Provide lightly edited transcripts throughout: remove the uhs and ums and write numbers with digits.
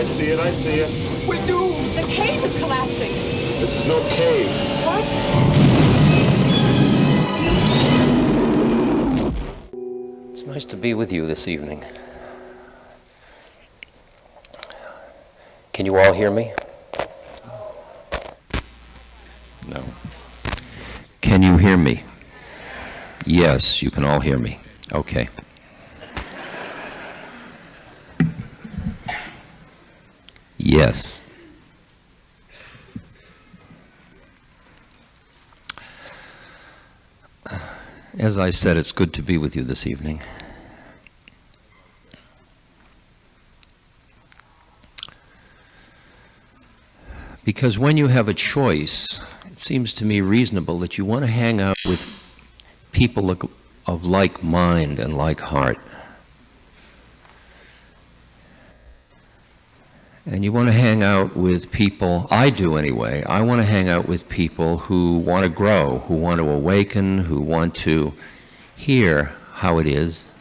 I see it, I see it. We're doomed. The cave is collapsing. This is no cave. What? It's nice to be with you this evening. Can you all hear me? No. Can you hear me? Yes, you can all hear me. Okay. Yes. As I said, it's good to be with you this evening. Because when you have a choice, it seems to me reasonable that you want to hang out with people of like mind and like heart. And you want to hang out with people, I do anyway, I want to hang out with people who want to grow, who want to awaken, who want to hear how it is,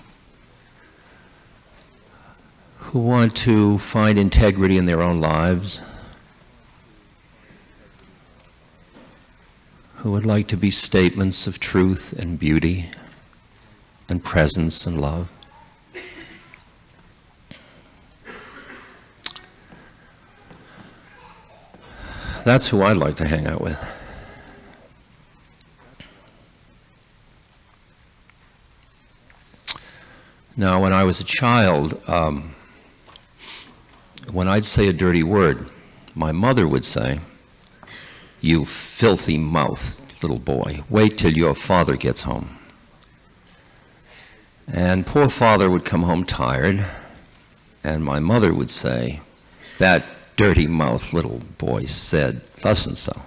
who want to find integrity in their own lives, who would like to be statements of truth and beauty and presence and love. That's who I'd like to hang out with. Now, when I was a child, when I'd say a dirty word, my mother would say, "You filthy mouth, little boy, wait till your father gets home." And poor father would come home tired, and my mother would say, "That dirty mouth little boy said thus and so."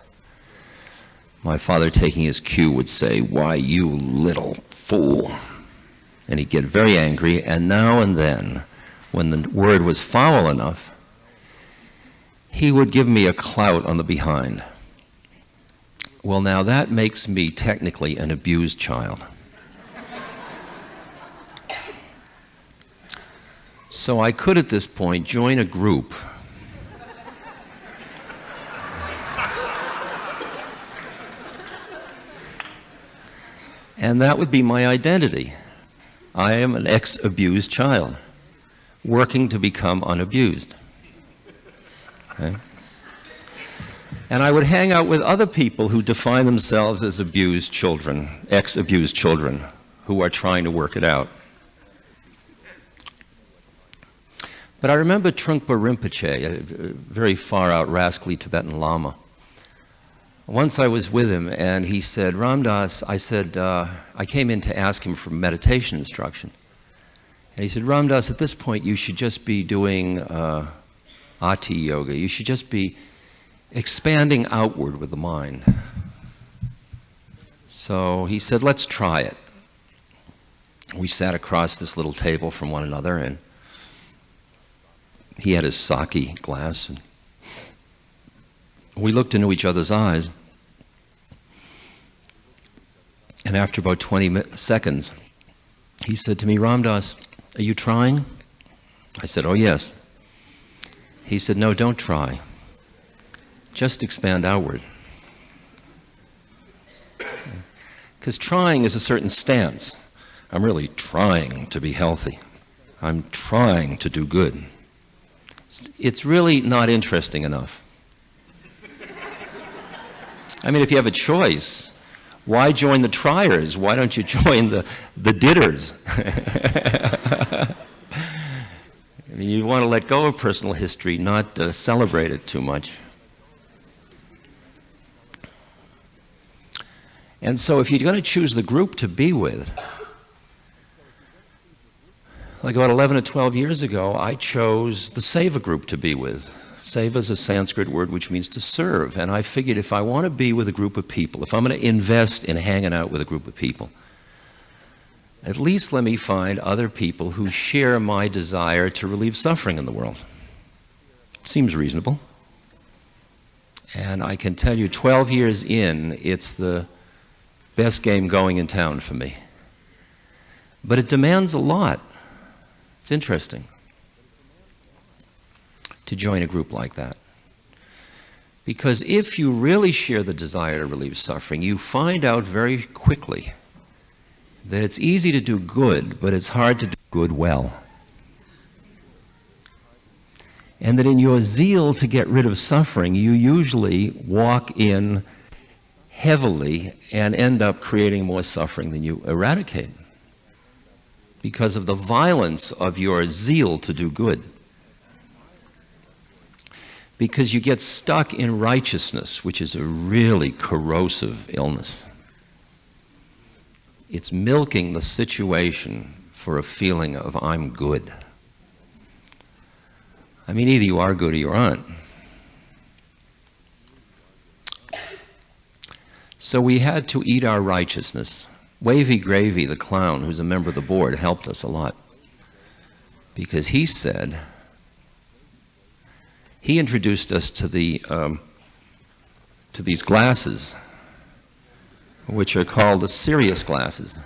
My father, taking his cue, would say, "Why, you little fool." And he'd get very angry, and now and then, when the word was foul enough, he would give me a clout on the behind. Well, now that makes me technically an abused child. So I could at this point join a group and that would be my identity. I am an ex-abused child, working to become unabused. Okay? And I would hang out with other people who define themselves as abused children, ex-abused children, who are trying to work it out. But I remember Trungpa Rinpoche, a very far-out rascally Tibetan Lama. Once I was with him, and he said, "Ram Dass," I said, I came in to ask him for meditation instruction. And he said, "Ram Dass, at this point you should just be doing Ati Yoga. You should just be expanding outward with the mind." So he said, "Let's try it." We sat across this little table from one another, and he had his sake glass, and we looked into each other's eyes, and after about 20 seconds, he said to me, "Ram Dass, are you trying?" I said, "Oh, yes." He said, "No, don't try. Just expand outward." Because trying is a certain stance. I'm really trying to be healthy. I'm trying to do good. It's really not interesting enough. I mean, if you have a choice, why join the triers? Why don't you join the didders? I mean, you want to let go of personal history, not celebrate it too much. And so if you're going to choose the group to be with, like about 11 or 12 years ago, I chose the Seva group to be with. Seva is a Sanskrit word which means to serve, and I figured if I want to be with a group of people, if I'm going to invest in hanging out with a group of people, at least let me find other people who share my desire to relieve suffering in the world. Seems reasonable. And I can tell you, 12 years in, it's the best game going in town for me. But it demands a lot. It's interesting. to join a group like that. Because if you really share the desire to relieve suffering, you find out very quickly that it's easy to do good, but it's hard to do good well. And that in your zeal to get rid of suffering, you usually walk in heavily and end up creating more suffering than you eradicate because of the violence of your zeal to do good. Because you get stuck in righteousness, which is a really corrosive illness. It's milking the situation for a feeling of I'm good. I mean, either you are good or you aren't. So we had to eat our righteousness. Wavy Gravy, the clown, who's a member of the board, helped us a lot. Because he said, he introduced us to these glasses, which are called the serious glasses.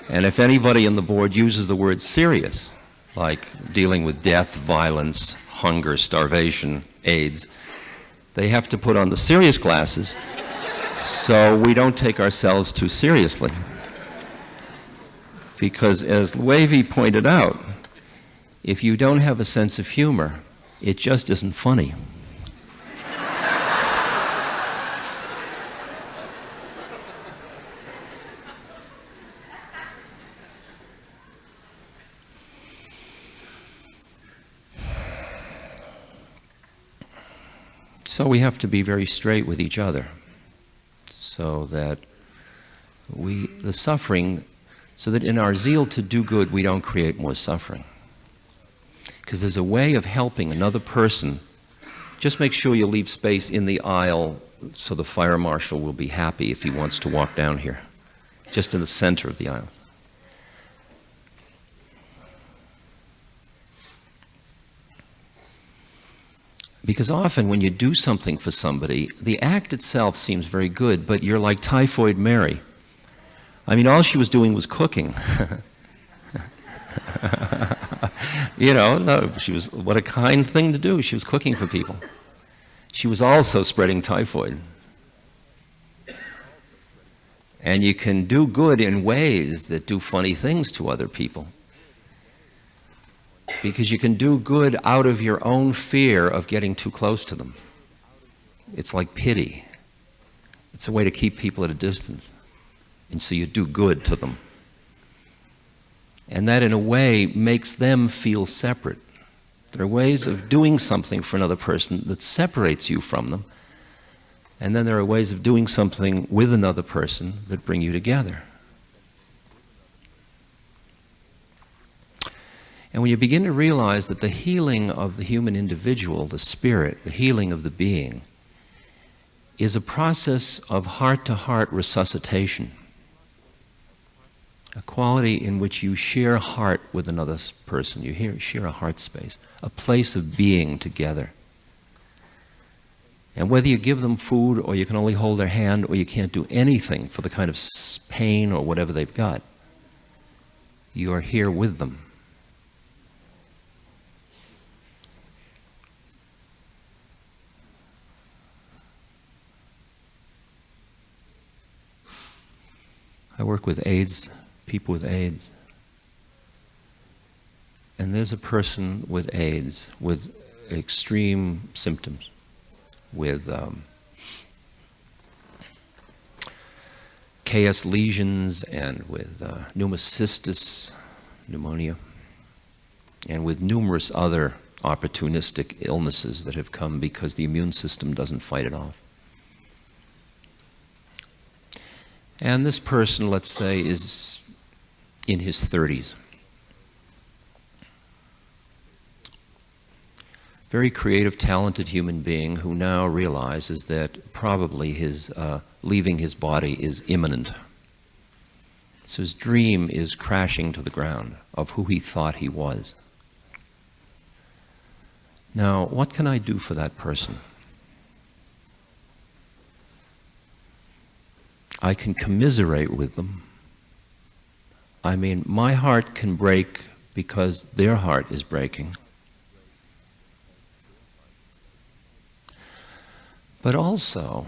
And if anybody in the board uses the word serious, like dealing with death, violence, hunger, starvation, AIDS, they have to put on the serious glasses so we don't take ourselves too seriously. Because as Wavy pointed out, if you don't have a sense of humor, it just isn't funny. So we have to be very straight with each other so that the suffering, so that in our zeal to do good, we don't create more suffering. Because there's a way of helping another person. Just make sure you leave space in the aisle so the fire marshal will be happy if he wants to walk down here. Just in the center of the aisle. Because often when you do something for somebody, the act itself seems very good, but you're like Typhoid Mary. I mean, all she was doing was cooking. You know, no, what a kind thing to do. She was cooking for people. She was also spreading typhoid. And you can do good in ways that do funny things to other people. Because you can do good out of your own fear of getting too close to them. It's like pity. It's a way to keep people at a distance. And so you do good to them. And that, in a way, makes them feel separate. There are ways of doing something for another person that separates you from them. And then there are ways of doing something with another person that bring you together. And when you begin to realize that the healing of the human individual, the spirit, the healing of the being, is a process of heart-to-heart resuscitation. A quality in which you share heart with another person. You share a heart space, a place of being together. And whether you give them food or you can only hold their hand or you can't do anything for the kind of pain or whatever they've got, you are here with them. I work with AIDS, people with AIDS. And there's a person with AIDS with extreme symptoms, with KS lesions and with pneumocystis, pneumonia, and with numerous other opportunistic illnesses that have come because the immune system doesn't fight it off. And this person, let's say, is in his 30s. Very creative, talented human being who now realizes that probably his leaving his body is imminent. So his dream is crashing to the ground of who he thought he was. Now, what can I do for that person? I can commiserate with them. I mean, my heart can break because their heart is breaking. But also,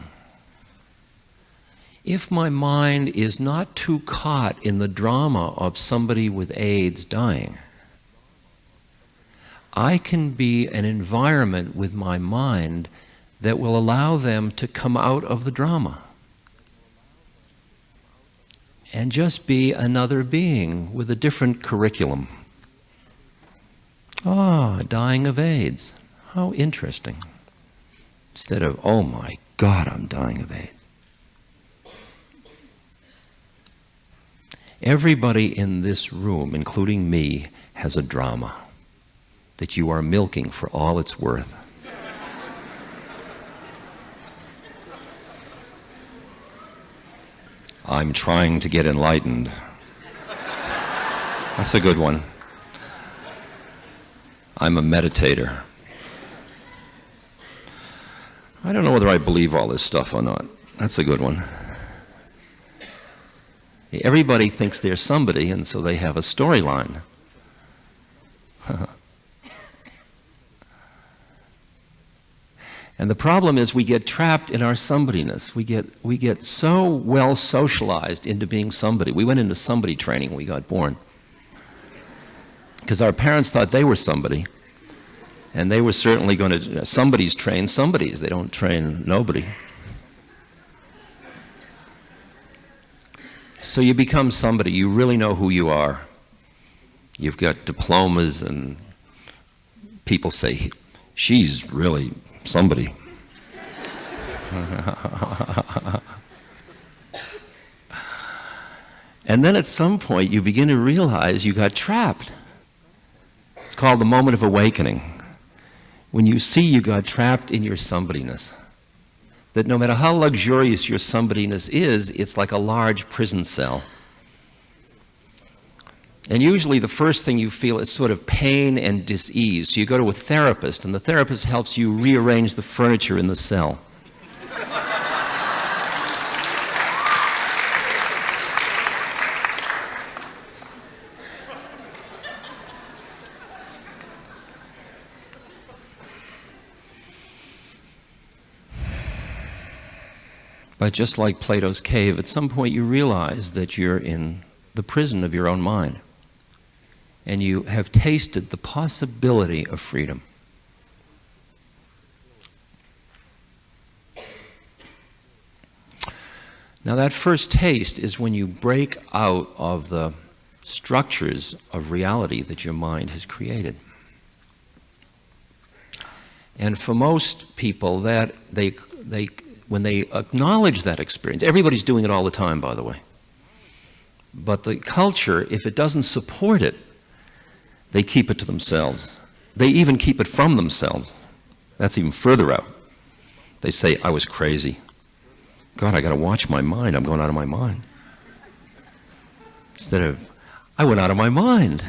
if my mind is not too caught in the drama of somebody with AIDS dying, I can be an environment with my mind that will allow them to come out of the drama and just be another being with a different curriculum. Ah, dying of AIDS. How interesting. Instead of, oh my God, I'm dying of AIDS. Everybody in this room, including me, has a drama that you are milking for all it's worth. I'm trying to get enlightened. That's a good one. I'm a meditator. I don't know whether I believe all this stuff or not. That's a good one. Everybody thinks they're somebody, and so they have a storyline. And the problem is we get trapped in our somebodyness. We get so well socialized into being somebody. We went into somebody training when we got born, because our parents thought they were somebody, and they were certainly going to, somebody's train somebodies. They don't train nobody. So you become somebody. You really know who you are. You've got diplomas, and people say, she's really somebody. And then at some point you begin to realize you got trapped. It's called the moment of awakening. When you see you got trapped in your somebodyness. That no matter how luxurious your somebodyness is, it's like a large prison cell. And usually the first thing you feel is sort of pain and dis-ease. So you go to a therapist, and the therapist helps you rearrange the furniture in the cell. But just like Plato's cave, at some point you realize that you're in the prison of your own mind. And you have tasted the possibility of freedom. Now that first taste is when you break out of the structures of reality that your mind has created. And for most people, that when they acknowledge that experience, everybody's doing it all the time, by the way. But the culture, if it doesn't support it, they keep it to themselves. They even keep it from themselves. That's even further out. They say, I was crazy. God, I got to watch my mind. I'm going out of my mind. Instead of, I went out of my mind.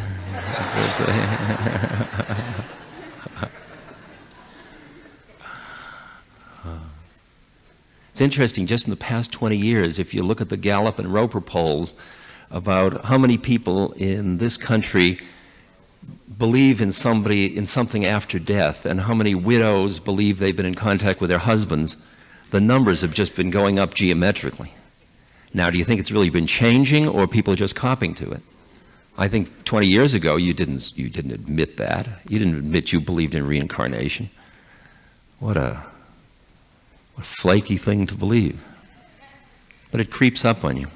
It's interesting, just in the past 20 years, if you look at the Gallup and Roper polls about how many people in this country believe in something after death, and how many widows believe they've been in contact with their husbands, the numbers have just been going up geometrically. Now, do you think it's really been changing, or people are just copying to it? I think 20 years ago you didn't admit that. You didn't admit you believed in reincarnation. What a flaky thing to believe. But it creeps up on you.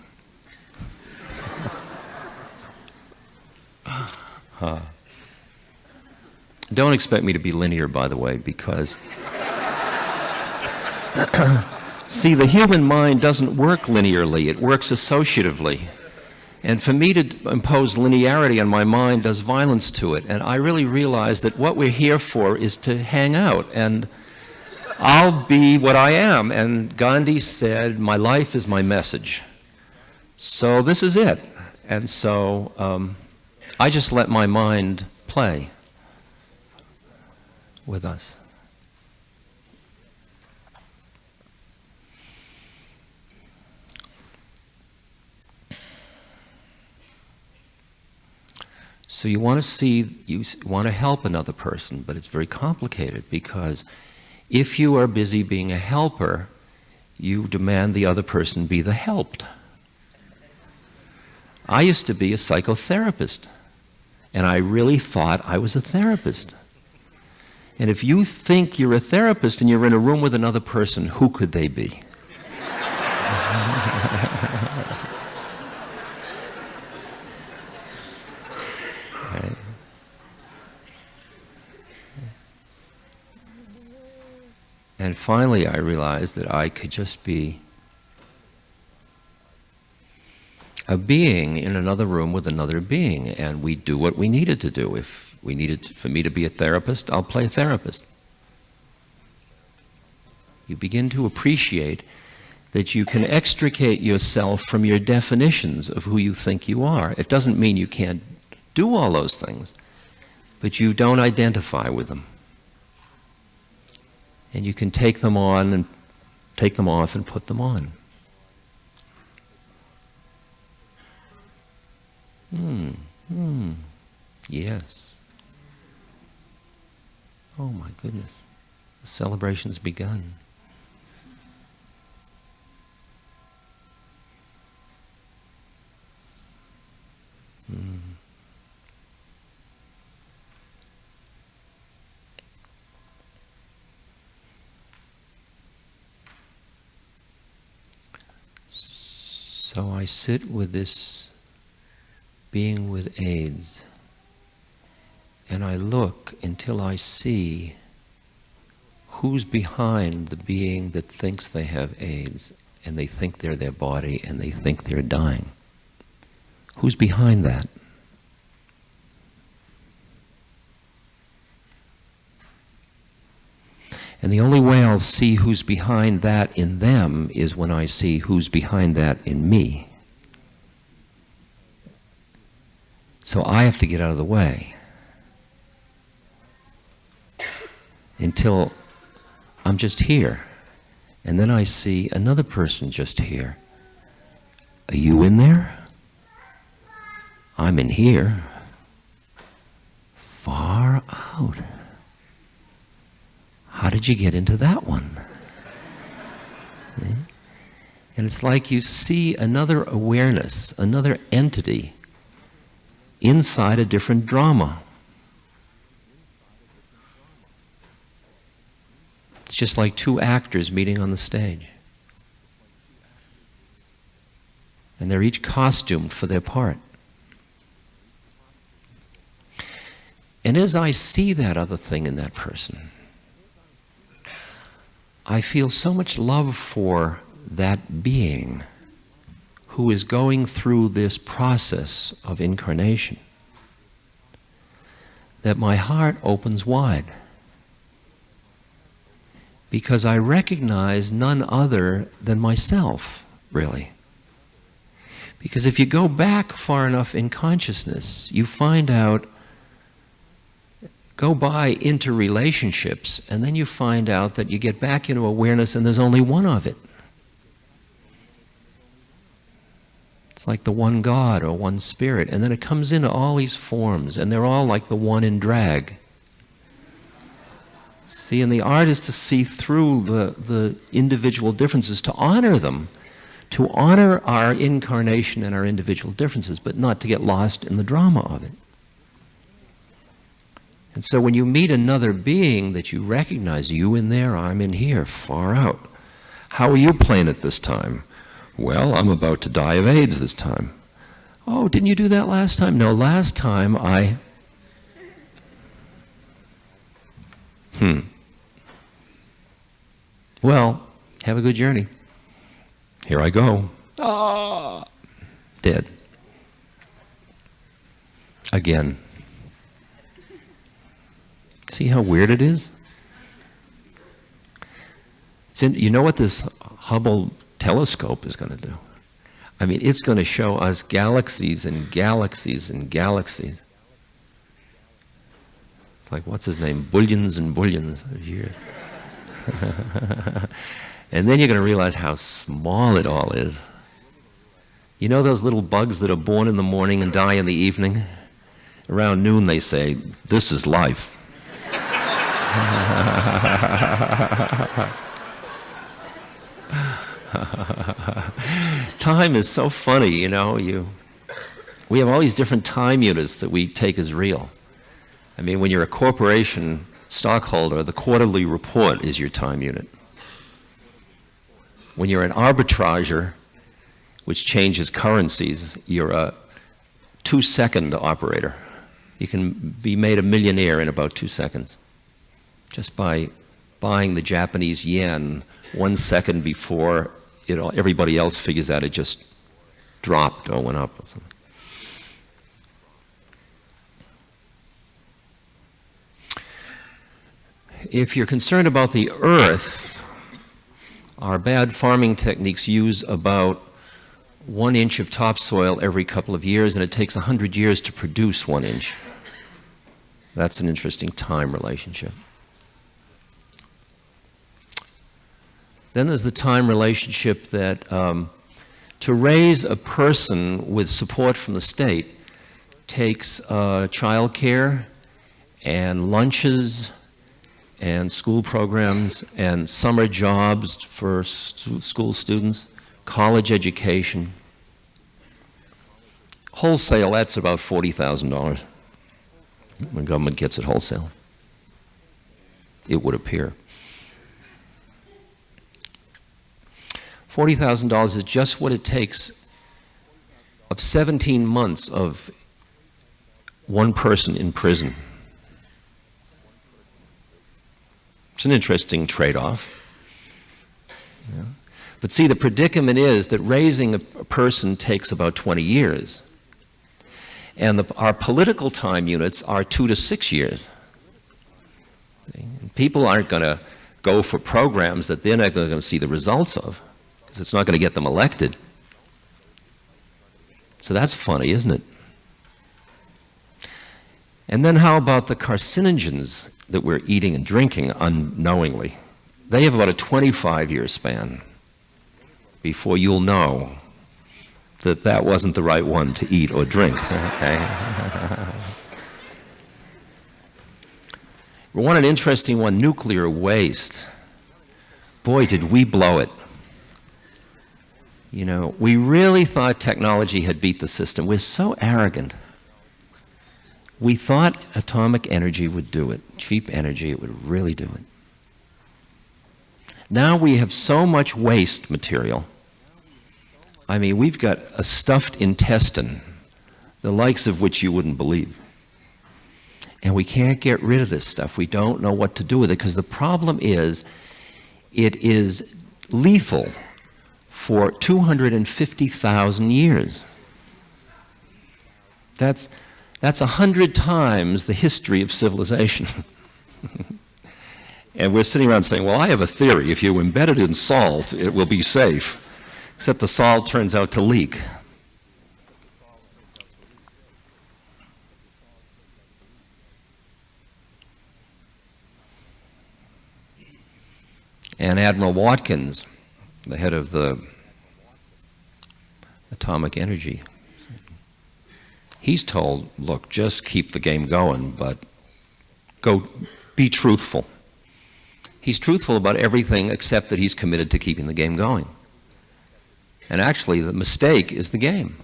Don't expect me to be linear, by the way, because see, the human mind doesn't work linearly. It works associatively. And for me to impose linearity on my mind does violence to it. And I really realize that what we're here for is to hang out. And I'll be what I am. And Gandhi said, my life is my message. So this is it. And so I just let my mind play with us. So you want to help another person, but it's very complicated, because If you are busy being a helper, you demand the other person be the helped. I used to be a psychotherapist, and I really thought I was a therapist. And if you think you're a therapist and you're in a room with another person, who could they be? Right. And finally I realized that I could just be a being in another room with another being, and we do what we needed to do. If we needed for me to be a therapist, I'll play a therapist. You begin to appreciate that you can extricate yourself from your definitions of who you think you are. It doesn't mean you can't do all those things, but you don't identify with them. And you can take them on and take them off and put them on. Yes. Oh my goodness. The celebration's begun. So I sit with this being with AIDS, and I look until I see who's behind the being that thinks they have AIDS, and they think they're their body, and they think they're dying. Who's behind that? And the only way I'll see who's behind that in them is when I see who's behind that in me. So I have to get out of the way until I'm just here. And then I see another person just here. Are you in there? I'm in here. Far out. How did you get into that one? See? And it's like you see another awareness, another entity inside a different drama. It's just like two actors meeting on the stage. And they're each costumed for their part. And as I see that other thing in that person, I feel so much love for that being who is going through this process of incarnation that my heart opens wide. Because I recognize none other than myself, really. Because if you go back far enough in consciousness, you find out, go by interrelationships, and then you find out that you get back into awareness and there's only one of it. It's like the one God or one spirit, and then it comes into all these forms, and they're all like the one in drag. See, and the art is to see through the individual differences, to honor them, to honor our incarnation and our individual differences, but not to get lost in the drama of it. And so when you meet another being that you recognize, you in there, I'm in here, far out. How are you playing it this time? Well, I'm about to die of AIDS this time. Oh, didn't you do that last time? No, last time I... Well, have a good journey. Here I go. Ah, dead. Again. See how weird it is? You know what this Hubble telescope is going to do? I mean, it's going to show us galaxies and galaxies and galaxies. It's like, what's his name? Billions and billions of years. And then you're going to realize how small it all is. You know those little bugs that are born in the morning and die in the evening? Around noon they say, this is life. Time is so funny, you know. We have all these different time units that we take as real. I mean, when you're a corporation stockholder, the quarterly report is your time unit. When you're an arbitrager, which changes currencies, you're a 2-second operator. You can be made a millionaire in about 2 seconds just by buying the Japanese yen 1 second before everybody else figures out it just dropped or went up or something. If you're concerned about the earth, our bad farming techniques use about 1 inch of topsoil every couple of years, and it takes 100 years to produce 1 inch. That's an interesting time relationship. Then there's the time relationship that to raise a person with support from the state takes child care and lunches and school programs and summer jobs for school students, college education. Wholesale, that's about $40,000 when government gets it wholesale, it would appear. $40,000 is just what it takes of 17 months of one person in prison. It's an interesting trade-off. Yeah. But see, the predicament is that raising a person takes about 20 years. And our political time units are 2 to 6 years. People aren't going to go for programs that they're not going to see the results of, because it's not going to get them elected. So that's funny, isn't it? And then how about the carcinogens that we're eating and drinking unknowingly? They have about a 25-year span before you'll know that that wasn't the right one to eat or drink. Okay? We want an interesting one, nuclear waste. Boy, did we blow it. You know, we really thought technology had beat the system. We're so arrogant. We thought atomic energy would do it, cheap energy, it would really do it. Now we have so much waste material. I mean, we've got a stuffed intestine, the likes of which you wouldn't believe. And we can't get rid of this stuff. We don't know what to do with it, because the problem is it is lethal for 250,000 years. That's 100 times the history of civilization. And we're sitting around saying, well, I have a theory. If you embed it in salt, it will be safe. Except the salt turns out to leak. And Admiral Watkins, the head of the atomic energy, he's told, look, just keep the game going, but go be truthful. He's truthful about everything except that he's committed to keeping the game going. And actually, the mistake is the game.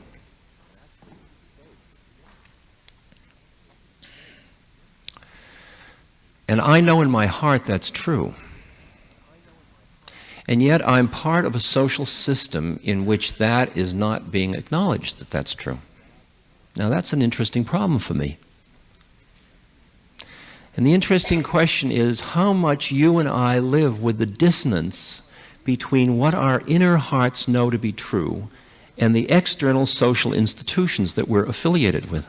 And I know in my heart that's true. And yet I'm part of a social system in which that is not being acknowledged that that's true. Now that's an interesting problem for me. And the interesting question is how much you and I live with the dissonance between what our inner hearts know to be true and the external social institutions that we're affiliated with.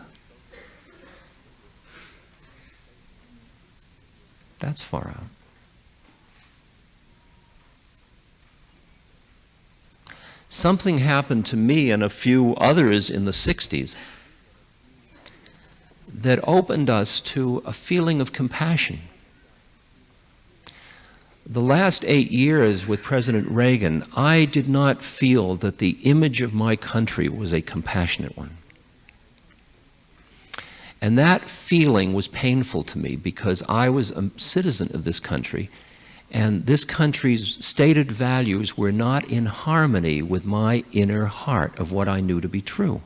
That's far out. Something happened to me and a few others in the 60s that opened us to a feeling of compassion. The last 8 years with President Reagan, I did not feel that the image of my country was a compassionate one. And that feeling was painful to me because I was a citizen of this country, and this country's stated values were not in harmony with my inner heart of what I knew to be true.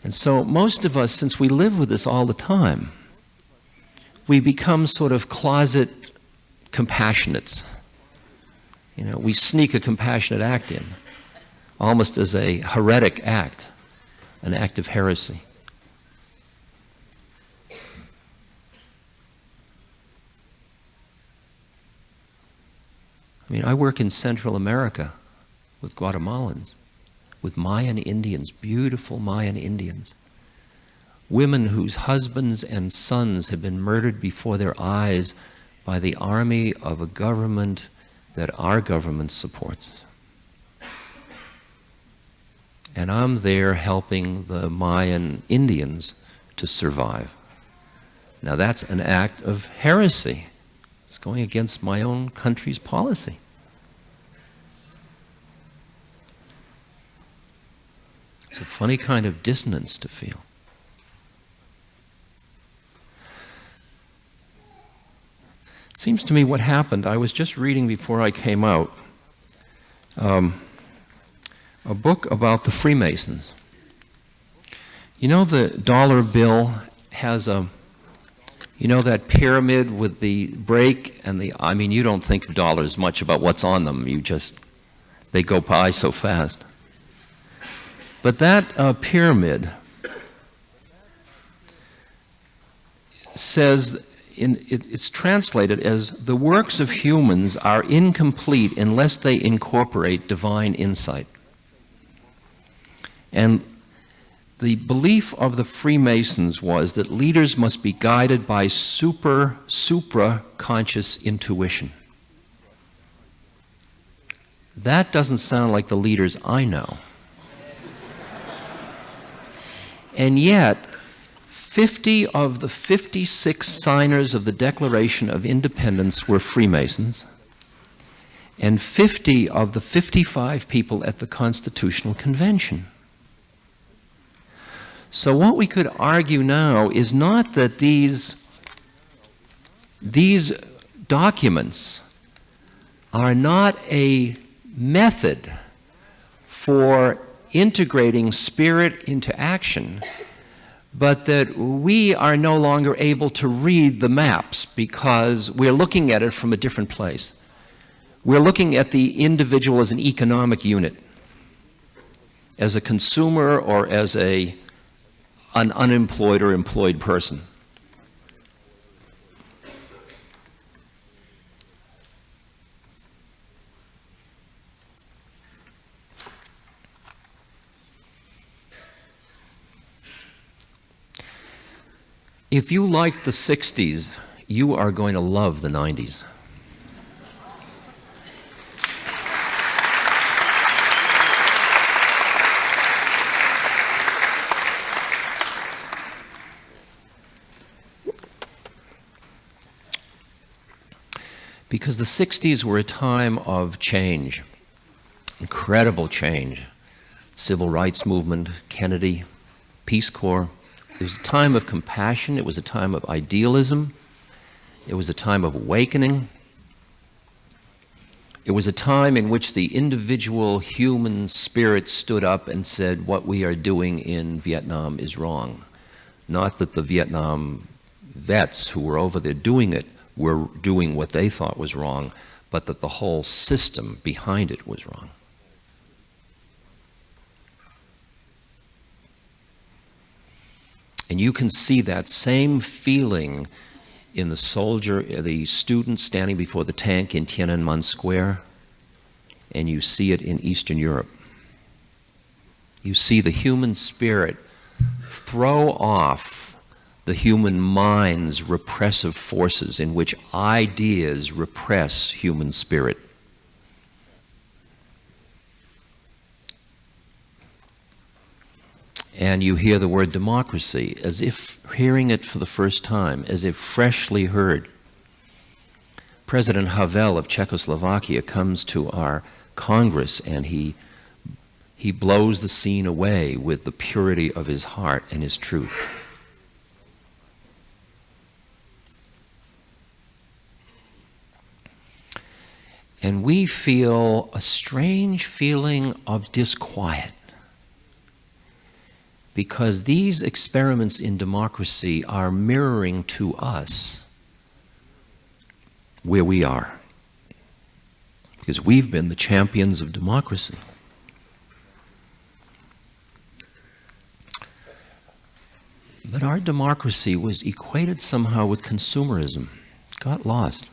And so most of us, since we live with this all the time, we become sort of closet compassionates. You know, we sneak a compassionate act in, almost as a heretic act, an act of heresy. I mean, I work in Central America with Guatemalans, with Mayan Indians, beautiful Mayan Indians. Women whose husbands and sons have been murdered before their eyes by the army of a government that our government supports. And I'm there helping the Mayan Indians to survive. Now that's an act of heresy. It's going against my own country's policy. It's a funny kind of dissonance to feel. It seems to me what happened, I was just reading before I came out a book about the Freemasons. You know the dollar bill has a, you know that pyramid with the break and the, I mean, you don't think of dollars much about what's on them. You just, they go by so fast. But that pyramid says, it's translated as, the works of humans are incomplete unless they incorporate divine insight. And the belief of the Freemasons was that leaders must be guided by supra-conscious intuition. That doesn't sound like the leaders I know. And yet, 50 of the 56 signers of the Declaration of Independence were Freemasons, and 50 of the 55 people at the Constitutional Convention. So what we could argue now is not that these documents are not a method for integrating spirit into action, but that we are no longer able to read the maps because we're looking at it from a different place. We're looking at the individual as an economic unit, as a consumer or as an unemployed or employed person. If you liked the 60s, you are going to love the 90s. Because the 60s were a time of change, incredible change. Civil rights movement, Kennedy, Peace Corps. It was a time of compassion. It was a time of idealism. It was a time of awakening. It was a time in which the individual human spirit stood up and said, what we are doing in Vietnam is wrong. Not that the Vietnam vets who were over there doing it were doing what they thought was wrong, but that the whole system behind it was wrong. And you can see that same feeling in the soldier, the student standing before the tank in Tiananmen Square, and you see it in Eastern Europe. You see the human spirit throw off the human mind's repressive forces in which ideas repress human spirit. And you hear the word democracy as if hearing it for the first time, as if freshly heard. President Havel of Czechoslovakia comes to our Congress and he he blows the scene away with the purity of his heart and his truth. And we feel a strange feeling of disquiet because these experiments in democracy are mirroring to us where we are. Because we've been the champions of democracy. But our democracy was equated somehow with consumerism. Got lost.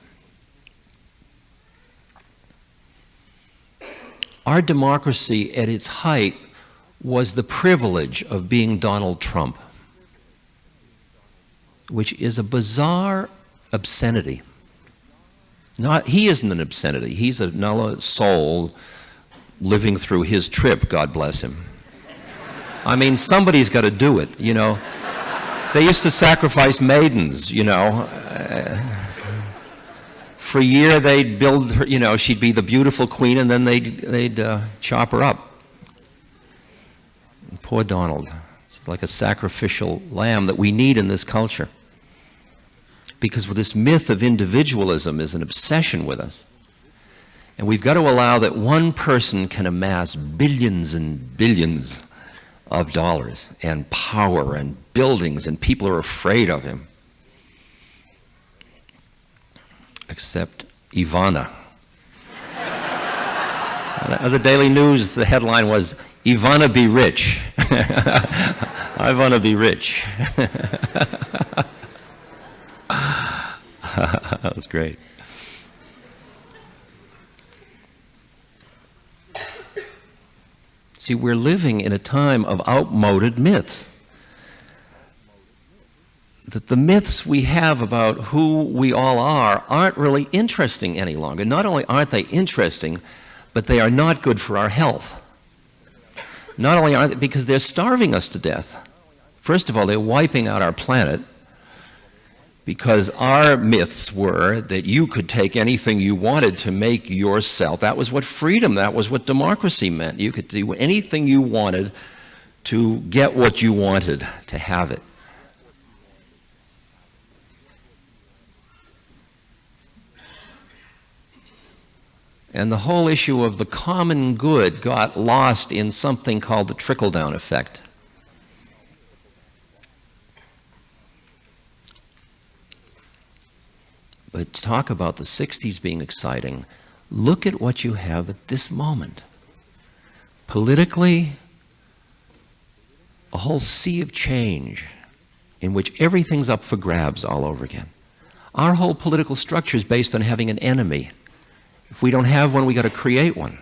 Our democracy at its height was the privilege of being Donald Trump, which is a bizarre obscenity. He isn't an obscenity. He's another soul living through his trip, God bless him. I mean, somebody's got to do it, you know. They used to sacrifice maidens, you know. For a year they'd build her, you know, she'd be the beautiful queen, and then they'd chop her up. And poor Donald. It's like a sacrificial lamb that we need in this culture. Because this myth of individualism is an obsession with us. And we've got to allow that one person can amass billions and billions of dollars and power and buildings, and people are afraid of him. Except Ivana. The Daily News, the headline was, Ivana be rich. I want to be rich. That was great. See, we're living in a time of outmoded myths. That the myths we have about who we all are aren't really interesting any longer. Not only aren't they interesting, but they are not good for our health. Not only aren't they, because they're starving us to death. First of all, they're wiping out our planet, because our myths were that you could take anything you wanted to make yourself. That was what freedom, that was what democracy meant. You could do anything you wanted to get what you wanted, to have it. And the whole issue of the common good got lost in something called the trickle-down effect. But talk about the 60s being exciting. Look at what you have at this moment. Politically, a whole sea of change in which everything's up for grabs all over again. Our whole political structure is based on having an enemy. If we don't have one, we got to create one.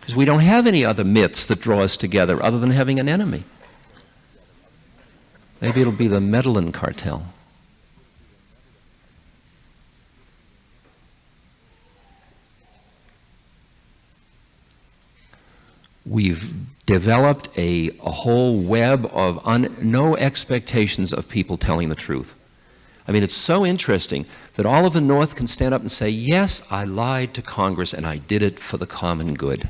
Because we don't have any other myths that draw us together other than having an enemy. Maybe it'll be the Medellin cartel. We've developed a whole web of no expectations of people telling the truth. I mean, it's so interesting that all of the North can stand up and say, yes, I lied to Congress and I did it for the common good.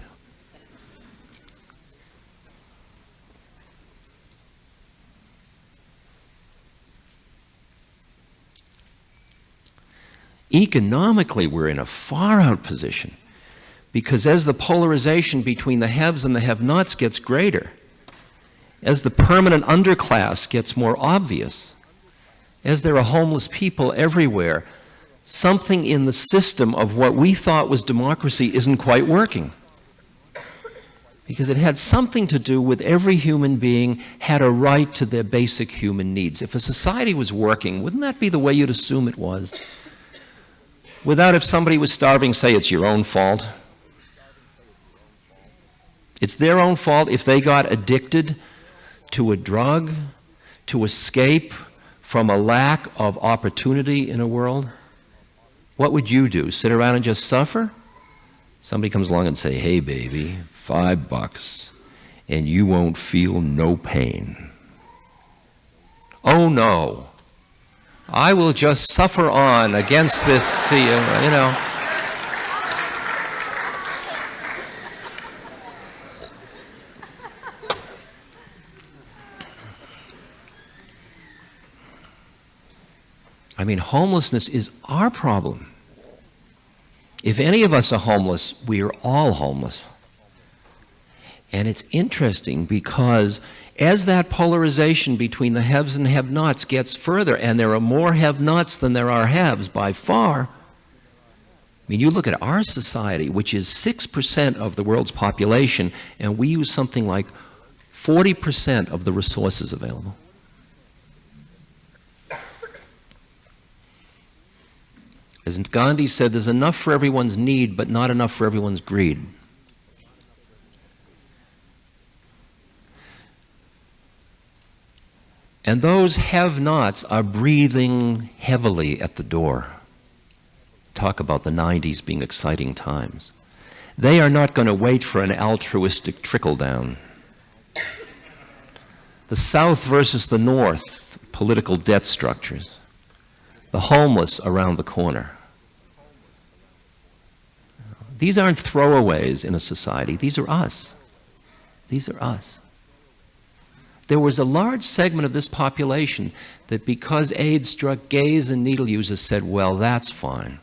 Economically, we're in a far-out position. Because as the polarization between the haves and the have-nots gets greater, as the permanent underclass gets more obvious, as there are homeless people everywhere, something in the system of what we thought was democracy isn't quite working. Because it had something to do with every human being had a right to their basic human needs. If a society was working, wouldn't that be the way you'd assume it was? Without, if somebody was starving, say it's your own fault. It's their own fault if they got addicted to a drug to escape from a lack of opportunity in a world. What would you do? Sit around and just suffer? Somebody comes along and say, hey baby, $5 and you won't feel no pain. Oh no, I will just suffer on against this, you know. I mean, homelessness is our problem. If any of us are homeless, we are all homeless. And it's interesting because as that polarization between the haves and have-nots gets further, and there are more have-nots than there are haves by far. I mean, you look at our society, which is 6% of the world's population, and we use something like 40% of the resources available. As Gandhi said, there's enough for everyone's need, but not enough for everyone's greed. And those have-nots are breathing heavily at the door. Talk about the 90s being exciting times. They are not going to wait for an altruistic trickle-down. The South versus the North, political debt structures. The homeless around the corner. These aren't throwaways in a society. These are us. These are us. There was a large segment of this population that because AIDS struck gays and needle users said, well, that's fine.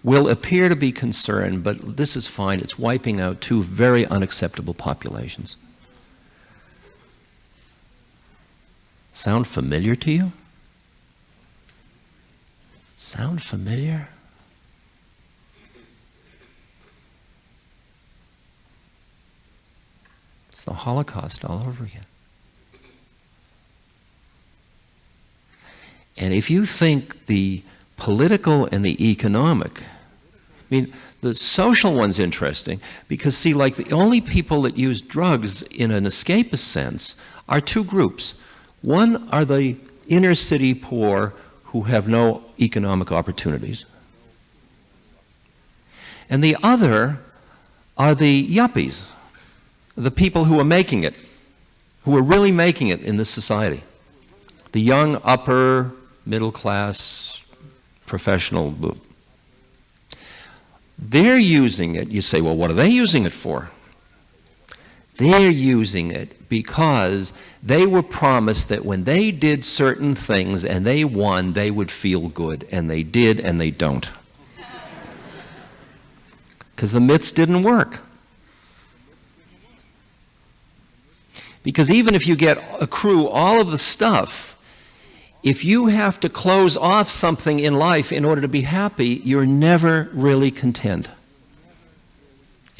Will appear to be concerned, but this is fine. It's wiping out two very unacceptable populations. Sound familiar to you? Sound familiar? It's the Holocaust all over again. And if you think the political and the economic, I mean, the social one's interesting because, see, like the only people that use drugs in an escapist sense are two groups. One are the inner city poor who have no economic opportunities. And the other are the yuppies, the people who are making it, who are really making it in this society. The young, upper, middle class, professional. They're using it. You say, well, what are they using it for? They're using it because they were promised that when they did certain things and they won, they would feel good. And they did, and they don't. Because the myths didn't work. Because even if you accrue all of the stuff, if you have to close off something in life in order to be happy, you're never really content.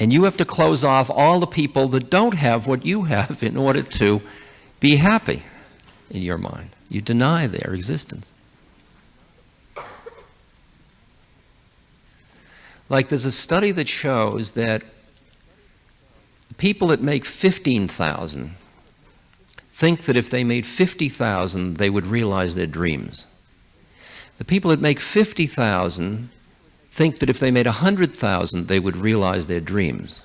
And you have to close off all the people that don't have what you have in order to be happy in your mind. You deny their existence. Like there's a study that shows that people that make 15,000 think that if they made 50,000, they would realize their dreams. The people that make 50,000 think that if they made 100,000, they would realize their dreams.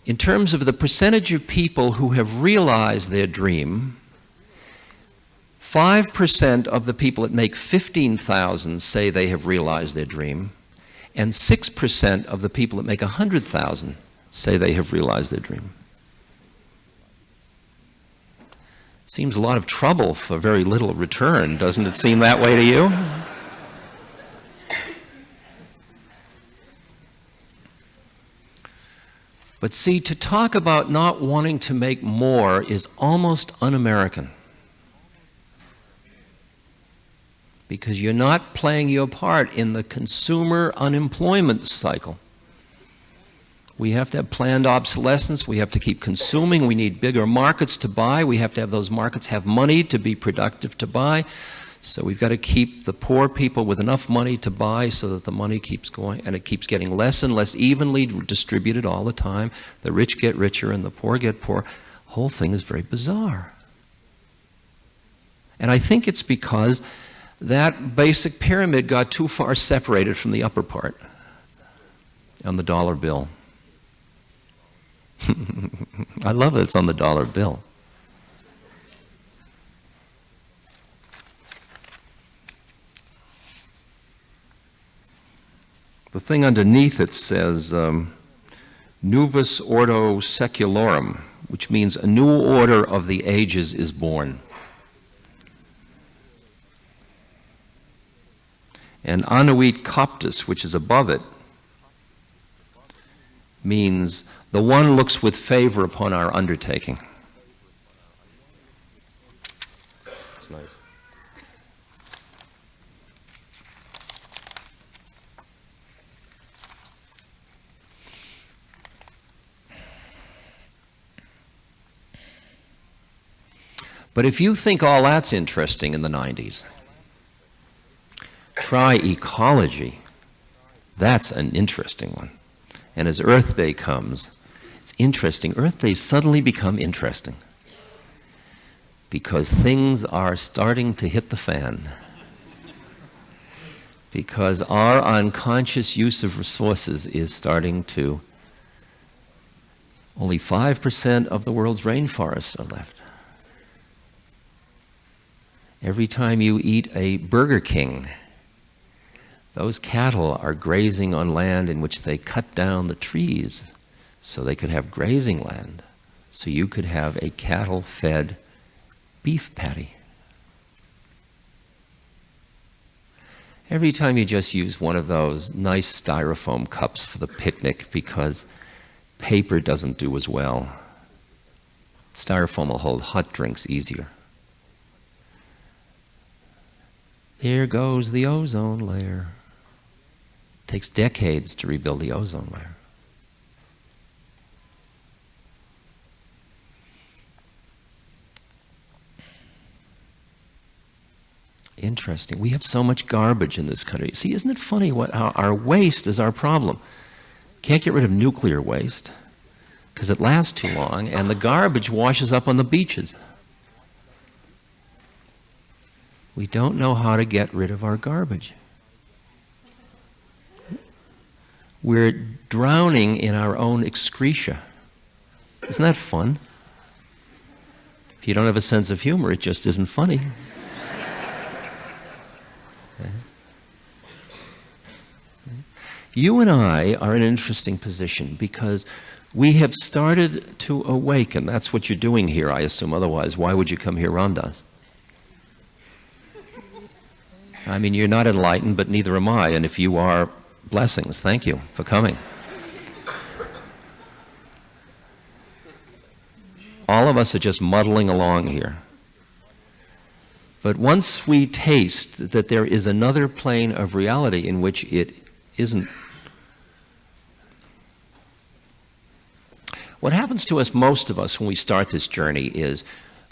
In terms of the percentage of people who have realized their dream, 5% of the people that make 15,000 say they have realized their dream, and 6% of the people that make 100,000 say they have realized their dream. Seems a lot of trouble for very little return. Doesn't it seem that way to you? But see, to talk about not wanting to make more is almost un-American. Because you're not playing your part in the consumer unemployment cycle. We have to have planned obsolescence. We have to keep consuming. We need bigger markets to buy. We have to have those markets have money to be productive to buy. So we've got to keep the poor people with enough money to buy so that the money keeps going, and it keeps getting less and less evenly distributed all the time. The rich get richer and the poor get poor. The whole thing is very bizarre. And I think it's because that basic pyramid got too far separated from the upper part on the dollar bill. I love that it's on the dollar bill. The thing underneath it says Novus Ordo Secularum, which means a new order of the ages is born. And Anuit Coptus, which is above it, means the one looks with favor upon our undertaking. That's nice. But if you think all that's interesting in the 90s, try ecology. That's an interesting one. And as Earth Day comes, it's interesting. Earth Days suddenly become interesting because things are starting to hit the fan. Because our unconscious use of resources is starting to... Only 5% of the world's rainforests are left. Every time you eat a Burger King, those cattle are grazing on land in which they cut down the trees so they could have grazing land, so you could have a cattle-fed beef patty. Every time you just use one of those nice styrofoam cups for the picnic because paper doesn't do as well, styrofoam will hold hot drinks easier. There goes the ozone layer. It takes decades to rebuild the ozone layer. Interesting. We have so much garbage in this country. See, isn't it funny what our waste is our problem? Can't get rid of nuclear waste because it lasts too long, and the garbage washes up on the beaches. We don't know how to get rid of our garbage. We're drowning in our own excreta. Isn't that fun? If you don't have a sense of humor, it just isn't funny. You and I are in an interesting position because we have started to awaken. That's what you're doing here, I assume. Otherwise, why would you come here, Ramdas? I mean, you're not enlightened, but neither am I. And if you are, blessings. Thank you for coming. All of us are just muddling along here. But once we taste that there is another plane of reality in which it isn't. What happens to us, most of us, when we start this journey is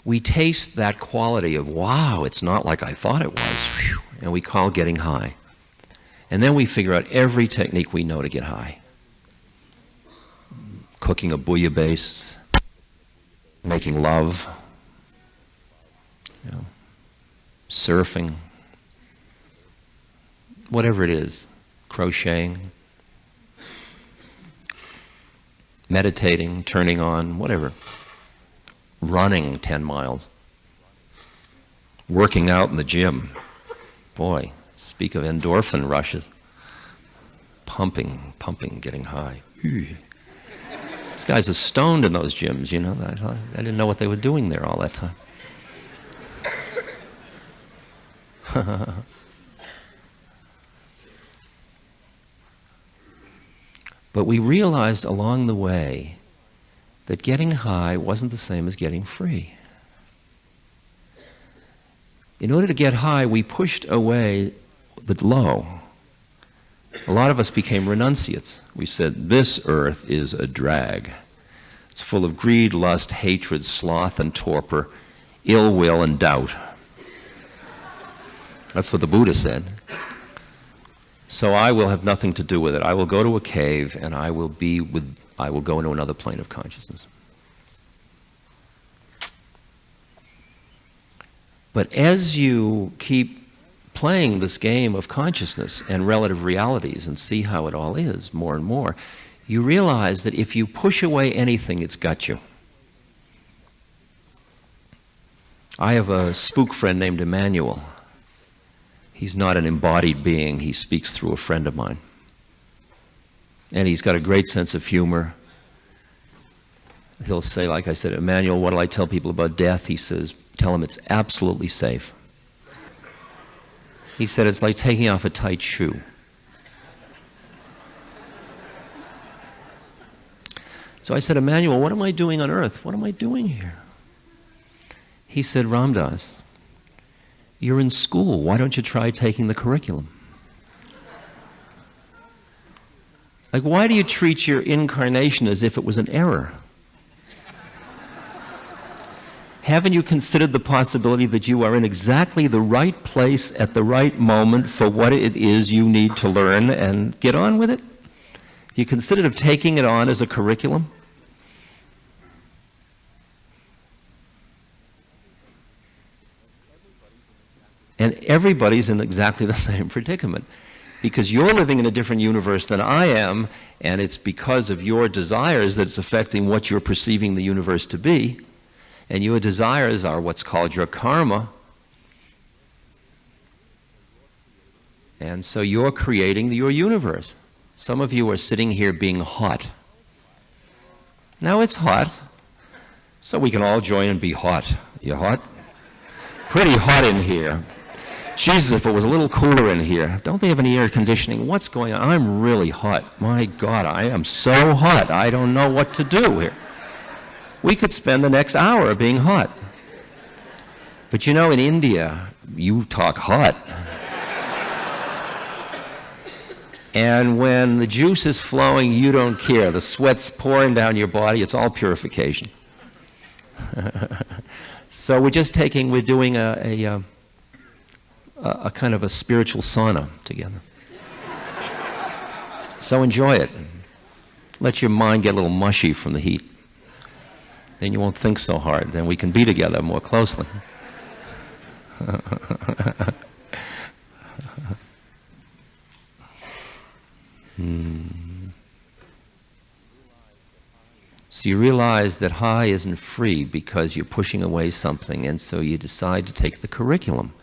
we taste that quality of, wow, it's not like I thought it was. Whew. And we call getting high. And then we figure out every technique we know to get high. Cooking a bouillabaisse, making love, surfing, whatever it is, crocheting, meditating, turning on, whatever, running 10 miles, working out in the gym. Boy, speak of endorphin rushes. Pumping, getting high. These guys are stoned in those gyms, you know. I didn't know what they were doing there all that time. But we realized along the way that getting high wasn't the same as getting free. In order to get high, we pushed away the low. A lot of us became renunciates. We said, this earth is a drag. It's full of greed, lust, hatred, sloth, and torpor, ill will, and doubt. That's what the Buddha said. So I will have nothing to do with it. I will go to a cave and I will go into another plane of consciousness. But as you keep playing this game of consciousness and relative realities and see how it all is more and more, you realize that if you push away anything, it's got you. I have a spook friend named Emmanuel. He's not an embodied being. He speaks through a friend of mine. And he's got a great sense of humor. He'll say, like I said, Emmanuel, what do I tell people about death? He says, tell them it's absolutely safe. He said, it's like taking off a tight shoe. So I said, Emmanuel, what am I doing on earth? What am I doing here? He said, Ramdas, you're in school. Why don't you try taking the curriculum? Like, why do you treat your incarnation as if it was an error? Haven't you considered the possibility that you are in exactly the right place at the right moment for what it is you need to learn and get on with it? You considered of taking it on as a curriculum? And everybody's in exactly the same predicament. Because you're living in a different universe than I am, and it's because of your desires that it's affecting what you're perceiving the universe to be. And your desires are what's called your karma. And so you're creating your universe. Some of you are sitting here being hot. Now it's hot, so we can all join and be hot. You hot? Pretty hot in here. Jesus, if it was a little cooler in here. Don't they have any air conditioning? What's going on? I'm really hot. My God, I am so hot. I don't know what to do here. We could spend the next hour being hot. But you know, in India, you talk hot. And when the juice is flowing, you don't care. The sweat's pouring down your body. It's all purification. So we're doing a kind of a spiritual sauna together. So enjoy it. Let your mind get a little mushy from the heat. Then you won't think so hard. Then we can be together more closely. So you realize that high isn't free because you're pushing away something, and so you decide to take the curriculum.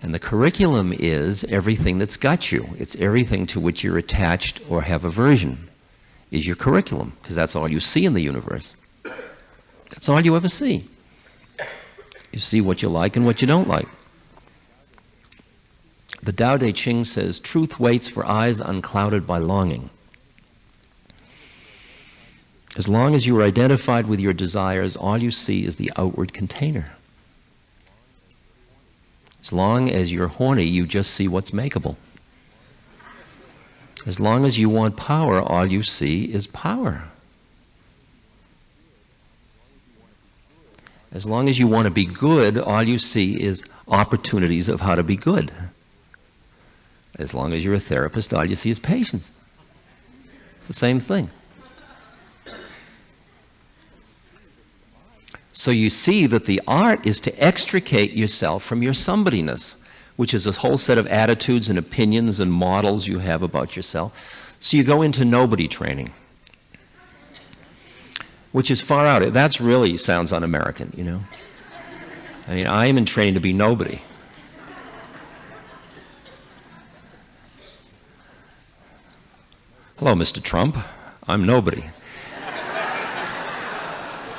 And the curriculum is everything that's got you. It's everything to which you're attached or have aversion is your curriculum, because that's all you see in the universe. That's all you ever see. You see what you like and what you don't like. The Tao Te Ching says, truth waits for eyes unclouded by longing. As long as you are identified with your desires, all you see is the outward container. As long as you're horny, you just see what's makeable. As long as you want power, all you see is power. As long as you want to be good, all you see is opportunities of how to be good. As long as you're a therapist, all you see is patience. It's the same thing. So you see that the art is to extricate yourself from your somebodyness, which is a whole set of attitudes and opinions and models you have about yourself. So you go into nobody training, which is far out. That's really sounds un-American, you know. I mean, I am in training to be nobody. Hello, Mr. Trump. I'm nobody.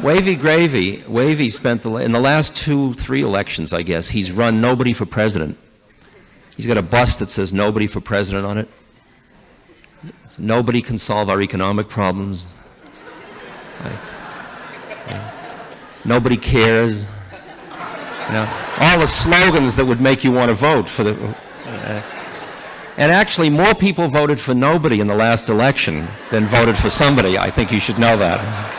Wavy Gravy, Wavy spent in the last 2-3 elections, I guess, he's run nobody for president. He's got a bus that says nobody for president on it. Nobody can solve our economic problems. Nobody cares. You know, all the slogans that would make you want to vote for the... and actually, more people voted for nobody in the last election than voted for somebody. I think you should know that.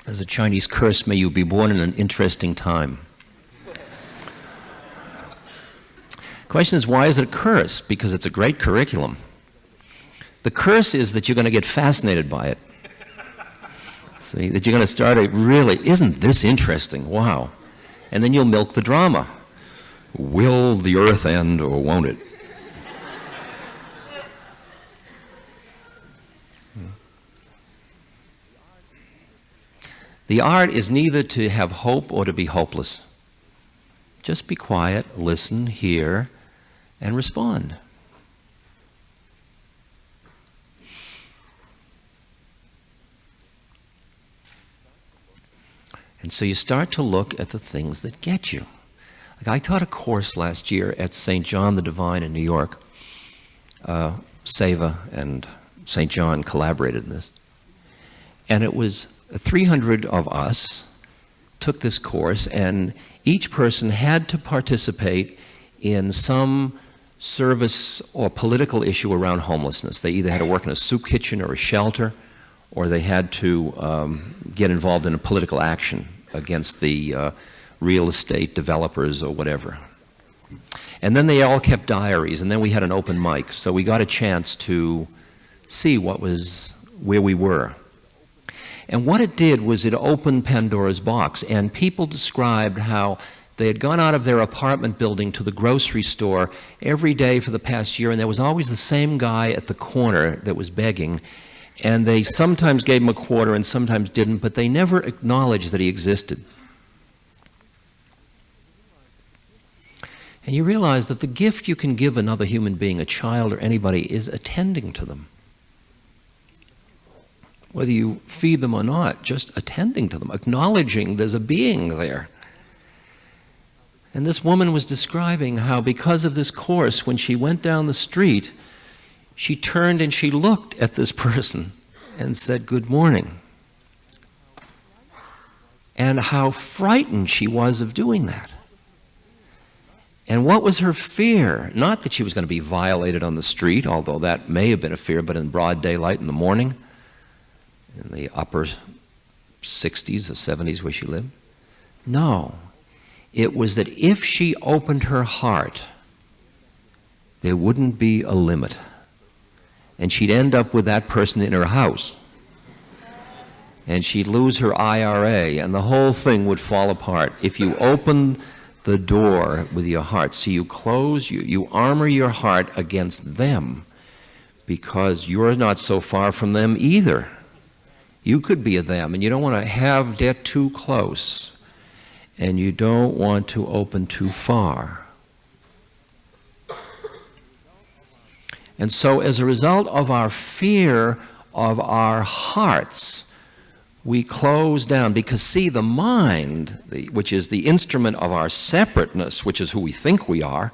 As a Chinese curse, may you be born in an interesting time. Question is, why is it a curse? Because it's a great curriculum. The curse is that you're going to get fascinated by it. See, that you're going to start a really, isn't this interesting? Wow. And then you'll milk the drama. Will the earth end or won't it? The art is neither to have hope or to be hopeless. Just be quiet, listen, hear, and respond. And so you start to look at the things that get you. Like I taught a course last year at St. John the Divine in New York. Seva and St. John collaborated in this. And it was 300 of us took this course, and each person had to participate in some service or political issue around homelessness. They either had to work in a soup kitchen or a shelter, or they had to get involved in a political action against the real estate developers or whatever. And then they all kept diaries, and then we had an open mic, so we got a chance to see where we were. And what it did was it opened Pandora's box, and people described how they had gone out of their apartment building to the grocery store every day for the past year, and there was always the same guy at the corner that was begging, and they sometimes gave him a quarter and sometimes didn't, but they never acknowledged that he existed. And you realize that the gift you can give another human being, a child or anybody, is attending to them. Whether you feed them or not, just attending to them, acknowledging there's a being there. And this woman was describing how because of this course, when she went down the street, she turned and she looked at this person and said, "Good morning." And how frightened she was of doing that. And what was her fear? Not that she was going to be violated on the street, although that may have been a fear, but in broad daylight in the morning, in the upper 60s or 70s where she lived. No. It was that if she opened her heart, there wouldn't be a limit. And she'd end up with that person in her house. And she'd lose her IRA, and the whole thing would fall apart. If you open the door with your heart, so you armor your heart against them, because you're not so far from them either. You could be a them, and you don't want to get too close, and you don't want to open too far. And so as a result of our fear of our hearts, we close down, because see, the mind, which is the instrument of our separateness, which is who we think we are,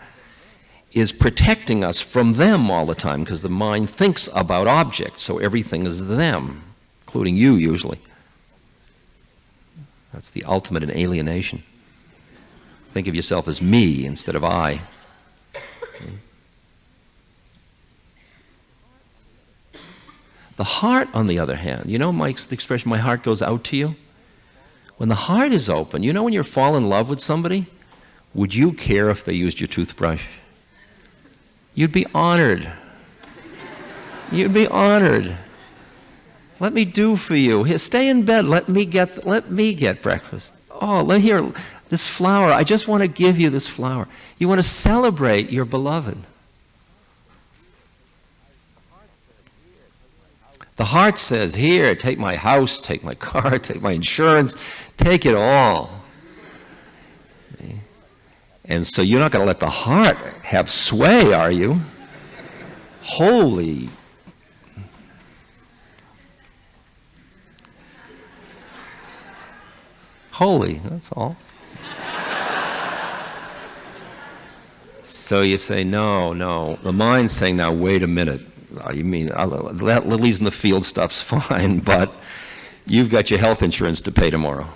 is protecting us from them all the time, because the mind thinks about objects, so everything is them, including you usually. That's the ultimate in alienation. Think of yourself as me instead of I. The heart, on the other hand, you know Mike's expression, "my heart goes out to you"? When the heart is open, you know when you fall in love with somebody, would you care if they used your toothbrush? You'd be honored. You'd be honored. Let me do for you. Here, stay in bed. Let me get breakfast. Oh, here, this flower. I just want to give you this flower. You want to celebrate your beloved. The heart says, "Here, take my house, take my car, take my insurance, take it all." See? And so you're not going to let the heart have sway, are you? Holy. Holy, that's all. So you say, no. The mind's saying, now, wait a minute. You mean, lilies in the field stuff's fine, but you've got your health insurance to pay tomorrow.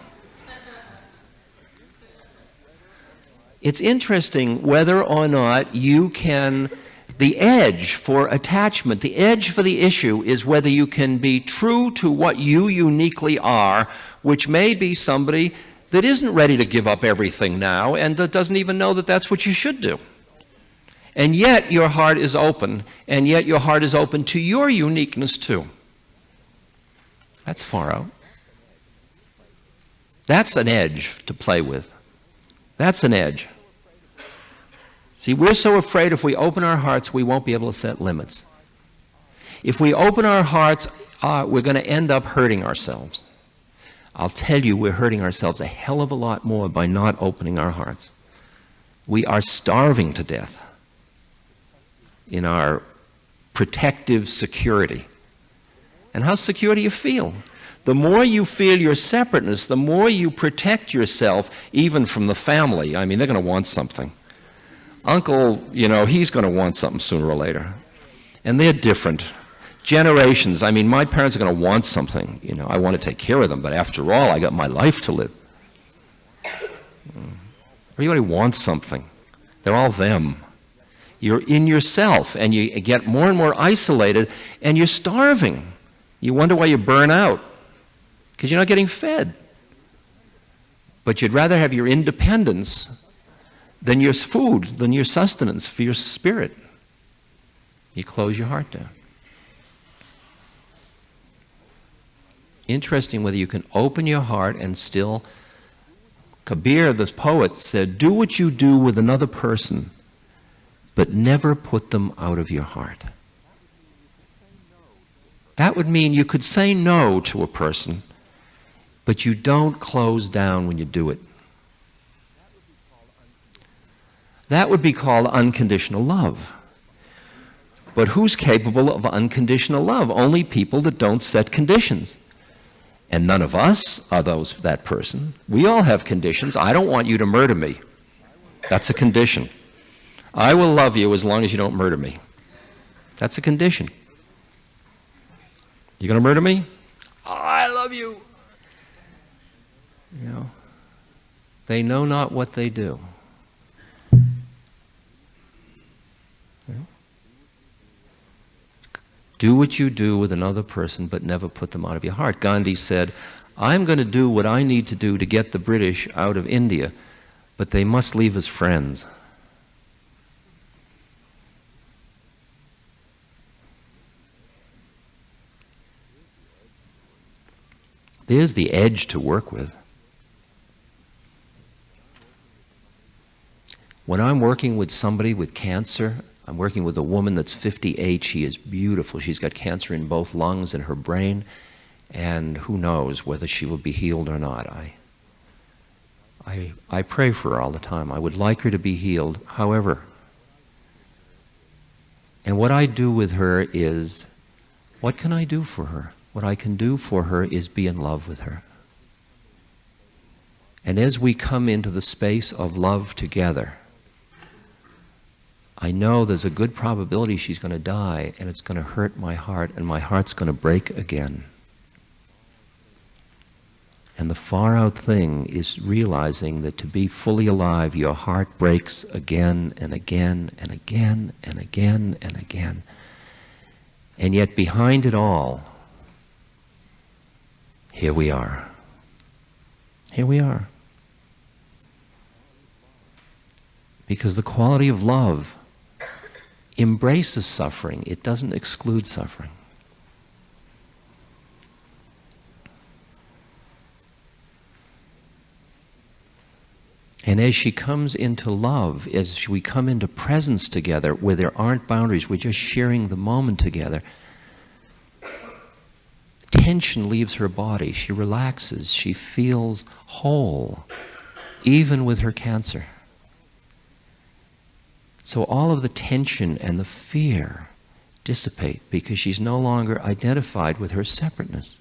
It's interesting whether or not you can, the edge for attachment, the edge for the issue is whether you can be true to what you uniquely are, which may be somebody that isn't ready to give up everything now and that doesn't even know that that's what you should do. And yet your heart is open, and yet your heart is open to your uniqueness too. That's far out. That's an edge to play with. That's an edge. See, we're so afraid if we open our hearts, we won't be able to set limits. If we open our hearts, we're going to end up hurting ourselves. I'll tell you, we're hurting ourselves a hell of a lot more by not opening our hearts. We are starving to death in our protective security. And how secure do you feel? The more you feel your separateness, the more you protect yourself, even from the family. I mean, they're going to want something. Uncle, he's going to want something sooner or later. And they're different. Generations, I mean, my parents are going to want something. I want to take care of them, but after all, I got my life to live. Everybody wants something. They're all them. You're in yourself, and you get more and more isolated, and you're starving. You wonder why you burn out, because you're not getting fed. But you'd rather have your independence than your food, than your sustenance for your spirit. You close your heart down. Interesting whether you can open your heart and still. Kabir, the poet, said, do what you do with another person, but never put them out of your heart. That would mean you could say no to a person, but you don't close down when you do it. That would be called unconditional love. But who's capable of unconditional love? Only people that don't set conditions. And none of us are that person. We all have conditions. I don't want you to murder me. That's a condition. I will love you as long as you don't murder me. That's a condition. You going to murder me? I love you. They know not what they do. Do what you do with another person, but never put them out of your heart. Gandhi said, I'm going to do what I need to do to get the British out of India, but they must leave as friends. There's the edge to work with. When I'm working with somebody with cancer, I'm working with a woman that's 58. She is beautiful. She's got cancer in both lungs and her brain, and who knows whether she will be healed or not. I pray for her all the time. I would like her to be healed, however. And what I do with her is, what can I do for her? What I can do for her is be in love with her. And as we come into the space of love together, I know there's a good probability she's going to die, and it's going to hurt my heart, and my heart's going to break again. And the far-out thing is realizing that to be fully alive, your heart breaks again and again and again and again and again. And yet behind it all, here we are. Here we are. Because the quality of love embraces suffering. It doesn't exclude suffering. And as she comes into love, as we come into presence together, where there aren't boundaries, we're just sharing the moment together, tension leaves her body. She relaxes. She feels whole, even with her cancer. So all of the tension and the fear dissipate because she's no longer identified with her separateness.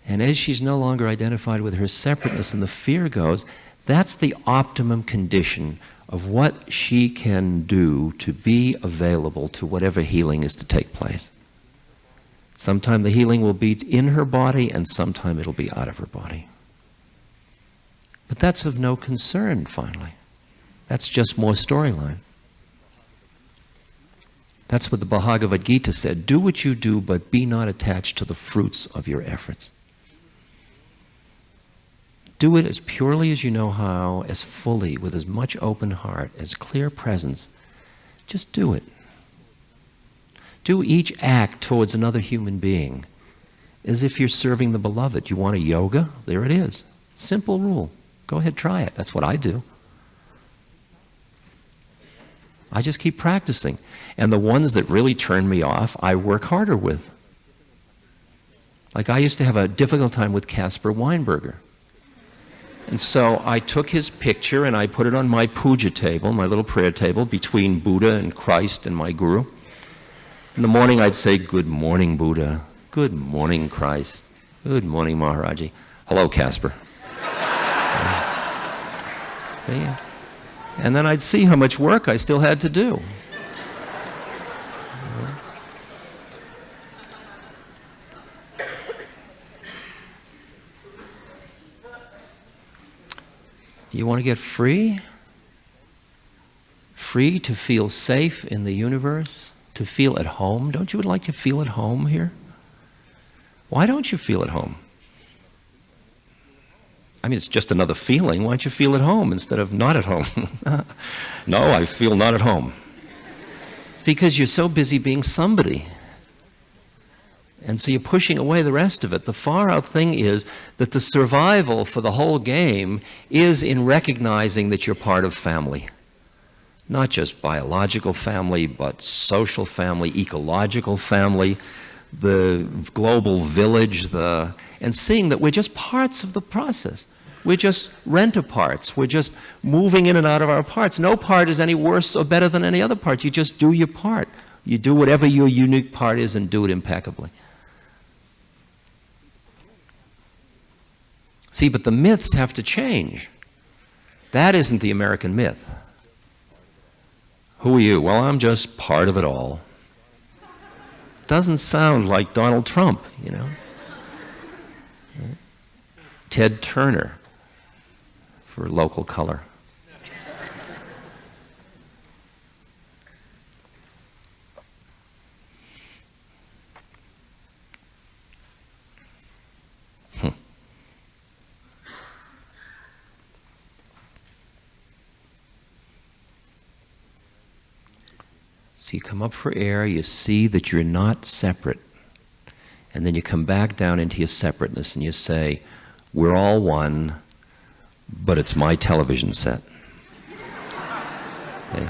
And as she's no longer identified with her separateness and the fear goes, that's the optimum condition of what she can do to be available to whatever healing is to take place. Sometime the healing will be in her body, and sometime it'll be out of her body. But that's of no concern, finally. That's just more storyline. That's what the Bhagavad Gita said. Do what you do, but be not attached to the fruits of your efforts. Do it as purely as you know how, as fully, with as much open heart, as clear presence. Just do it. Do each act towards another human being as if you're serving the beloved. You want a yoga? There it is. Simple rule. Go ahead, try it. That's what I do. I just keep practicing. And the ones that really turn me off, I work harder with. Like I used to have a difficult time with Caspar Weinberger. And so I took his picture and I put it on my puja table, my little prayer table, between Buddha and Christ and my guru. In the morning I'd say, "Good morning, Buddha. Good morning, Christ. Good morning, Maharaji. Hello, Casper. See? And then I'd see how much work I still had to do. You want to get free? Free to feel safe in the universe? To feel at home? Don't you like to feel at home here? Why don't you feel at home? I mean, it's just another feeling. Why don't you feel at home instead of not at home? No, I feel not at home. It's because you're so busy being somebody. And so you're pushing away the rest of it. The far out thing is that the survival for the whole game is in recognizing that you're part of family. Not just biological family, but social family, ecological family, the global village, and seeing that we're just parts of the process. We're just rent-a-parts. We're just moving in and out of our parts. No part is any worse or better than any other part. You just do your part. You do whatever your unique part is and do it impeccably. See, but the myths have to change. That isn't the American myth. Who are you? Well, I'm just part of it all. Doesn't sound like Donald Trump, you know. Ted Turner for local color. So you come up for air, you see that you're not separate. And then you come back down into your separateness and you say, we're all one, but it's my television set. Okay?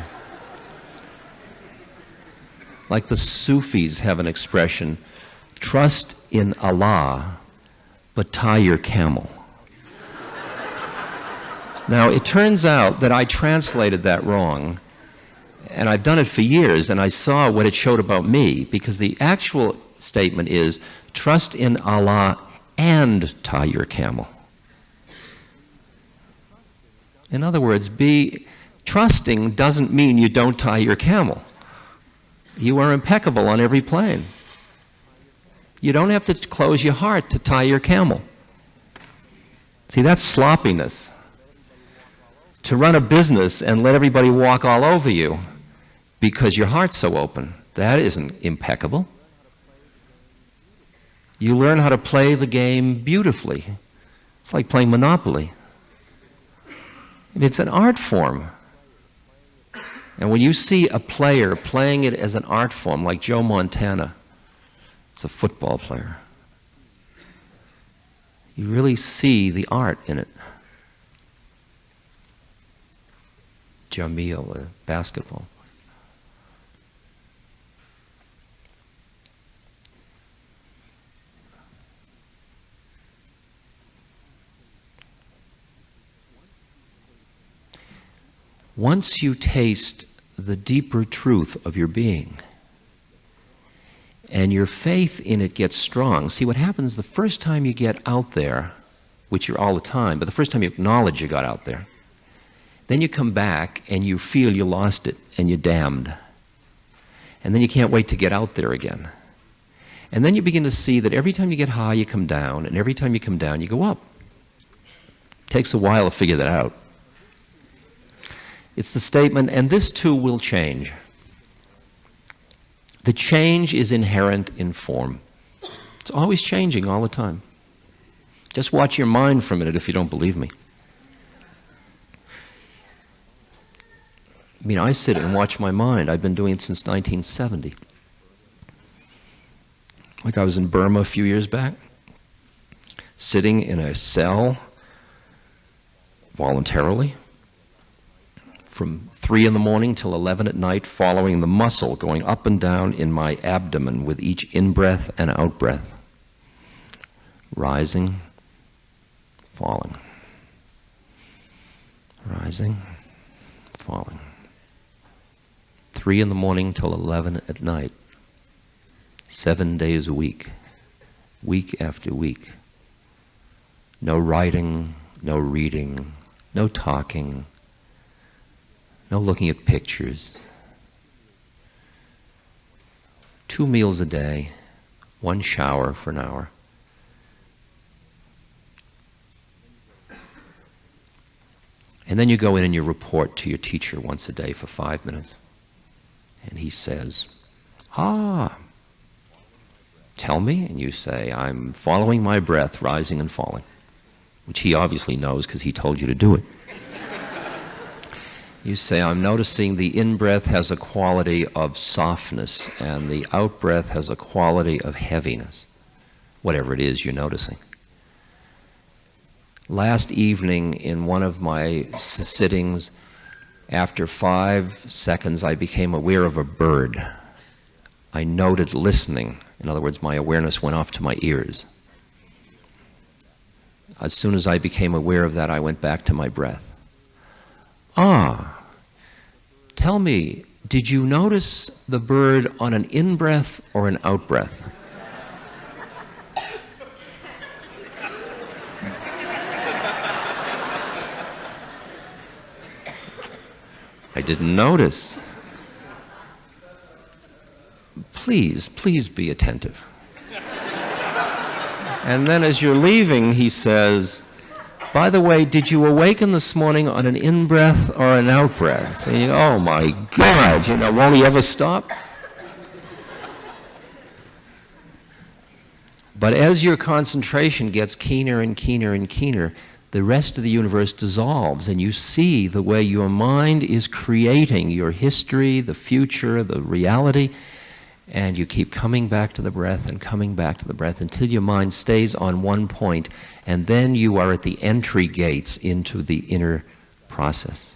Like the Sufis have an expression, trust in Allah, but tie your camel. Now, it turns out that I translated that wrong. And I've done it for years, and I saw what it showed about me, because the actual statement is, trust in Allah and tie your camel. In other words, trusting doesn't mean you don't tie your camel. You are impeccable on every plane. You don't have to close your heart to tie your camel. See, that's sloppiness. To run a business and let everybody walk all over you because your heart's so open, that isn't impeccable. You learn how to play the game beautifully. It's like playing Monopoly. It's an art form. And when you see a player playing it as an art form, like Joe Montana, it's a football player, you really see the art in it. Jamil, basketball. Once you taste the deeper truth of your being, and your faith in it gets strong. See, what happens the first time you get out there, which you're all the time, but the first time you acknowledge you got out there, then you come back and you feel you lost it and you're damned. And then you can't wait to get out there again. And then you begin to see that every time you get high, you come down, and every time you come down, you go up. It takes a while to figure that out. It's the statement, and this too will change. The change is inherent in form. It's always changing all the time. Just watch your mind for a minute if you don't believe me. I mean, I sit and watch my mind. I've been doing it since 1970. Like I was in Burma a few years back, sitting in a cell voluntarily from 3 in the morning till 11 at night, following the muscle going up and down in my abdomen with each in-breath and out-breath. Rising, falling. Rising, falling. 3 in the morning till 11 at night. 7 days a week. week after week. No writing, no reading, no talking, no looking at pictures. 2 meals a day, 1 shower for an hour. And then you go in and you report to your teacher once a day for 5 minutes. And he says, tell me. And you say, I'm following my breath, rising and falling. Which he obviously knows because he told you to do it. You say, I'm noticing the in-breath has a quality of softness and the out-breath has a quality of heaviness. Whatever it is you're noticing. Last evening in one of my sittings, after 5 seconds, I became aware of a bird. I noted listening. In other words, my awareness went off to my ears. As soon as I became aware of that, I went back to my breath. Tell me, did you notice the bird on an in-breath or an out-breath? I didn't notice. Please be attentive. And then as you're leaving, he says, by the way, did you awaken this morning on an in-breath or an out-breath? Saying, oh my God, won't he ever stop? But as your concentration gets keener and keener and keener, the rest of the universe dissolves, and you see the way your mind is creating your history, the future, the reality, and you keep coming back to the breath and coming back to the breath until your mind stays on one point, and then you are at the entry gates into the inner process.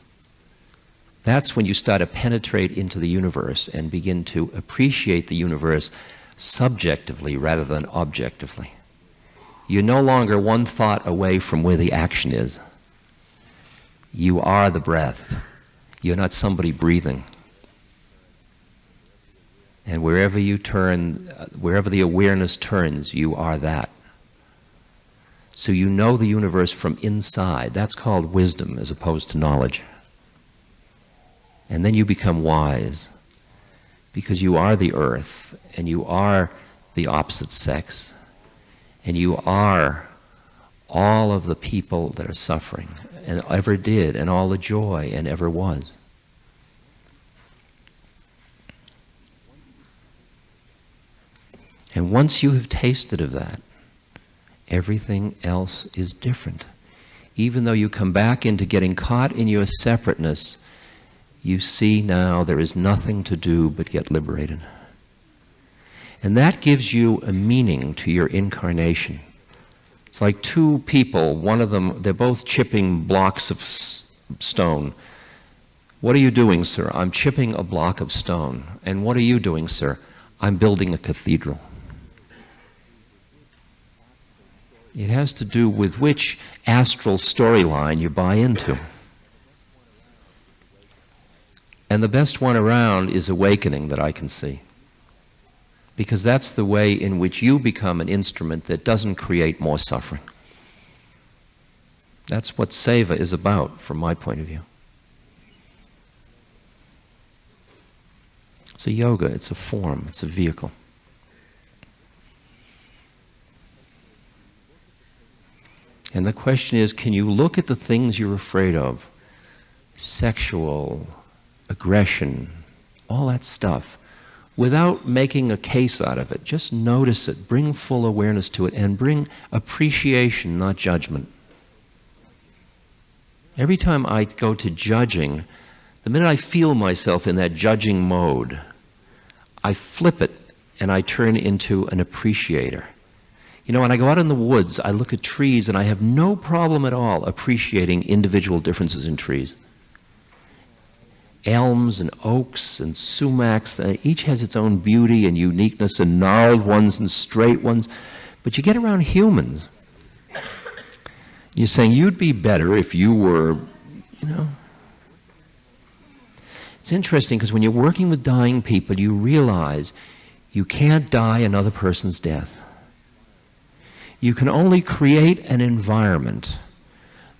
That's when you start to penetrate into the universe and begin to appreciate the universe subjectively rather than objectively. You're no longer one thought away from where the action is. You are the breath. You're not somebody breathing. And wherever you turn, wherever the awareness turns, you are that. So you know the universe from inside. That's called wisdom as opposed to knowledge. And then you become wise because you are the earth and you are the opposite sex. And you are all of the people that are suffering, and ever did, and all the joy, and ever was. And once you have tasted of that, everything else is different. Even though you come back into getting caught in your separateness, you see now there is nothing to do but get liberated. And that gives you a meaning to your incarnation. It's like 2 people, one of them, they're both chipping blocks of stone. What are you doing, sir? I'm chipping a block of stone. And what are you doing, sir? I'm building a cathedral. It has to do with which astral storyline you buy into. And the best one around is awakening that I can see. Because that's the way in which you become an instrument that doesn't create more suffering. That's what seva is about, from my point of view. It's a yoga, it's a form, it's a vehicle. And the question is, can you look at the things you're afraid of? Sexual, aggression, all that stuff. Without making a case out of it, just notice it, bring full awareness to it, and bring appreciation, not judgment. Every time I go to judging, the minute I feel myself in that judging mode, I flip it and I turn into an appreciator. When I go out in the woods, I look at trees and I have no problem at all appreciating individual differences in trees. Elms and oaks and sumacs, each has its own beauty and uniqueness, and gnarled ones and straight ones. But you get around humans, you're saying you'd be better if you were, It's interesting because when you're working with dying people, you realize you can't die another person's death. You can only create an environment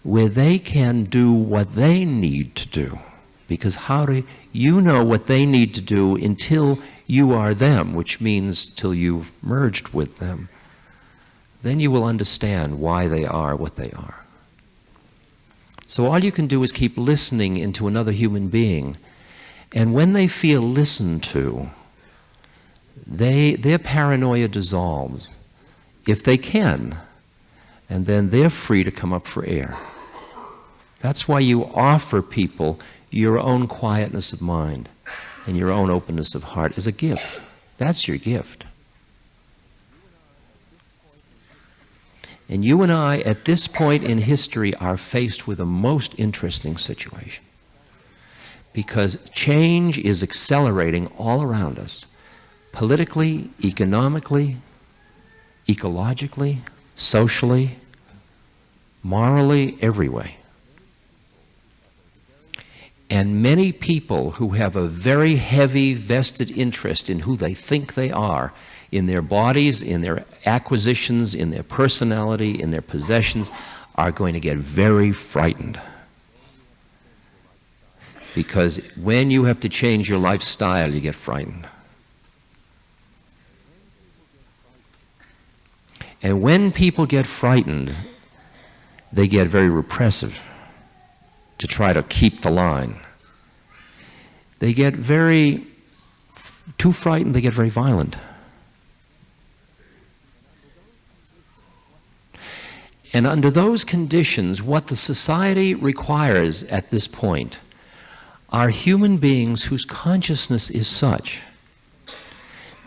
where they can do what they need to do. Because how do you know what they need to do until you are them, which means till you've merged with them? Then you will understand why they are what they are. So all you can do is keep listening into another human being. And when they feel listened to, their paranoia dissolves, if they can, and then they're free to come up for air. That's why you offer people your own quietness of mind and your own openness of heart as a gift. That's your gift. And you and I, at this point in history, are faced with a most interesting situation. Because change is accelerating all around us, politically, economically, ecologically, socially, morally, every way. And many people who have a very heavy vested interest in who they think they are, in their bodies, in their acquisitions, in their personality, in their possessions, are going to get very frightened. Because when you have to change your lifestyle, you get frightened. And when people get frightened, they get very repressive to try to keep the line. They get too frightened, they get very violent. And under those conditions, what the society requires at this point are human beings whose consciousness is such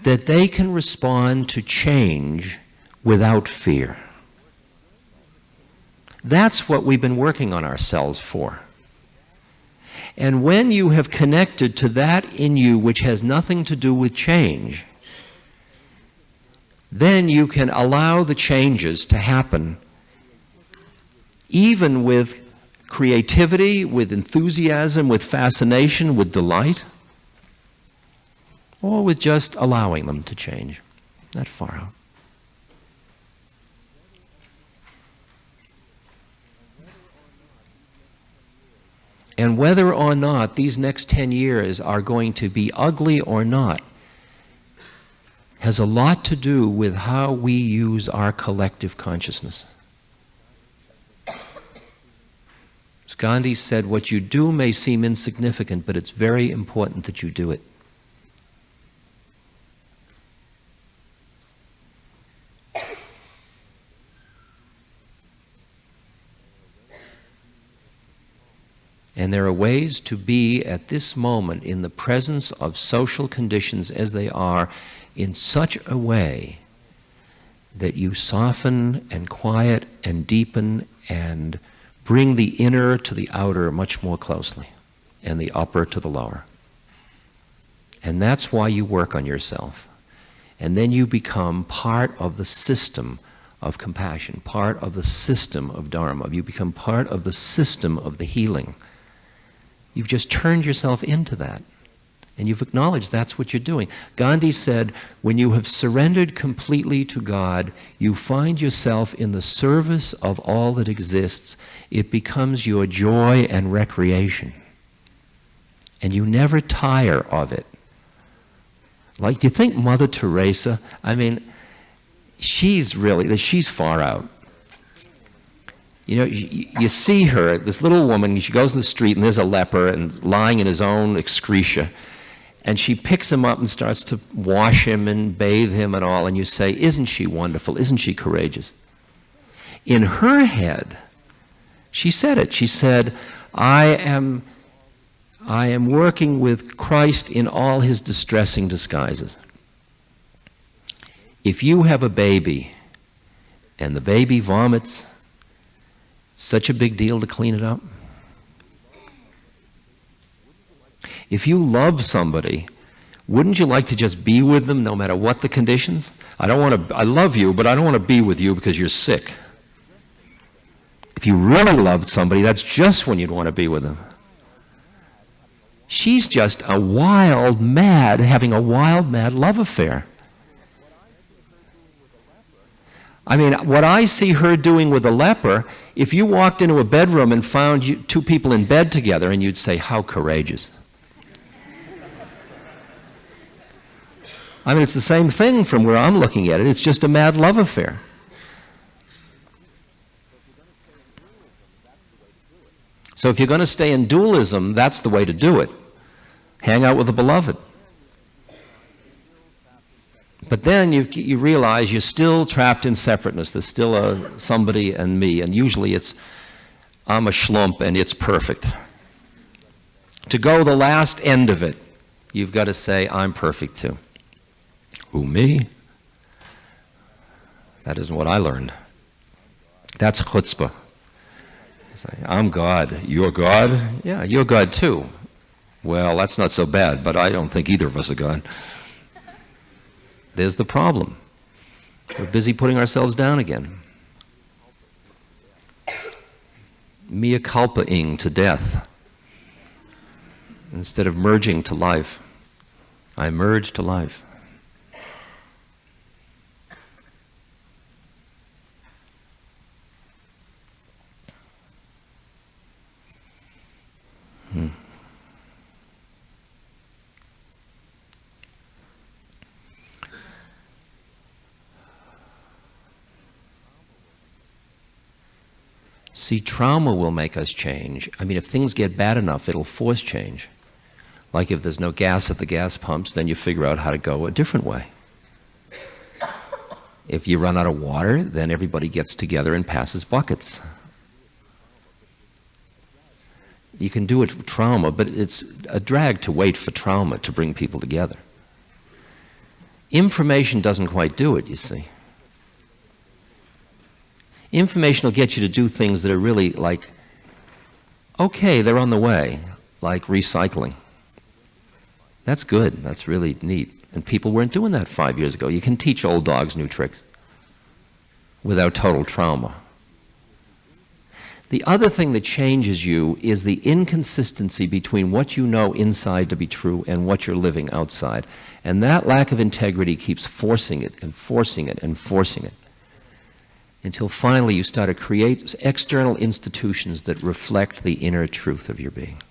that they can respond to change without fear. That's what we've been working on ourselves for. And when you have connected to that in you which has nothing to do with change, then you can allow the changes to happen, even with creativity, with enthusiasm, with fascination, with delight, or with just allowing them to change. Not far out. And whether or not these next 10 years are going to be ugly or not has a lot to do with how we use our collective consciousness. As Gandhi said, what you do may seem insignificant, but it's very important that you do it. And there are ways to be at this moment in the presence of social conditions as they are in such a way that you soften and quiet and deepen and bring the inner to the outer much more closely and the upper to the lower. And that's why you work on yourself. And then you become part of the system of compassion, part of the system of Dharma. You become part of the system of the healing. You've just turned yourself into that. And you've acknowledged that's what you're doing. Gandhi said, when you have surrendered completely to God, you find yourself in the service of all that exists. It becomes your joy and recreation. And you never tire of it. Like, you think Mother Teresa, I mean, she's far out. You know, you see her, this little woman, she goes in the street and there's a leper and lying in his own excreta. And she picks him up and starts to wash him and bathe him and all. And you say, isn't she wonderful? Isn't she courageous? In her head, she said it. She said, I am working with Christ in all his distressing disguises. If you have a baby and the baby vomits, such a big deal to clean it up. If you love somebody, wouldn't you like to just be with them no matter what the conditions? I love you, but I don't want to be with you because you're sick. If you really loved somebody, that's just when you'd want to be with them. She's just having a wild, mad love affair. I mean, what I see her doing with a leper, if you walked into a bedroom and found two people in bed together, and you'd say, how courageous. I mean, it's the same thing from where I'm looking at it. It's just a mad love affair. So if you're going to stay in dualism, that's the way to do it. Hang out with the beloved. But then you realize you're still trapped in separateness. There's still a somebody and me, and usually it's, I'm a schlump and it's perfect. To go the last end of it, you've got to say, I'm perfect too. Who, me? That isn't what I learned. That's chutzpah. Say, I'm God. You're God? Yeah, you're God too. Well, that's not so bad, but I don't think either of us are God. There's the problem. We're busy putting ourselves down again. Mea culpa-ing to death. Instead of merging to life, I merge to life. See, trauma will make us change. I mean, if things get bad enough, it'll force change. Like if there's no gas at the gas pumps, then you figure out how to go a different way. If you run out of water, then everybody gets together and passes buckets. You can do it for trauma, but it's a drag to wait for trauma to bring people together. Information doesn't quite do it, you see. Information will get you to do things that are really like, okay, they're on the way, like recycling. That's good. That's really neat. And people weren't doing that 5 years ago. You can teach old dogs new tricks without total trauma. The other thing that changes you is the inconsistency between what you know inside to be true and what you're living outside. And that lack of integrity keeps forcing it and forcing it and forcing it, until finally you start to create external institutions that reflect the inner truth of your being.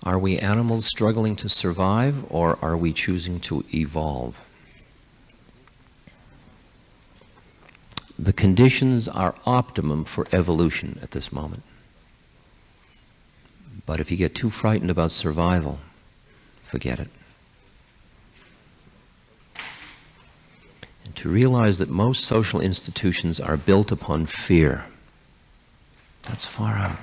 Are we animals struggling to survive, or are we choosing to evolve? The conditions are optimum for evolution at this moment. But if you get too frightened about survival, forget it. And to realize that most social institutions are built upon fear, that's far out.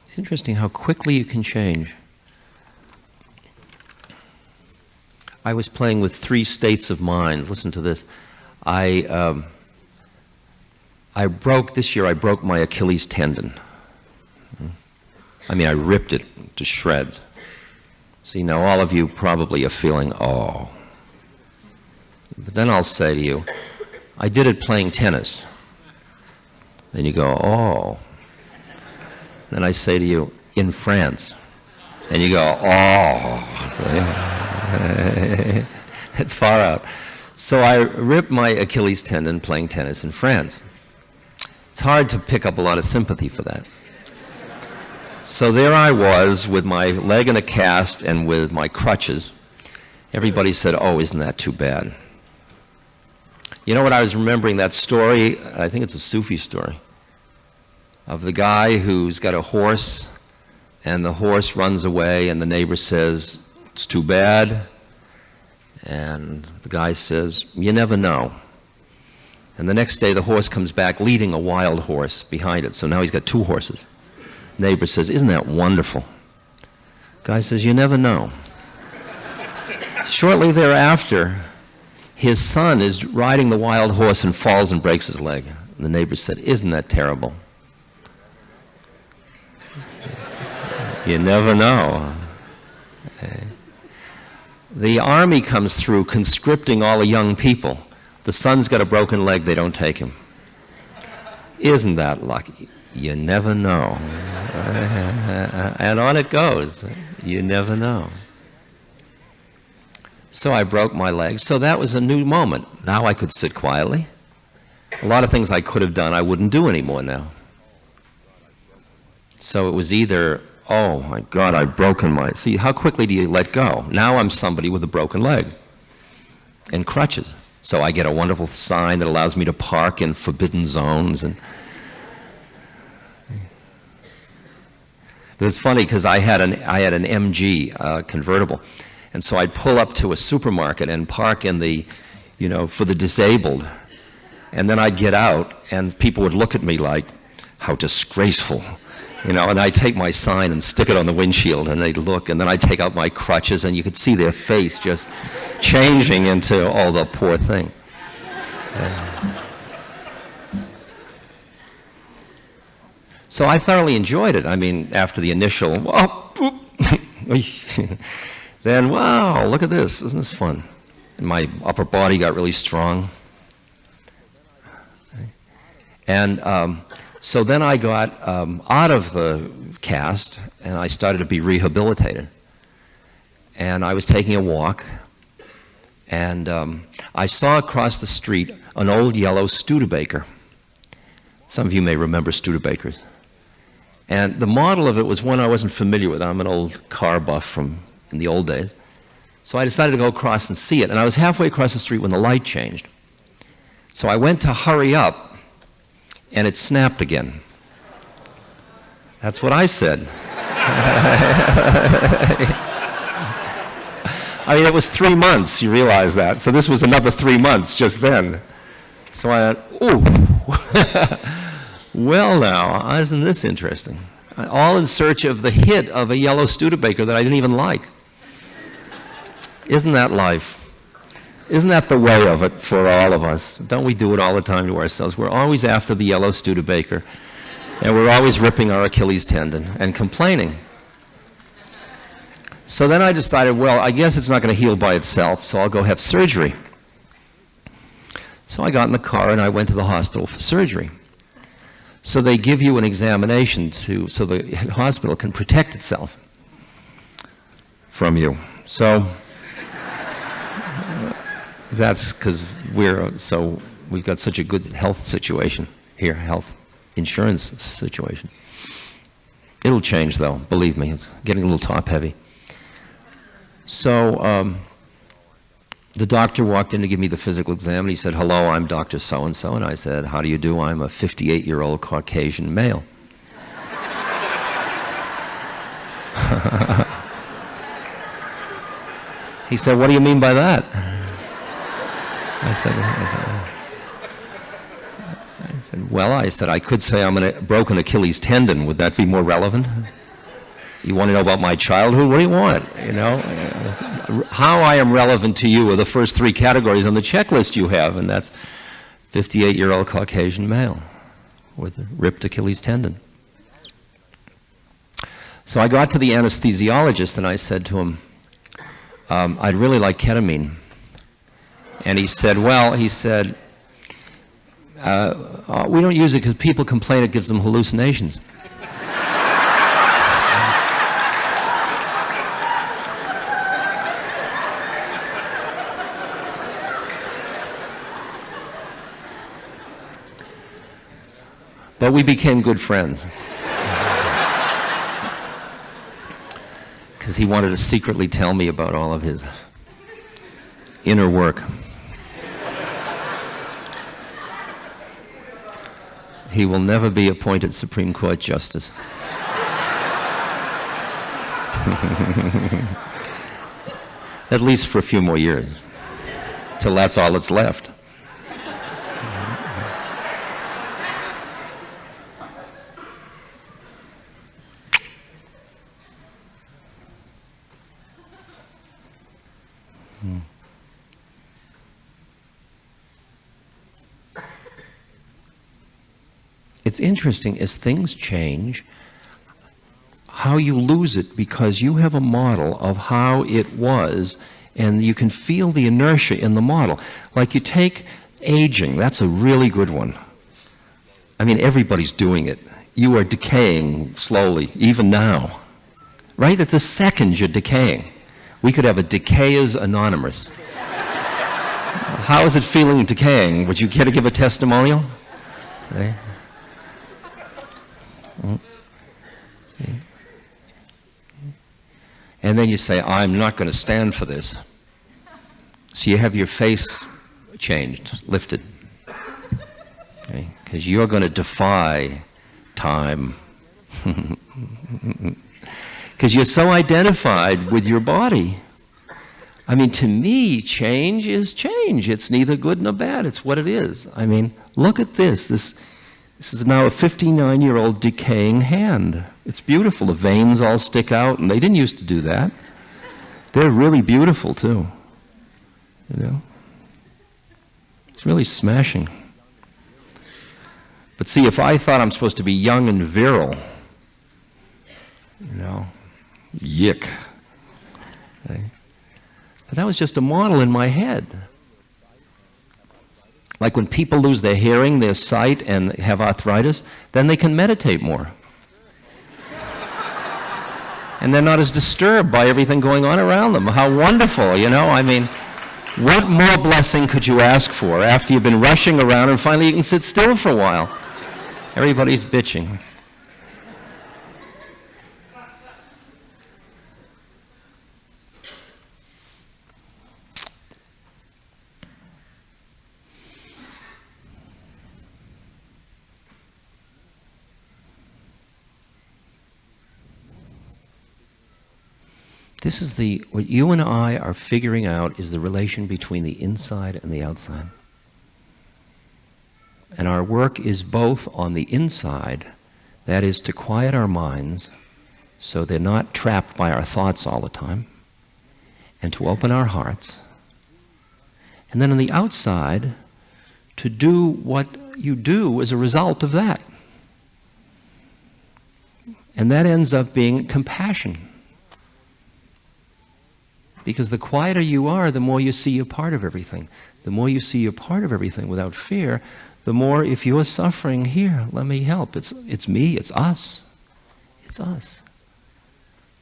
It's interesting how quickly you can change. I was playing with 3 states of mind. Listen to this. This year I broke my Achilles tendon. I mean, I ripped it to shreds. See, now all of you probably are feeling, oh. But then I'll say to you, I did it playing tennis. Then you go, oh. Then I say to you, in France. And you go, oh. So, it's far out. So I ripped my Achilles tendon playing tennis in France. It's hard to pick up a lot of sympathy for that. So there I was with my leg in a cast and with my crutches. Everybody said, oh, isn't that too bad? You know what, I was remembering that story, I think it's a Sufi story, of the guy who's got a horse, and the horse runs away, and the neighbor says, "It's too bad." And the guy says, "You never know." And the next day, the horse comes back leading a wild horse behind it, so now he's got two horses. Neighbor says, "Isn't that wonderful?" Guy says, "You never know." Shortly thereafter, his son is riding the wild horse and falls and breaks his leg. And the neighbor said, "Isn't that terrible?" You never know. Okay. The army comes through conscripting all the young people. The son's got a broken leg, they don't take him. Isn't that lucky? You never know. And on it goes. You never know. So I broke my leg. So that was a new moment. Now I could sit quietly. A lot of things I could have done, I wouldn't do anymore now. So it was either, oh my God, I've broken my... See, how quickly do you let go? Now I'm somebody with a broken leg and crutches. So I get a wonderful sign that allows me to park in forbidden zones. And it was funny because I had an MG convertible. And so I'd pull up to a supermarket and park in the, you know, for the disabled. And then I'd get out and people would look at me like, how disgraceful. You know, and I'd take my sign and stick it on the windshield and they'd look, and then I'd take out my crutches and you could see their face just changing into, oh, the poor thing. So I thoroughly enjoyed it. I mean, after the initial, oh, then, wow, look at this, isn't this fun? And my upper body got really strong. And so then I got out of the cast and I started to be rehabilitated. And I was taking a walk and I saw across the street an old yellow Studebaker. Some of you may remember Studebakers. And the model of it was one I wasn't familiar with. I'm an old car buff from in the old days. So I decided to go across and see it. And I was halfway across the street when the light changed. So I went to hurry up, and it snapped again. That's what I said. I mean, it was 3 months, you realize that. So this was another 3 months just then. So I went, ooh. Well now, isn't this interesting? All in search of the hit of a yellow Studebaker that I didn't even like. Isn't that life? Isn't that the way of it for all of us? Don't we do it all the time to ourselves? We're always after the yellow Studebaker, and we're always ripping our Achilles tendon and complaining. So then I decided, well, I guess it's not going to heal by itself, so I'll go have surgery. So I got in the car and I went to the hospital for surgery. So they give you an examination so the hospital can protect itself from you. So that's because we've got such a good health situation here, health insurance situation. It'll change though, believe me, it's getting a little top heavy. So the doctor walked in to give me the physical exam and he said, "Hello, I'm Dr. So-and-so." And I said, "How do you do? I'm a 58-year-old Caucasian male." He said, "What do you mean by that?" I said, well, I could say I'm a broken Achilles tendon. Would that be more relevant? You want to know about my childhood? What do you want? You know, how I am relevant to you are the first 3 categories on the checklist you have, and that's 58-year-old Caucasian male with a ripped Achilles tendon. So I got to the anesthesiologist and I said to him, "I'd really like ketamine." And he said, "We don't use it because people complain it gives them hallucinations." But we became good friends. Because he wanted to secretly tell me about all of his inner work. He will never be appointed Supreme Court Justice. At least for a few more years, till that's all that's left. It's interesting, as things change, how you lose it, because you have a model of how it was, and you can feel the inertia in the model. Like you take aging, that's a really good one. I mean, everybody's doing it. You are decaying slowly, even now. Right at the second you're decaying. We could have a Decayers Anonymous. How is it feeling decaying? Would you care to give a testimonial? Okay. And then you say, I'm not going to stand for this. So you have your face changed, lifted. Okay? Because you're going to defy time. Because you're so identified with your body. I mean, to me, change is change. It's neither good nor bad. It's what it is. I mean, look at this. This is now a 59-year-old decaying hand. It's beautiful. The veins all stick out, and they didn't used to do that. They're really beautiful, too. You know? It's really smashing. But see, if I thought I'm supposed to be young and virile, you know, yick. Okay? But that was just a model in my head. Like when people lose their hearing, their sight, and have arthritis, then they can meditate more. And they're not as disturbed by everything going on around them. How wonderful, you know? I mean, what more blessing could you ask for after you've been rushing around and finally you can sit still for a while? Everybody's bitching. This is what you and I are figuring out is the relation between the inside and the outside. And our work is both on the inside, that is to quiet our minds so they're not trapped by our thoughts all the time, and to open our hearts. And then on the outside, to do what you do as a result of that. And that ends up being compassion. Because the quieter you are, the more you see you're part of everything. The more you see you're part of everything without fear, the more, if you're suffering, here, let me help. It's me, it's us. It's us.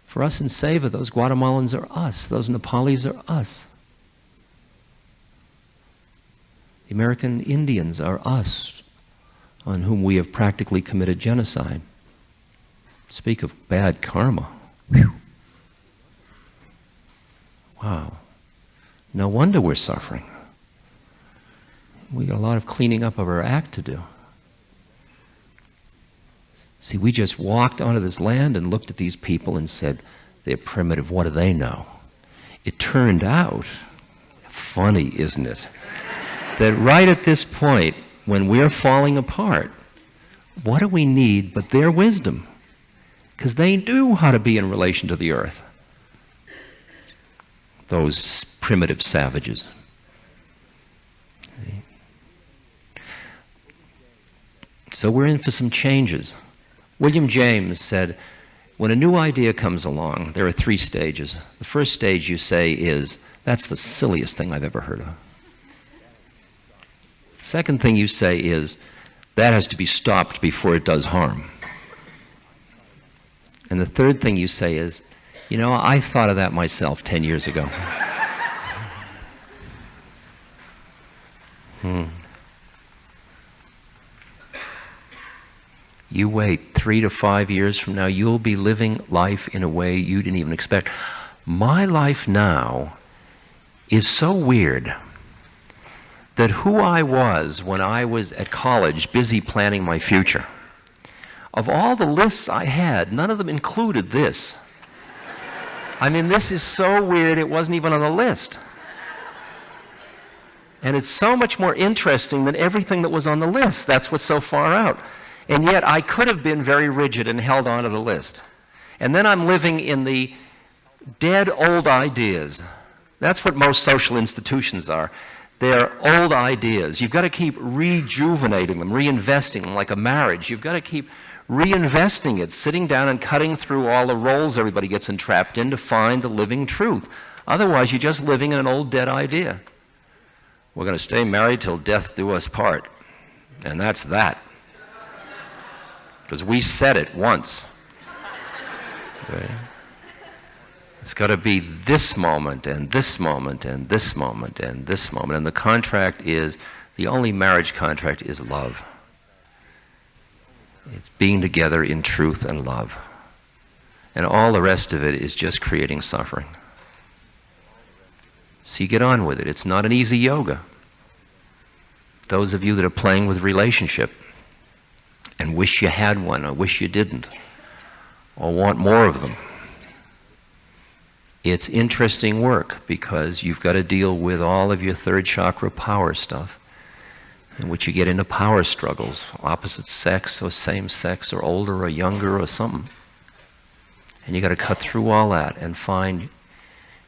For us in Seva, those Guatemalans are us. Those Nepalis are us. The American Indians are us, on whom we have practically committed genocide. Speak of bad karma. Whew. Wow. No wonder we're suffering. We got a lot of cleaning up of our act to do. See, we just walked onto this land and looked at these people and said, they're primitive, what do they know? It turned out, funny, isn't it, that right at this point, when we're falling apart, what do we need but their wisdom? Because they knew how to be in relation to the earth. Those primitive savages. So we're in for some changes. William James said, when a new idea comes along, there are 3 stages. The first stage you say is, that's the silliest thing I've ever heard of. The second thing you say is, that has to be stopped before it does harm. And the third thing you say is, you know, I thought of that myself 10 years ago. You wait 3 to 5 years from now, you'll be living life in a way you didn't even expect. My life now is so weird that who I was when I was at college busy planning my future, of all the lists I had, none of them included this. I mean, this is so weird it wasn't even on the list. And it's so much more interesting than everything that was on the list. That's what's so far out. And yet I could have been very rigid and held on to the list. And then I'm living in the dead old ideas. That's what most social institutions are. They're old ideas. You've got to keep rejuvenating them, reinvesting them, like a marriage. You've got to keep reinvesting it, sitting down and cutting through all the roles everybody gets entrapped in to find the living truth. Otherwise, you're just living in an old dead idea. We're going to stay married till death do us part. And that's that. Because we said it once. Okay? It's got to be this moment and this moment and this moment and this moment. And the contract is, the only marriage contract is love. It's being together in truth and love. And all the rest of it is just creating suffering. So you get on with it. It's not an easy yoga. Those of you that are playing with relationship and wish you had one or wish you didn't, or want more of them, it's interesting work because you've got to deal with all of your third chakra power stuff, in which you get into power struggles, opposite sex or same sex or older or younger or something. And you got to cut through all that and find,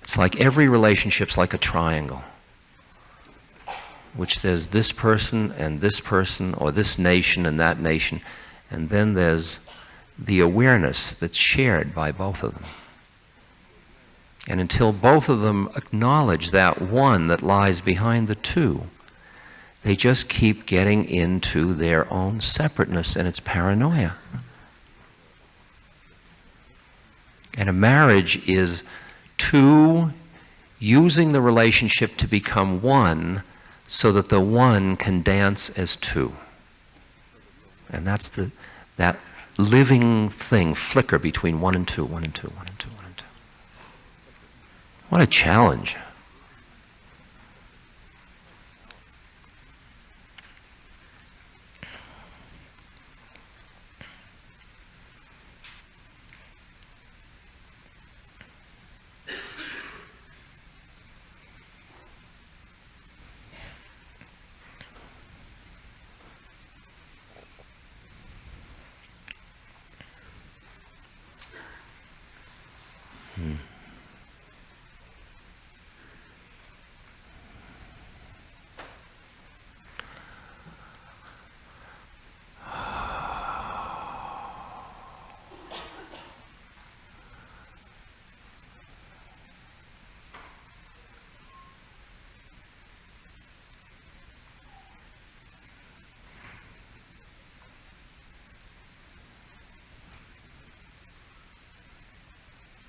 it's like every relationship's like a triangle, which there's this person or this nation and that nation, and then there's the awareness that's shared by both of them. And until both of them acknowledge that one that lies behind the two, they just keep getting into their own separateness, and it's paranoia. And a marriage is two using the relationship to become one so that the one can dance as two. And that's that living thing, flicker between one and two, one and two, one and two, one and two. What a challenge.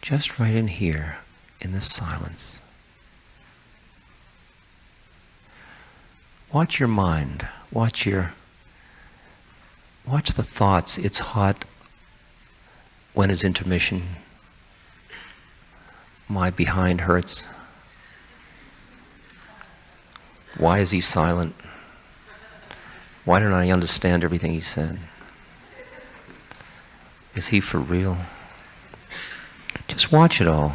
Just right in here, in this silence. Watch your mind. Watch the thoughts. It's hot. When is intermission? My behind hurts. Why is he silent? Why don't I understand everything he said? Is he for real? Just watch it all.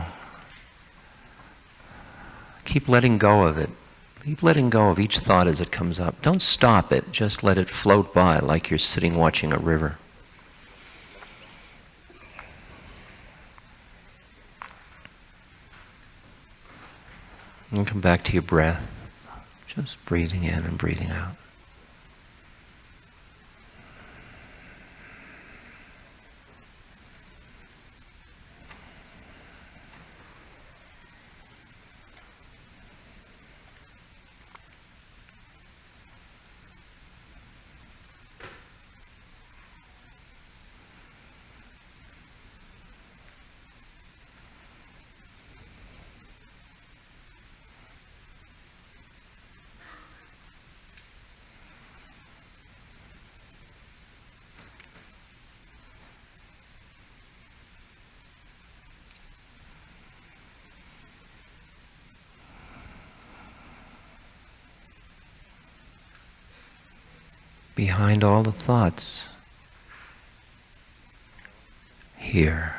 Keep letting go of it. Keep letting go of each thought as it comes up. Don't stop it. Just let it float by like you're sitting watching a river. And come back to your breath. Just breathing in and breathing out. behind all the thoughts here.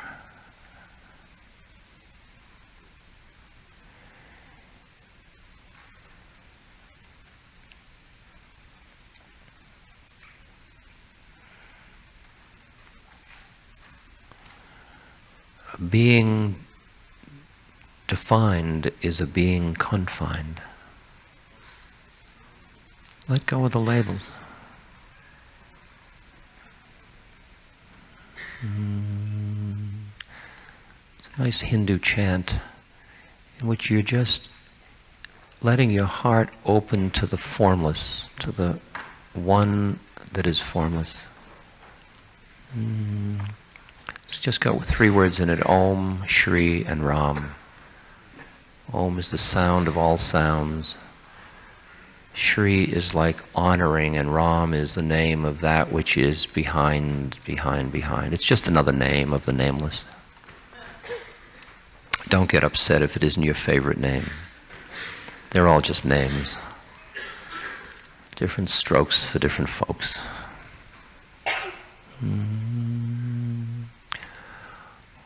A being defined is a being confined. Let go of the labels. It's a nice Hindu chant in which you're just letting your heart open to the formless, to the one that is formless. It's just got 3 words in it: Om, Shri, and Ram. Om is the sound of all sounds. Shri is like honoring, and Ram is the name of that which is behind. It's just another name of the nameless. Don't get upset if it isn't your favorite name. They're all just names. Different strokes for different folks.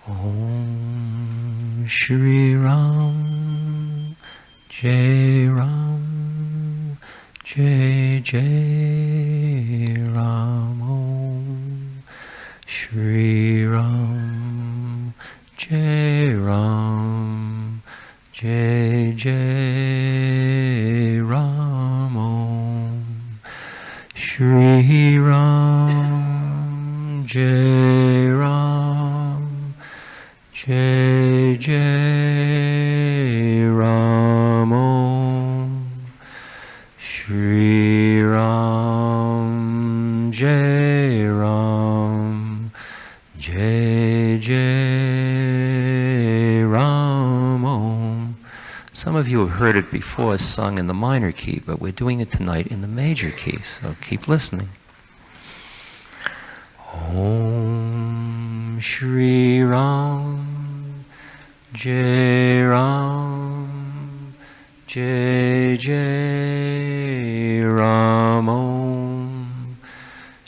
Om Shri Ram, Jai Ram, Jai Jai Ram. Om Shri Ram, Jai Ram, Jai Jai Ram. Om Shri Ram, Jai Ram, Jai Jai Ram. Om Shri Ram, Jai Ram, Jai Jai Ram. Om. Some of you have heard it before sung in the minor key, but we're doing it tonight in the major key, so keep listening. Om Shri Ram, Jai Ram, Jai Jai Ram. Om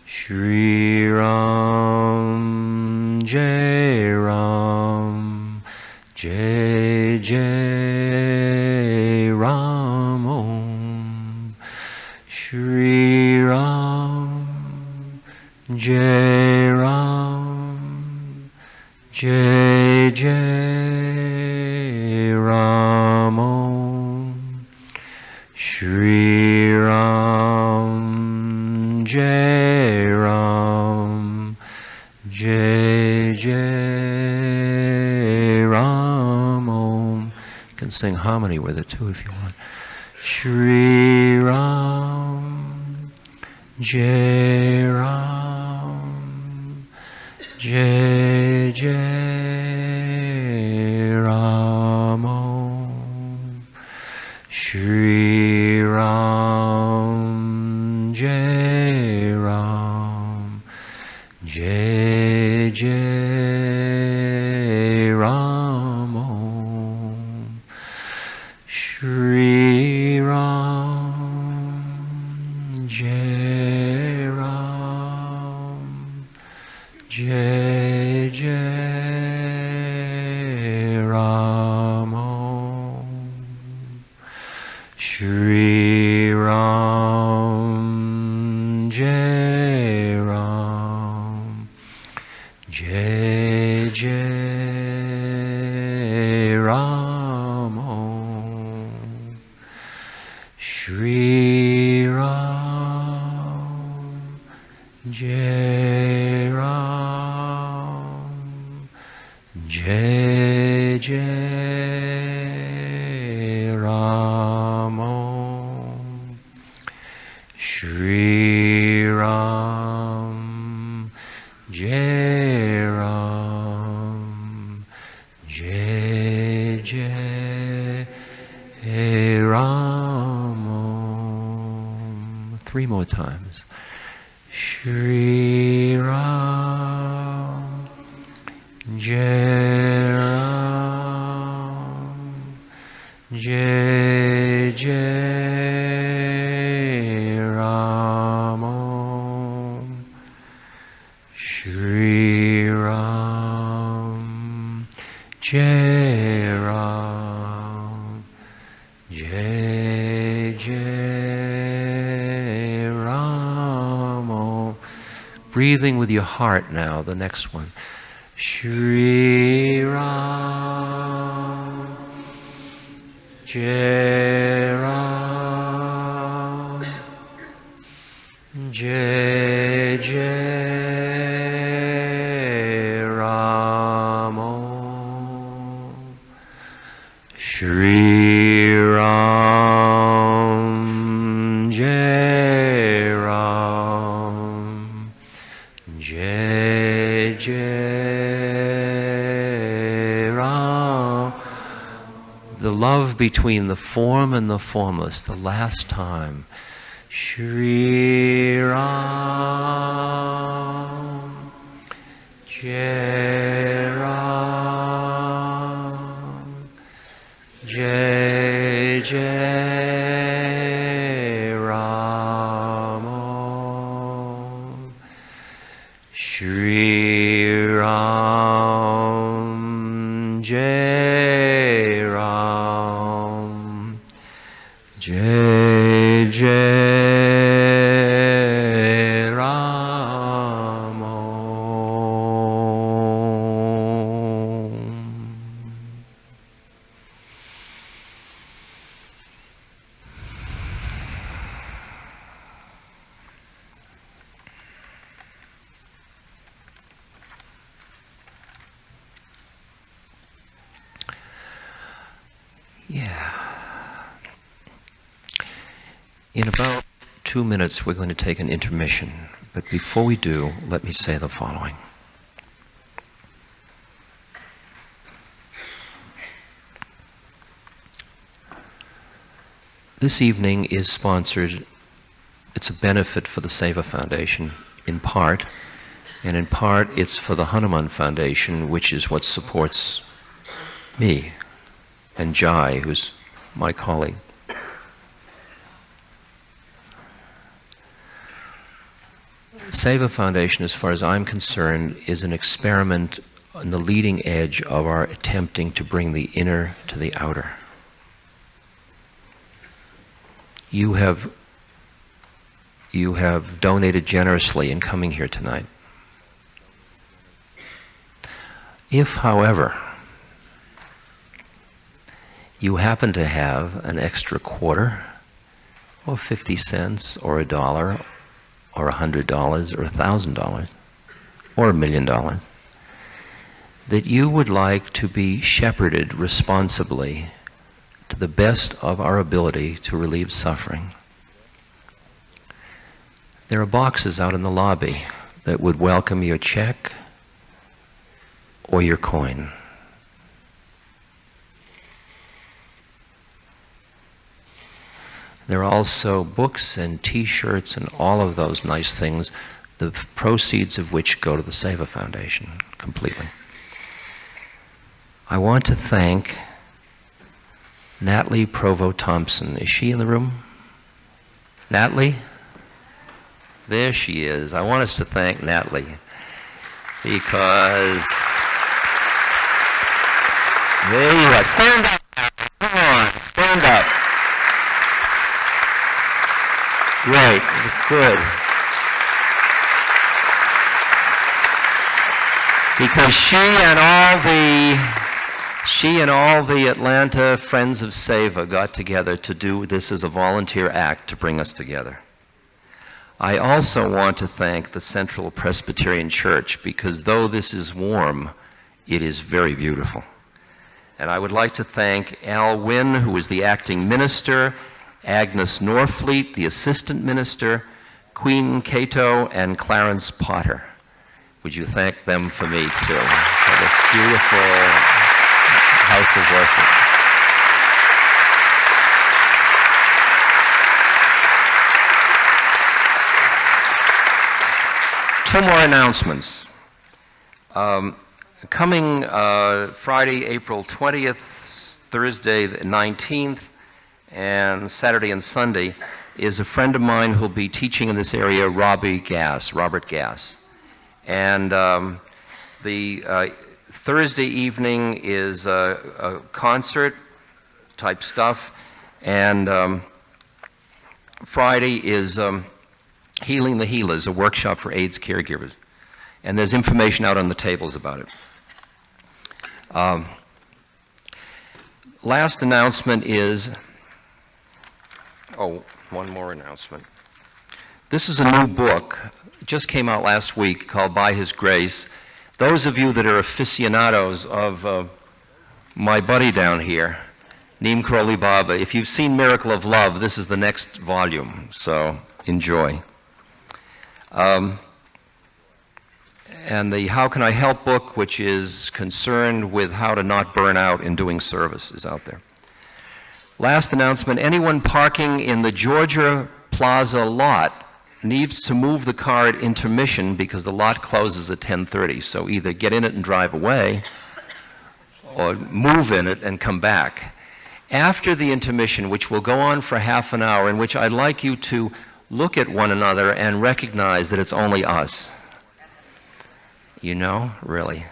Shri Ram, Jai Ram, Jai Jai Ram. Om Shri Ram, Jai Ram, Jai Jai Ram. Om Shri Ram, Jai Ram, Jai Jai Ram. Om. You can sing harmony with it too if you want. Shri Ram, Jai Ram, Jai Jai Ram. Om Shri Ram, Jai Ram, Jai Jai Ram. Om Shri Ram, Jai Ram, Jai Jai Ram. Om Shri Ram, Jai Ram, Jai Jai Ram. Om Shri Ram, Jai Ram, Jai Jai Ram. Om Shri Ram, Jai Ram, Jai Jai Ram. Om. 3 more times. Shri Ram, Jai Ram, Jai Jai Ram. Om Shri Ram, Jai Ram, Jai Jai Ram. Oh. Breathing with your heart now, the next one. Shri Ram, Jai Ram, Jai Jai Ram. Shri Ram, Jai Ram, Jai Jai Ram. The love between the form and the formless, the last time. Shri Ram, Jai Ram, Jai Jai Ram. Shri Ram, Jai Ram, Jai Jai Ram. Yeah. In about 2 minutes, we're going to take an intermission. But before we do, let me say the following. This evening is sponsored, it's a benefit for the Seva Foundation, in part, and in part it's for the Hanuman Foundation, which is what supports me and Jai, who's my colleague. Seva Foundation, as far as I'm concerned, is an experiment on the leading edge of our attempting to bring the inner to the outer. You have donated generously in coming here tonight. If, however, you happen to have an extra quarter, or 50 cents, or $1, or $100, or $1,000, or $1 million, that you would like to be shepherded responsibly to the best of our ability to relieve suffering, there are boxes out in the lobby that would welcome your check or your coin. There are also books and t-shirts and all of those nice things, the proceeds of which go to the Seva Foundation completely. I want to thank Natalie Provo-Thompson. Is she in the room? Natalie? There she is. I want us to thank Natalie because there you are. Stand up. Come on, stand up. Great, good. Because she and all the Atlanta Friends of Seva got together to do this as a volunteer act to bring us together. I also want to thank the Central Presbyterian Church because though this is warm, it is very beautiful. And I would like to thank Al Wynn, who is the acting minister, Agnes Norfleet, the assistant minister, Queen Cato, and Clarence Potter. Would you thank them for me too, for this beautiful house of worship. 2 more announcements. Coming Friday, April 20th, Thursday the 19th, and Saturday and Sunday is a friend of mine who'll be teaching in this area, Robert Gass. And the Thursday evening is a concert type stuff, and Friday is Healing the Healers, a workshop for AIDS caregivers. And there's information out on the tables about it. Last announcement is, one more announcement. This is a new book. It just came out last week called By His Grace. Those of you that are aficionados of my buddy down here, Neem Karoli Baba, if you've seen Miracle of Love, this is the next volume, so enjoy. And the How Can I Help book, which is concerned with how to not burn out in doing service, is out there. Last announcement, anyone parking in the Georgia Plaza lot needs to move the car at intermission because the lot closes at 10:30. So either get in it and drive away or move in it and come back. After the intermission, which will go on for half an hour, in which I'd like you to look at one another and recognize that it's only us. You know, really.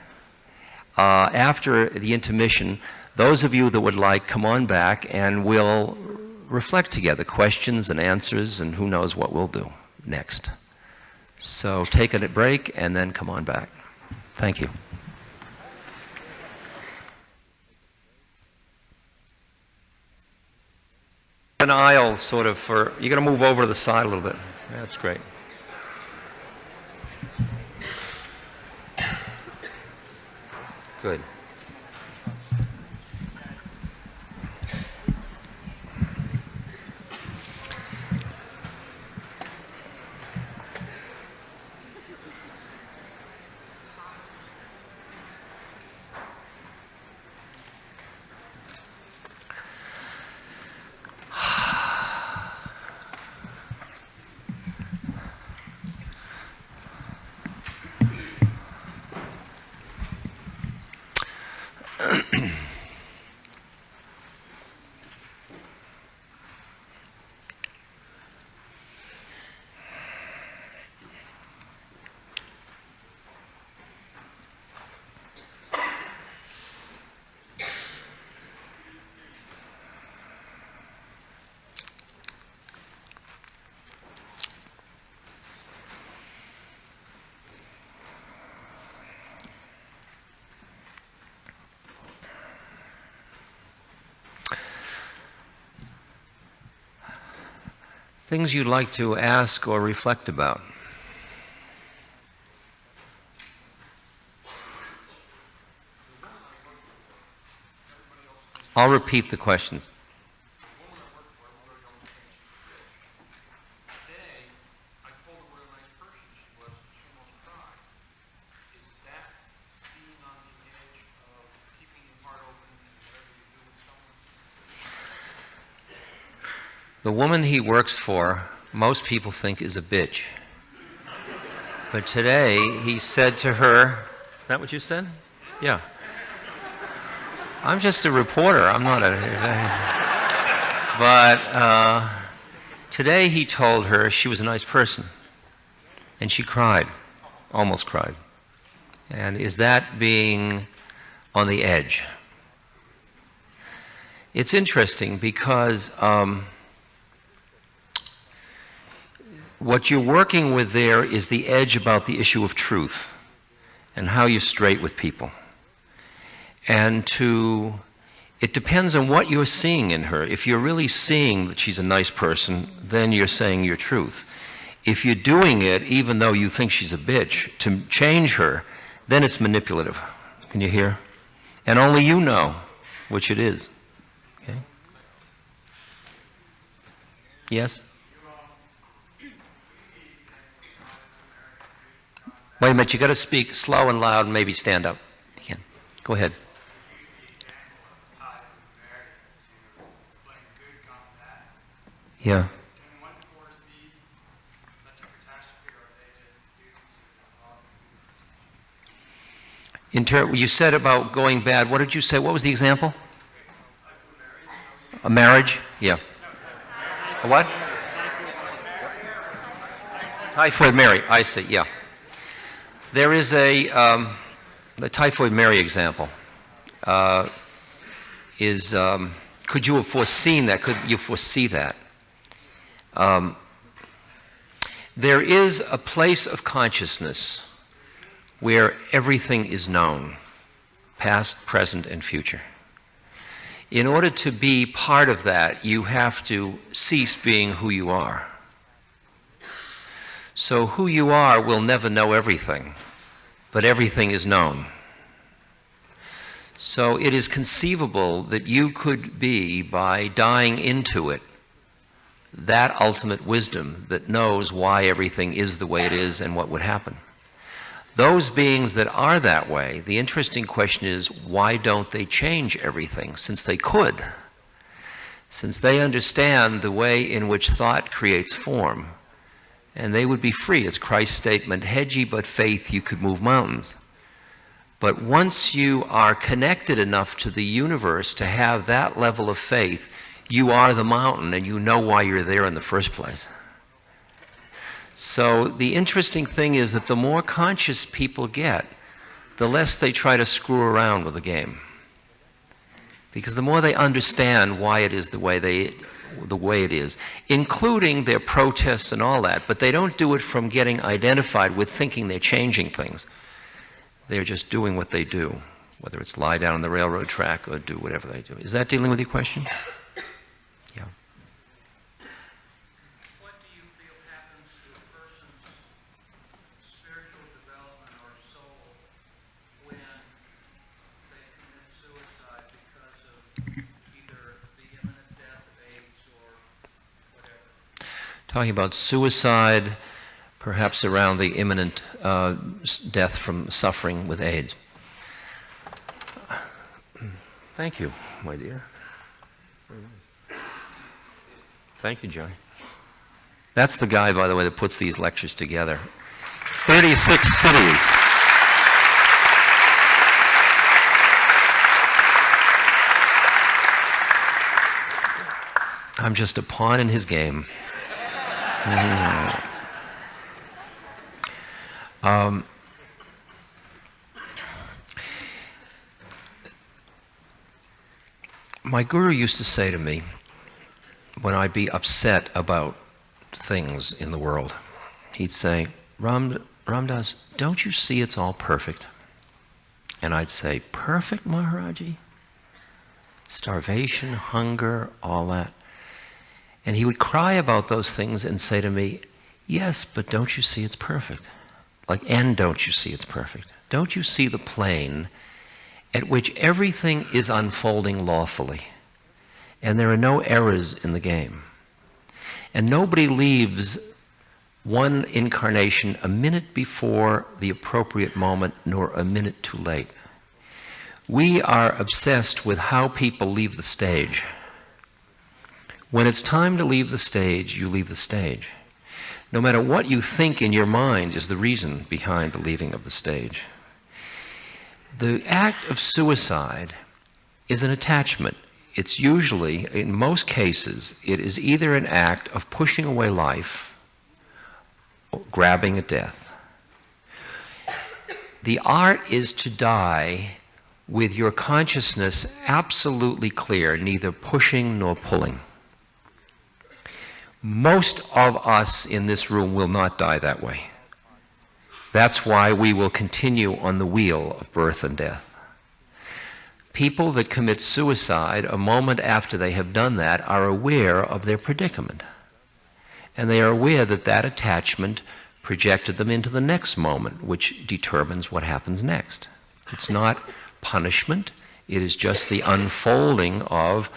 After the intermission, those of you that would like, come on back and we'll reflect together, questions and answers, and who knows what we'll do next. So take a break and then come on back. Thank you. An aisle sort of for, you're going to move over to the side a little bit. That's great. Good. Things you'd like to ask or reflect about. I'll repeat the questions. The woman he works for, most people think is a bitch. But today, he said to her, is that what you said? Yeah. I'm just a reporter, I'm not a... But today he told her she was a nice person. And she cried, almost cried. And is that being on the edge? It's interesting because what you're working with there is the edge about the issue of truth and how you're straight with people. And it depends on what you're seeing in her. If you're really seeing that she's a nice person, then you're saying your truth. If you're doing it, even though you think she's a bitch, to change her, then it's manipulative. Can you hear? And only you know which it is. Okay? Yes? Wait a minute, you got to speak slow and loud and maybe stand up. You can. Go ahead. Yeah. Can one foresee such a catastrophe, or are they just due to the loss? You said about going bad. What did you say? What was the example? A marriage? Yeah. A what? Typhoid Mary. I see, yeah. There is the Typhoid Mary example. Could you have foreseen that? Could you foresee that? There is a place of consciousness where everything is known, past, present, and future. In order to be part of that, you have to cease being who you are. So who you are will never know everything, but everything is known. So it is conceivable that you could be, by dying into it, that ultimate wisdom that knows why everything is the way it is and what would happen. Those beings that are that way, the interesting question is, why don't they change everything, since they could? Since they understand the way in which thought creates form, and they would be free, as Christ's statement, had ye but faith, you could move mountains. But once you are connected enough to the universe to have that level of faith, you are the mountain and you know why you're there in the first place. So the interesting thing is that the more conscious people get, the less they try to screw around with the game. Because the more they understand why it is the way it is, including their protests and all that, but they don't do it from getting identified with thinking they're changing things. They're just doing what they do, whether it's lie down on the railroad track or do whatever they do. Is that dealing with your question? Yeah. What do you feel happens to a person's spiritual development or soul when they commit suicide because of either the imminent death of AIDS or whatever? Talking about suicide, perhaps around the imminent death from suffering with AIDS. Thank you, my dear. Thank you, Johnny. That's the guy, by the way, that puts these lectures together. 36 cities. I'm just a pawn in his game. My guru used to say to me, when I'd be upset about things in the world, he'd say, Ramdas, don't you see it's all perfect? And I'd say, perfect, Maharaji? Starvation, hunger, all that. And he would cry about those things and say to me, yes, but don't you see it's perfect? And don't you see it's perfect? Don't you see the plane at which everything is unfolding lawfully, and there are no errors in the game, and nobody leaves one incarnation a minute before the appropriate moment nor a minute too late. We are obsessed with how people leave the stage. When it's time to leave the stage, you leave the stage. No matter what you think in your mind is the reason behind the leaving of the stage. The act of suicide is an attachment. It's usually, in most cases, it is either an act of pushing away life or grabbing at death. The art is to die with your consciousness absolutely clear, neither pushing nor pulling. Most of us in this room will not die that way. That's why we will continue on the wheel of birth and death. People that commit suicide a moment after they have done that are aware of their predicament. And they are aware that that attachment projected them into the next moment, which determines what happens next. It's not punishment, it is just the unfolding of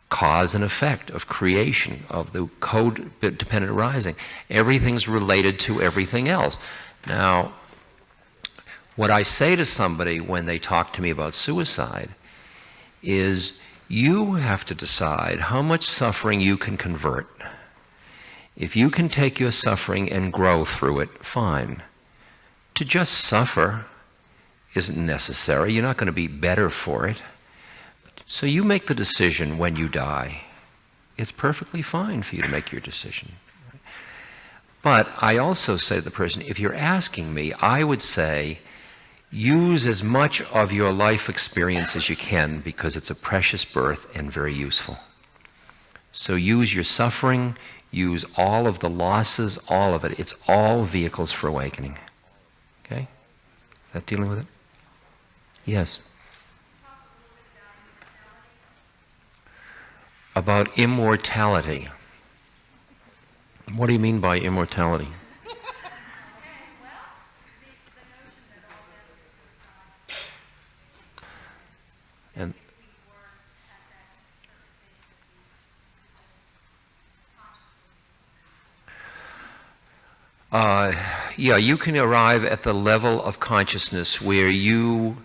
cause and effect, of creation, of the code-dependent arising. Everything's related to everything else. Now, what I say to somebody when they talk to me about suicide is, you have to decide how much suffering you can convert. If you can take your suffering and grow through it, fine. To just suffer isn't necessary. You're not going to be better for it. So you make the decision when you die. It's perfectly fine for you to make your decision. But I also say to the person, if you're asking me, I would say, use as much of your life experience as you can, because it's a precious birth and very useful. So use your suffering, use all of the losses, all of it. It's all vehicles for awakening. Okay? Is that dealing with it? Yes. About immortality. What do you mean by immortality? And yeah, you can arrive at the level of consciousness where you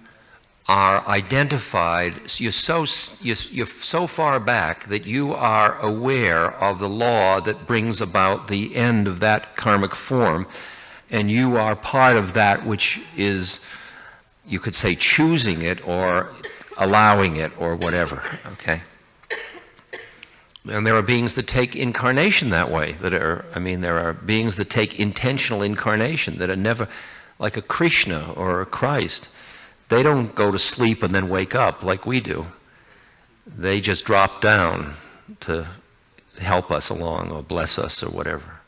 are identified, you're so far back that you are aware of the law that brings about the end of that karmic form, and you are part of that which is, you could say, choosing it or allowing it or whatever, okay? And there are beings that take incarnation that way, there are beings that take intentional incarnation that are never, like a Krishna or a Christ. They don't go to sleep and then wake up like we do. They just drop down to help us along or bless us or whatever.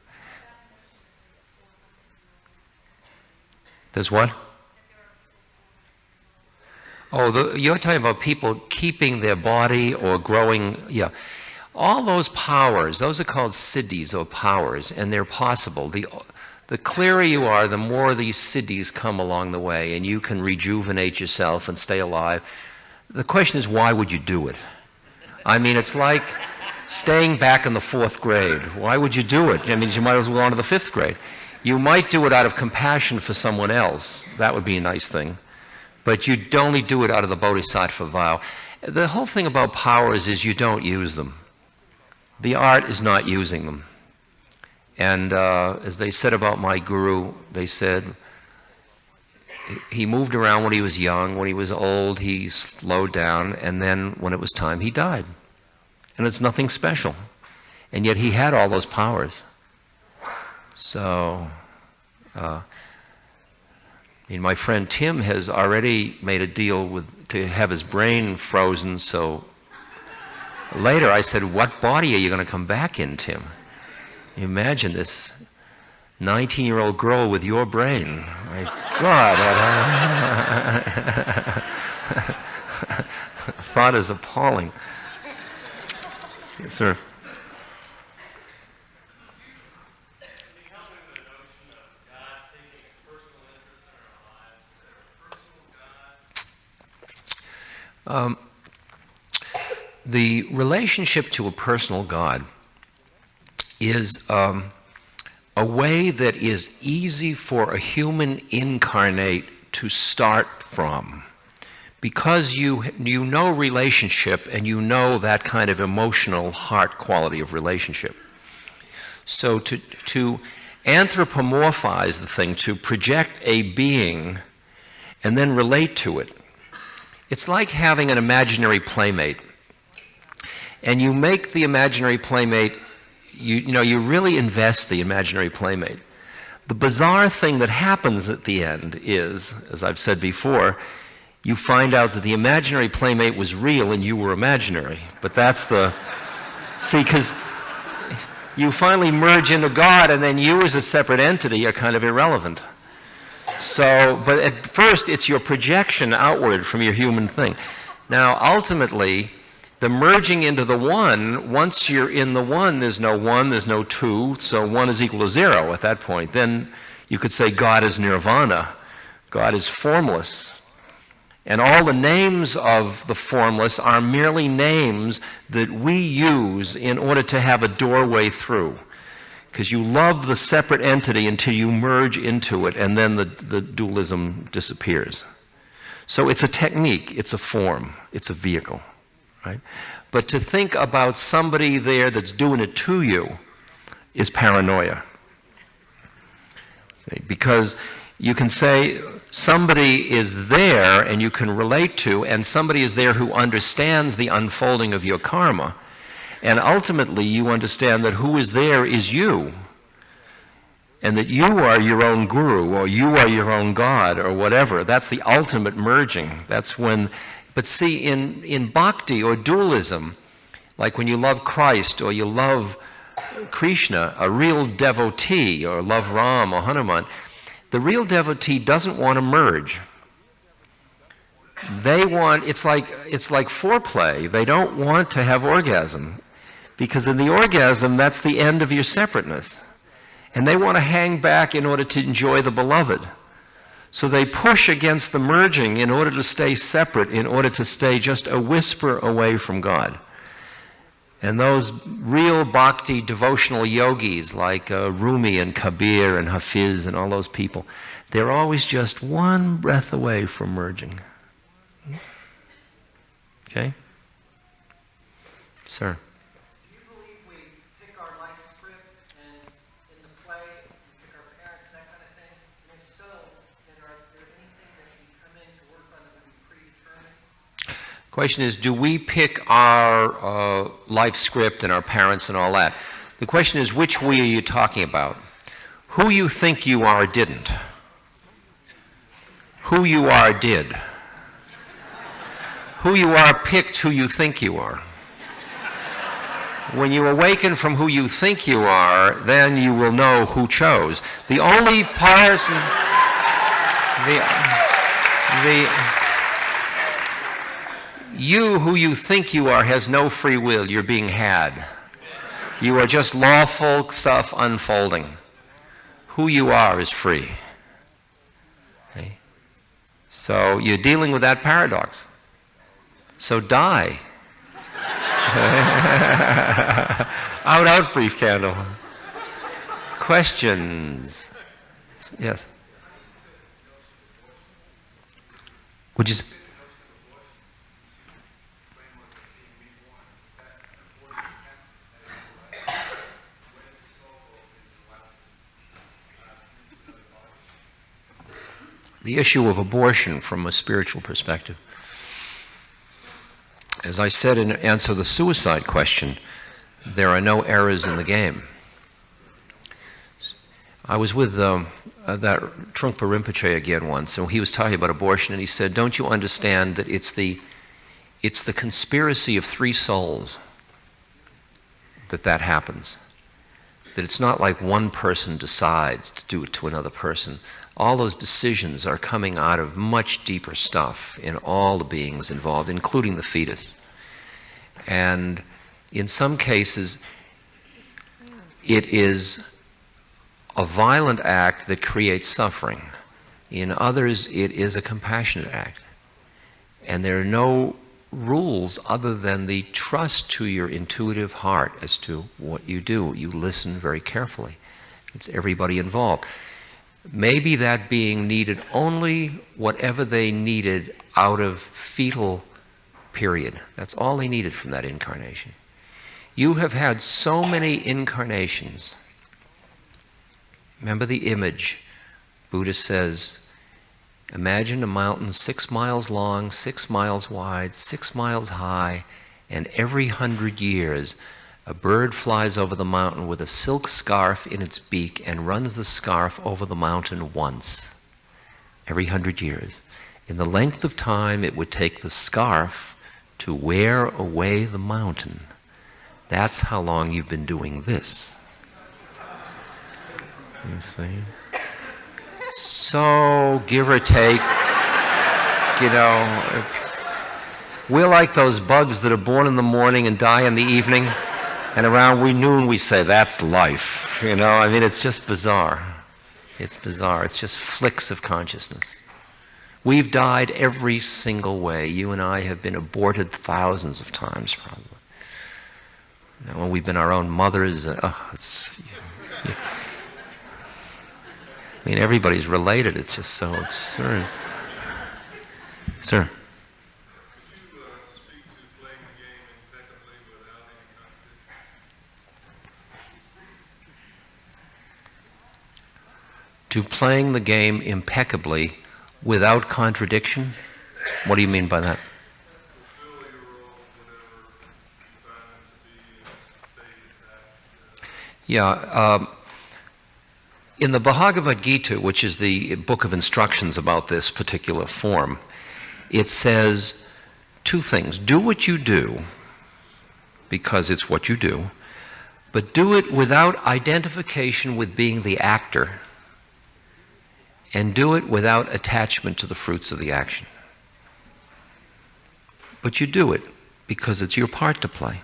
There's what? Oh, you're talking about people keeping their body or growing, yeah. All those powers, those are called siddhis or powers, and they're possible. The clearer you are, the more these siddhis come along the way, and you can rejuvenate yourself and stay alive. The question is, why would you do it? I mean, it's like staying back in the 4th grade. Why would you do it? I mean, you might as well go on to the 5th grade. You might do it out of compassion for someone else. That would be a nice thing. But you'd only do it out of the bodhisattva vow. The whole thing about powers is you don't use them. The art is not using them. And as they said about my guru, they said he moved around when he was young. When he was old, he slowed down. And then when it was time, he died. And it's nothing special. And yet he had all those powers. So, my friend Tim has already made a deal to have his brain frozen. So later I said, what body are you going to come back in, Tim? Imagine this 19-year-old girl with your brain. My God. Thought is appalling. Yes, sir. The relationship to a personal God is a way that is easy for a human incarnate to start from, because you know relationship and you know that kind of emotional heart quality of relationship. So to anthropomorphize the thing, to project a being and then relate to it, it's like having an imaginary playmate. And you make the imaginary playmate, you really invest the imaginary playmate. The bizarre thing that happens at the end is, as I've said before, you find out that the imaginary playmate was real and you were imaginary. But that's because you finally merge into God, and then you as a separate entity are kind of irrelevant. So, but at first it's your projection outward from your human thing. Now, ultimately, the merging into the one, once you're in the one, there's no two, so one is equal to 0 at that point. Then you could say God is nirvana. God is formless. And all the names of the formless are merely names that we use in order to have a doorway through. Because you love the separate entity until you merge into it, and then the dualism disappears. So it's a technique, it's a form, it's a vehicle. Right? But to think about somebody there that's doing it to you is paranoia. See? Because you can say somebody is there and you can relate to, and somebody is there who understands the unfolding of your karma, and ultimately you understand that who is there is you. and that you are your own guru, or you are your own God, or whatever. That's the ultimate merging. That's when, but see, in bhakti or dualism, like when you love Christ or you love Krishna, a real devotee, or love Ram or Hanuman, the real devotee doesn't want to merge. They want, it's like foreplay. They don't want to have orgasm, because in the orgasm, that's the end of your separateness. And they want to hang back in order to enjoy the beloved. So they push against the merging in order to stay separate, in order to stay just a whisper away from God. And those real bhakti devotional yogis like Rumi and Kabir and Hafiz and all those people, they're always just one breath away from merging. Okay? Sir? Do you believe we pick our life script and in the play, we pick our parents, that kind of thing? And if so, then are there anything that we come in to work on that would be predetermined? Question is, do we pick our life script and our parents and all that? The question is, which we are you talking about? Who you think you are didn't. Who you are did. Who you are picked who you think you are. When you awaken from who you think you are, then you will know who chose. The only person, you who you think you are has no free will. You're being had. You are just lawful stuff unfolding. Who you are is free. Okay? So you're dealing with that paradox. So die. Out, brief candle. Questions? Yes. Would you? The issue of abortion from a spiritual perspective. As I said in answer to the suicide question, there are no errors in the game. I was with that Trungpa Rinpoche again once, and he was talking about abortion, and he said, don't you understand that it's the conspiracy of three souls that happens? That it's not like one person decides to do it to another person. All those decisions are coming out of much deeper stuff in all the beings involved, including the fetus. And in some cases, it is a violent act that creates suffering. In others, it is a compassionate act. And there are no rules other than the trust to your intuitive heart as to what you do. You listen very carefully. It's everybody involved. Maybe that being needed only whatever they needed out of fetal period. That's all they needed from that incarnation. You have had so many incarnations. Remember the image. Buddha says, imagine a mountain 6 miles long, 6 miles wide, 6 miles high, and every 100 years a bird flies over the mountain with a silk scarf in its beak and runs the scarf over the mountain once, every 100 years. In the length of time it would take the scarf to wear away the mountain. That's how long you've been doing this. You see? So, give or take, we're like those bugs that are born in the morning and die in the evening. And around noon we say, that's life. It's just bizarre. It's bizarre. It's just flicks of consciousness. We've died every single way. You and I have been aborted thousands of times, probably. When we've been our own mothers, everybody's related. It's just so absurd. Sir? To playing the game impeccably without contradiction? What do you mean by that? Yeah, In the Bhagavad Gita, which is the book of instructions about this particular form, it says two things. Do what you do, because it's what you do, but do it without identification with being the actor, and do it without attachment to the fruits of the action. But you do it because it's your part to play.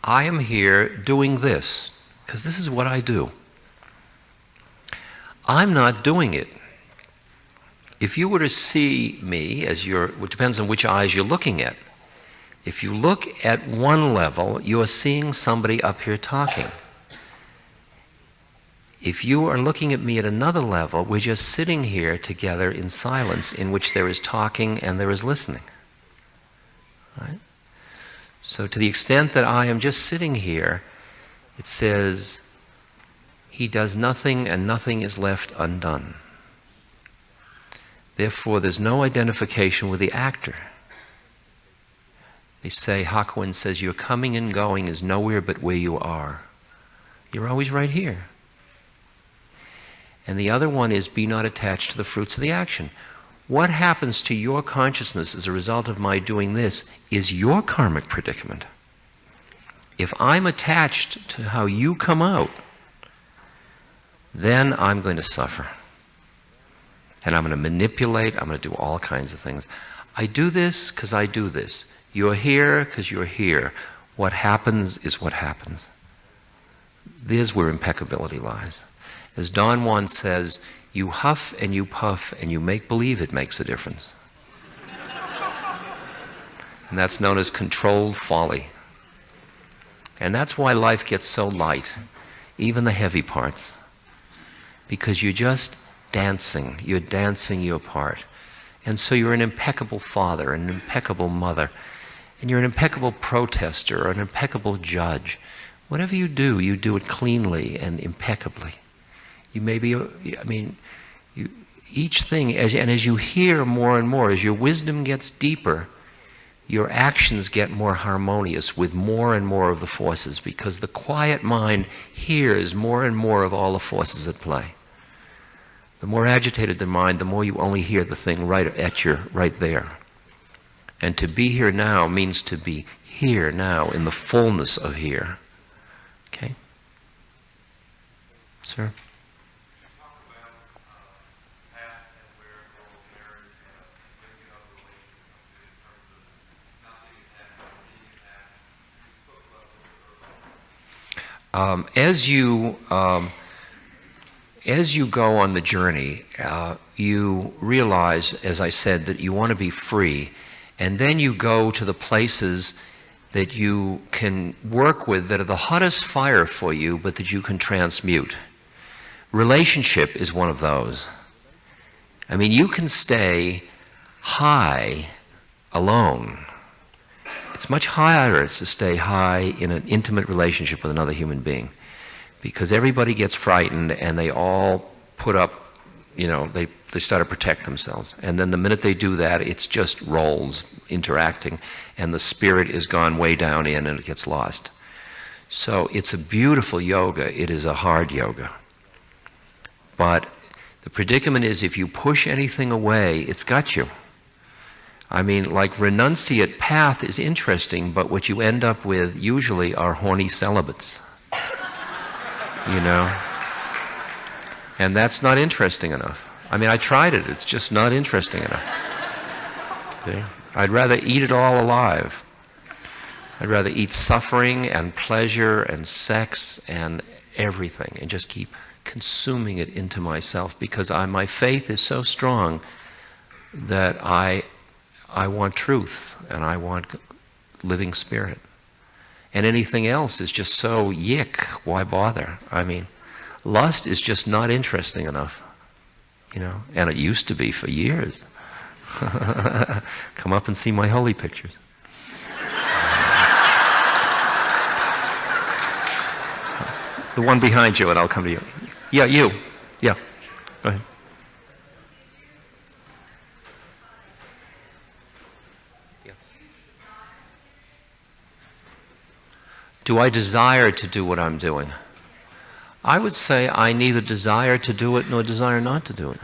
I am here doing this because this is what I do. I'm not doing it. If you were to see me as it depends on which eyes you're looking at. If you look at one level, you are seeing somebody up here talking. If you are looking at me at another level, we're just sitting here together in silence in which there is talking and there is listening. Right? So to the extent that I am just sitting here, it says, he does nothing and nothing is left undone. Therefore, there's no identification with the actor. They say, Hakuin says, your coming and going is nowhere but where you are. You're always right here. And the other one is, be not attached to the fruits of the action. What happens to your consciousness as a result of my doing this is your karmic predicament. If I'm attached to how you come out, then I'm going to suffer. And I'm going to manipulate, I'm going to do all kinds of things. I do this because I do this. You're here because you're here. What happens is what happens. There's where impeccability lies. As Don Juan says, you huff and you puff and you make believe it makes a difference. And that's known as controlled folly. And that's why life gets so light, even the heavy parts. Because you're just dancing your part. And so you're an impeccable father, an impeccable mother, and you're an impeccable protester, or an impeccable judge. Whatever you do it cleanly and impeccably. You may be, each thing, as you hear more and more, as your wisdom gets deeper, your actions get more harmonious with more and more of the forces, because the quiet mind hears more and more of all the forces at play. The more agitated the mind, the more you only hear the thing right there. And to be here now means to be here now in the fullness of here. Okay? Sir? As you go on the journey, you realize, as I said, that you want to be free, and then you go to the places that you can work with that are the hottest fire for you, but that you can transmute. Relationship is one of those. I mean, you can stay high alone. It's much higher to stay high in an intimate relationship with another human being, because everybody gets frightened and they all put up, they start to protect themselves. And then the minute they do that, it's just roles interacting, and the spirit is gone way down in and it gets lost. So it's a beautiful yoga. It is a hard yoga. But the predicament is, if you push anything away, it's got you. I mean, like, renunciate path is interesting, but what you end up with usually are horny celibates. And that's not interesting enough. I mean, I tried it. It's just not interesting enough. Okay? I'd rather eat it all alive. I'd rather eat suffering and pleasure and sex and everything, and just keep consuming it into myself, because my faith is so strong that I want truth, and I want living spirit. And anything else is just so yick, why bother? I mean, lust is just not interesting enough, and it used to be for years. Come up and see my holy pictures. The one behind you, and I'll come to you. Yeah, you. Yeah, go ahead. Do I desire to do what I'm doing? I would say I neither desire to do it nor desire not to do it.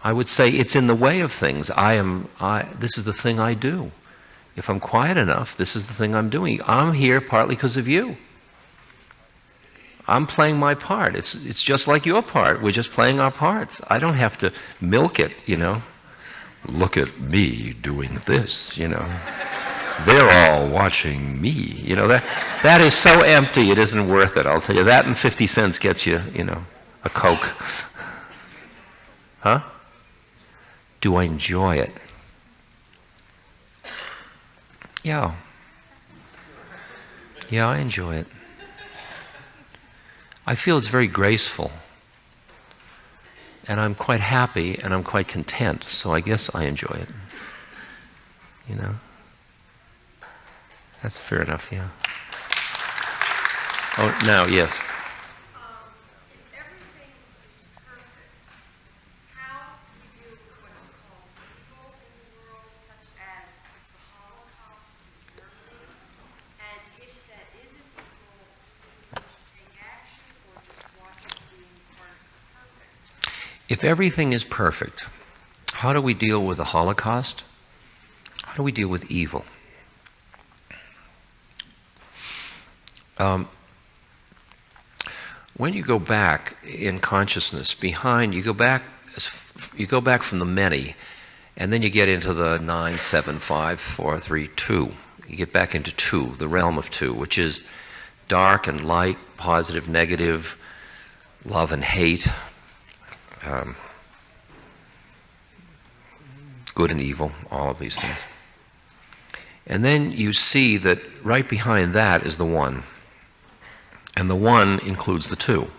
I would say it's in the way of things. This is the thing I do. If I'm quiet enough, this is the thing I'm doing. I'm here partly because of you. I'm playing my part. It's just like your part. We're just playing our parts. I don't have to milk it, you know. Look at me doing this, you know. They're all watching me. You know, that is so empty, it isn't worth it, I'll tell you. That and 50 cents gets you, you know, a Coke. Huh? Do I enjoy it? Yeah. Yeah, I enjoy it. I feel it's very graceful. And I'm quite happy and I'm quite content, so I guess I enjoy it. You know? That's fair enough, yeah. Oh, now, yes. If everything is perfect, how do we deal with what is called evil in the world, such as the Holocaust in Germany? And if that isn't evil, do we need to take action or just watch it being part of perfect? If everything is perfect, how do we deal with the Holocaust? How do we deal with evil? When you go back in consciousness, you go back from the many, and then you get into the 9, 7, 5, 4, 3, 2. You get back into 2, the realm of 2, which is dark and light, positive, negative, love and hate, good and evil, all of these things. And then you see that right behind that is the one. And the one includes the 2.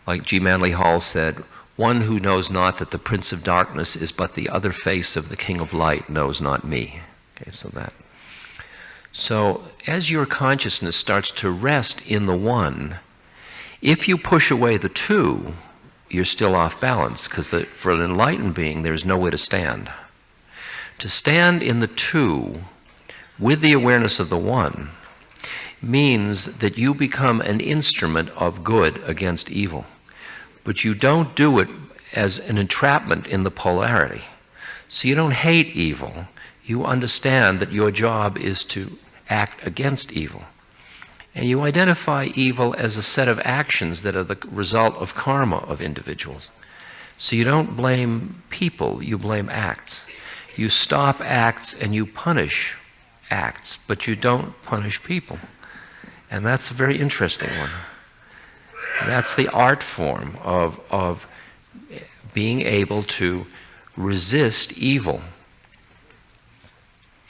Like G. Manly Hall said, one who knows not that the Prince of Darkness is but the other face of the King of Light knows not me. Okay, so as your consciousness starts to rest in the one, if you push away the 2, you're still off balance, because for an enlightened being, there's nowhere to stand. To stand in the 2 with the awareness of the one means that you become an instrument of good against evil. But you don't do it as an entrapment in the polarity. So you don't hate evil. You understand that your job is to act against evil. And you identify evil as a set of actions that are the result of karma of individuals. So you don't blame people, you blame acts. You stop acts and you punish acts, but you don't punish people. And that's a very interesting one. That's the art form of being able to resist evil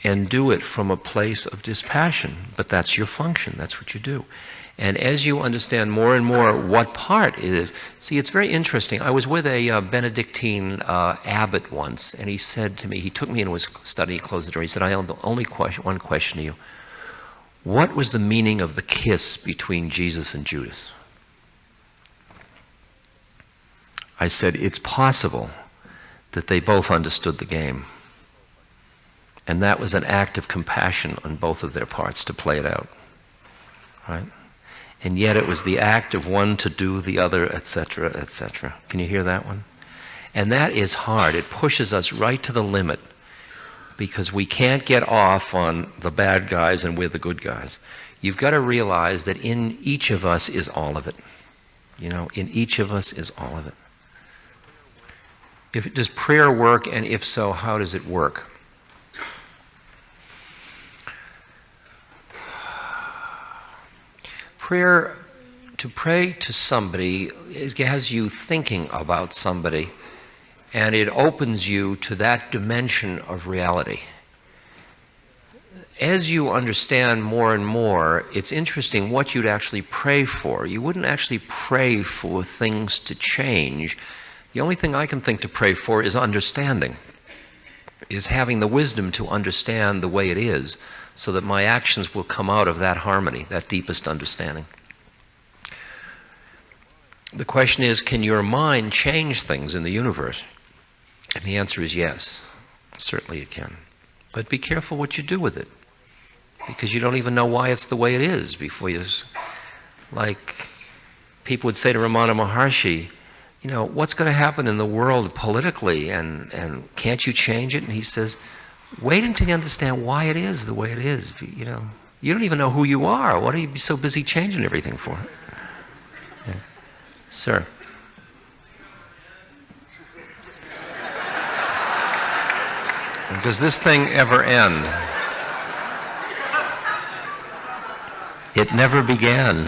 and do it from a place of dispassion. But that's your function, that's what you do. And as you understand more and more what part it is, see, it's very interesting. I was with a Benedictine abbot once, and he said to me, he took me into his study, he closed the door, he said, I have only one question to you. What was the meaning of the kiss between Jesus and Judas? I said, it's possible that they both understood the game. And that was an act of compassion on both of their parts to play it out. Right? And yet it was the act of one to do the other, etc., etc. Can you hear that one? And that is hard. It pushes us right to the limit, because we can't get off on the bad guys and we're the good guys. You've got to realize that in each of us is all of it. You know, in each of us is all of it. Does prayer work, and if so, how does it work? Prayer, to pray to somebody, has you thinking about somebody, and it opens you to that dimension of reality. As you understand more and more, it's interesting what you'd actually pray for. You wouldn't actually pray for things to change. The only thing I can think to pray for is understanding, is having the wisdom to understand the way it is, so that my actions will come out of that harmony, that deepest understanding. The question is, can your mind change things in the universe? And the answer is yes, certainly it can. But be careful what you do with it, because you don't even know why it's the way it is before you, like, people would say to Ramana Maharshi, you know, what's going to happen in the world politically, and can't you change it? And he says, wait until you understand why it is the way it is. You know, you don't even know who you are. What are you so busy changing everything for? Yeah. Sir. Does this thing ever end? It never began.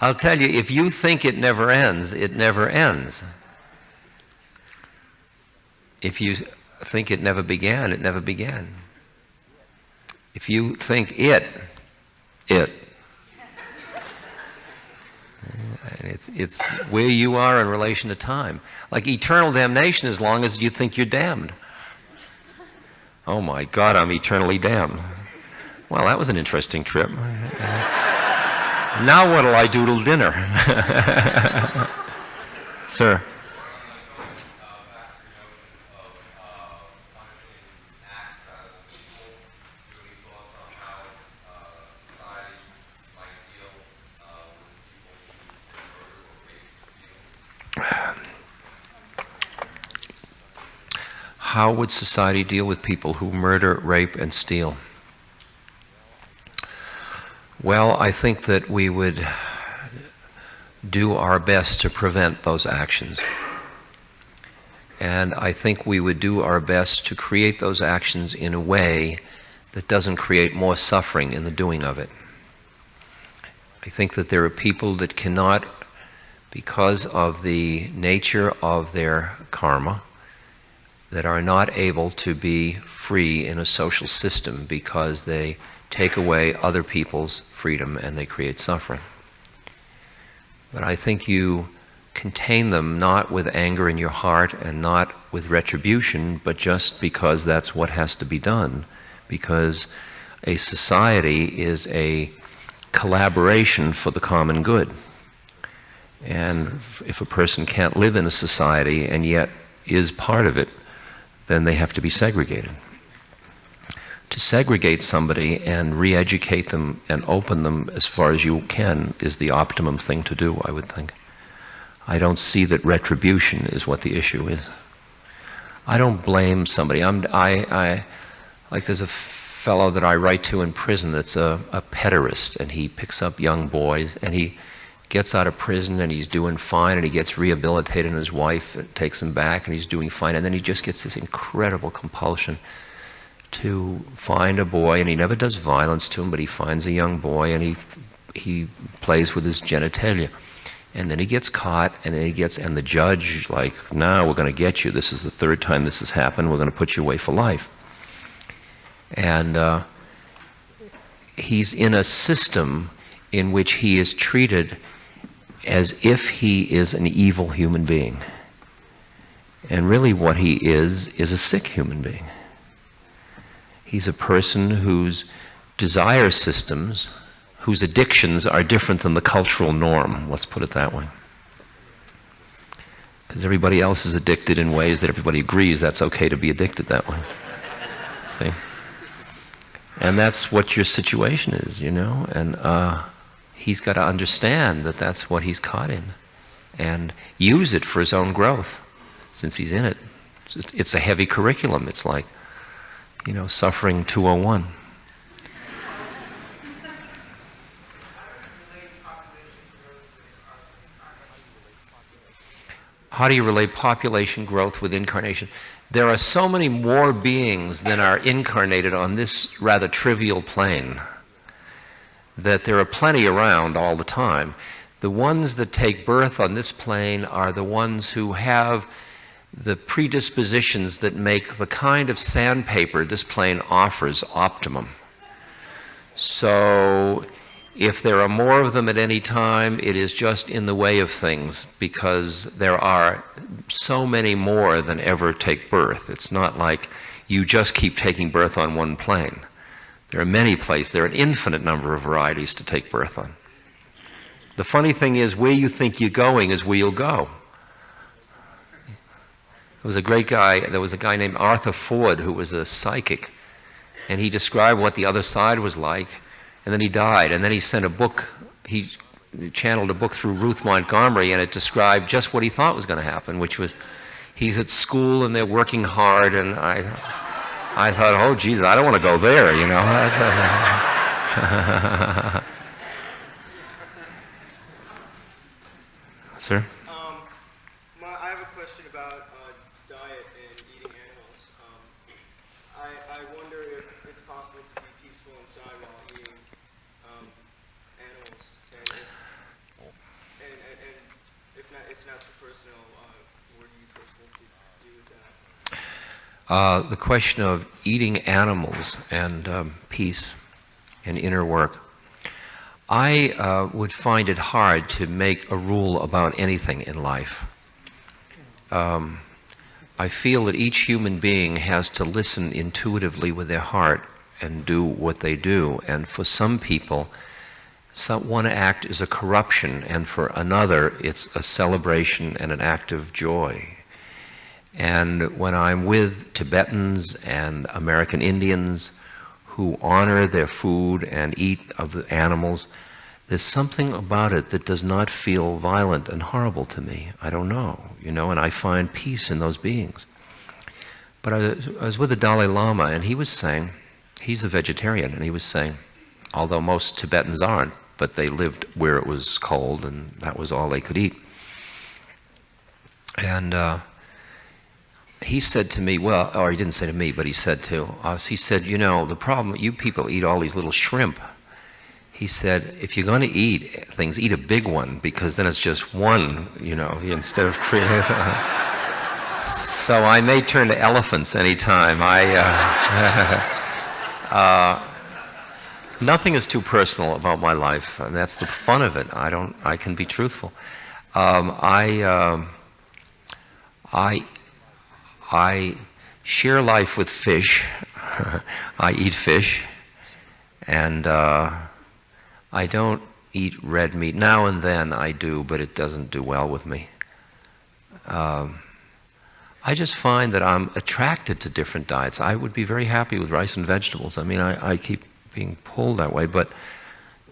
I'll tell you, if you think it never ends, it never ends. If you think it never began, it never began. If you think it. And it's where you are in relation to time. Like eternal damnation as long as you think you're damned. Oh my God, I'm eternally damned. Well, that was an interesting trip. Now what'll I do till dinner? Sir. How would society deal with people who murder, rape, and steal? Well, I think that we would do our best to prevent those actions. And I think we would do our best to create those actions in a way that doesn't create more suffering in the doing of it. I think that there are people that cannot, because of the nature of their karma, that are not able to be free in a social system because they take away other people's freedom and they create suffering. But I think you contain them not with anger in your heart and not with retribution, but just because that's what has to be done. Because a society is a collaboration for the common good. And if a person can't live in a society and yet is part of it, then they have to be segregated. To segregate somebody and re-educate them and open them as far as you can is the optimum thing to do, I would think. I don't see that retribution is what the issue is. I don't blame somebody. Like there's a fellow that I write to in prison that's a pederast, and he picks up young boys, and he gets out of prison and he's doing fine, and he gets rehabilitated, and his wife takes him back and he's doing fine, and then he just gets this incredible compulsion to find a boy, and he never does violence to him, but he finds a young boy and he plays with his genitalia, and then he gets caught, and then and the judge, like, no, we're going to get you, this is the third time this has happened, we're going to put you away for life. And he's in a system in which he is treated as if he is an evil human being. And really what he is a sick human being. He's a person whose desire systems, whose addictions are different than the cultural norm, let's put it that way. Because everybody else is addicted in ways that everybody agrees that's okay to be addicted that way. See? And that's what your situation is, you know? And he's got to understand that that's what he's caught in and use it for his own growth since he's in it. It's a heavy curriculum. It's like, you know, Suffering 201. How do you relate population growth with incarnation? There are so many more beings than are incarnated on this rather trivial plane that there are plenty around all the time. The ones that take birth on this plane are the ones who have the predispositions that make the kind of sandpaper this plane offers optimum. So if there are more of them at any time, it is just in the way of things because there are so many more than ever take birth. It's not like you just keep taking birth on one plane. There are many places, there are an infinite number of varieties to take birth on. The funny thing is, where you think you're going is where you'll go. was a great guy. There was a guy named Arthur Ford who was a psychic, and he described what the other side was like, and then he died, and then he sent a book. He channeled a book through Ruth Montgomery, and it described just what he thought was going to happen, which was he's at school and they're working hard, and I thought, oh, geez, I don't want to go there, you know. Sir? I have a question about diet and eating animals. I wonder if it's possible to be peaceful inside while eating animals, and if not, it's not too personal. What do you personally do with that? The question of eating animals and peace and inner work. I would find it hard to make a rule about anything in life. I feel that each human being has to listen intuitively with their heart and do what they do. And for some people, one act is a corruption, and for another, it's a celebration and an act of joy. And when I'm with Tibetans and American Indians who honor their food and eat of the animals, there's something about it that does not feel violent and horrible to me. I don't know, you know, and I find peace in those beings. But I was with the Dalai Lama, and he was saying, he's a vegetarian, and he was saying, although most Tibetans aren't, but they lived where it was cold, and that was all they could eat. And he said to me, well, or he didn't say to me, but he said to us, he said, you know, the problem, you people eat all these little shrimp. He said, if you're going to eat things, eat a big one, because then it's just one, you know, instead of creating. So I may turn to elephants anytime. Nothing is too personal about my life, and that's the fun of it. I can be truthful. I share life with fish. I eat fish, and I don't eat red meat. Now and then I do, but it doesn't do well with me. I just find that I'm attracted to different diets. I would be very happy with rice and vegetables. I mean, I keep being pulled that way, but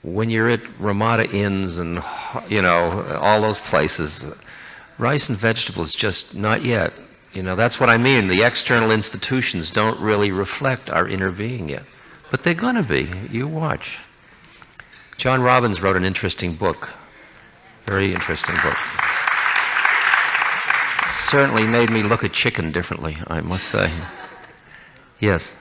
when you're at Ramada Inns and, you know, all those places, rice and vegetables just not yet. You know, that's what I mean. The external institutions don't really reflect our inner being yet. But they're going to be. You watch. John Robbins wrote an interesting book. Very interesting book. Certainly made me look at chicken differently, I must say. Yes?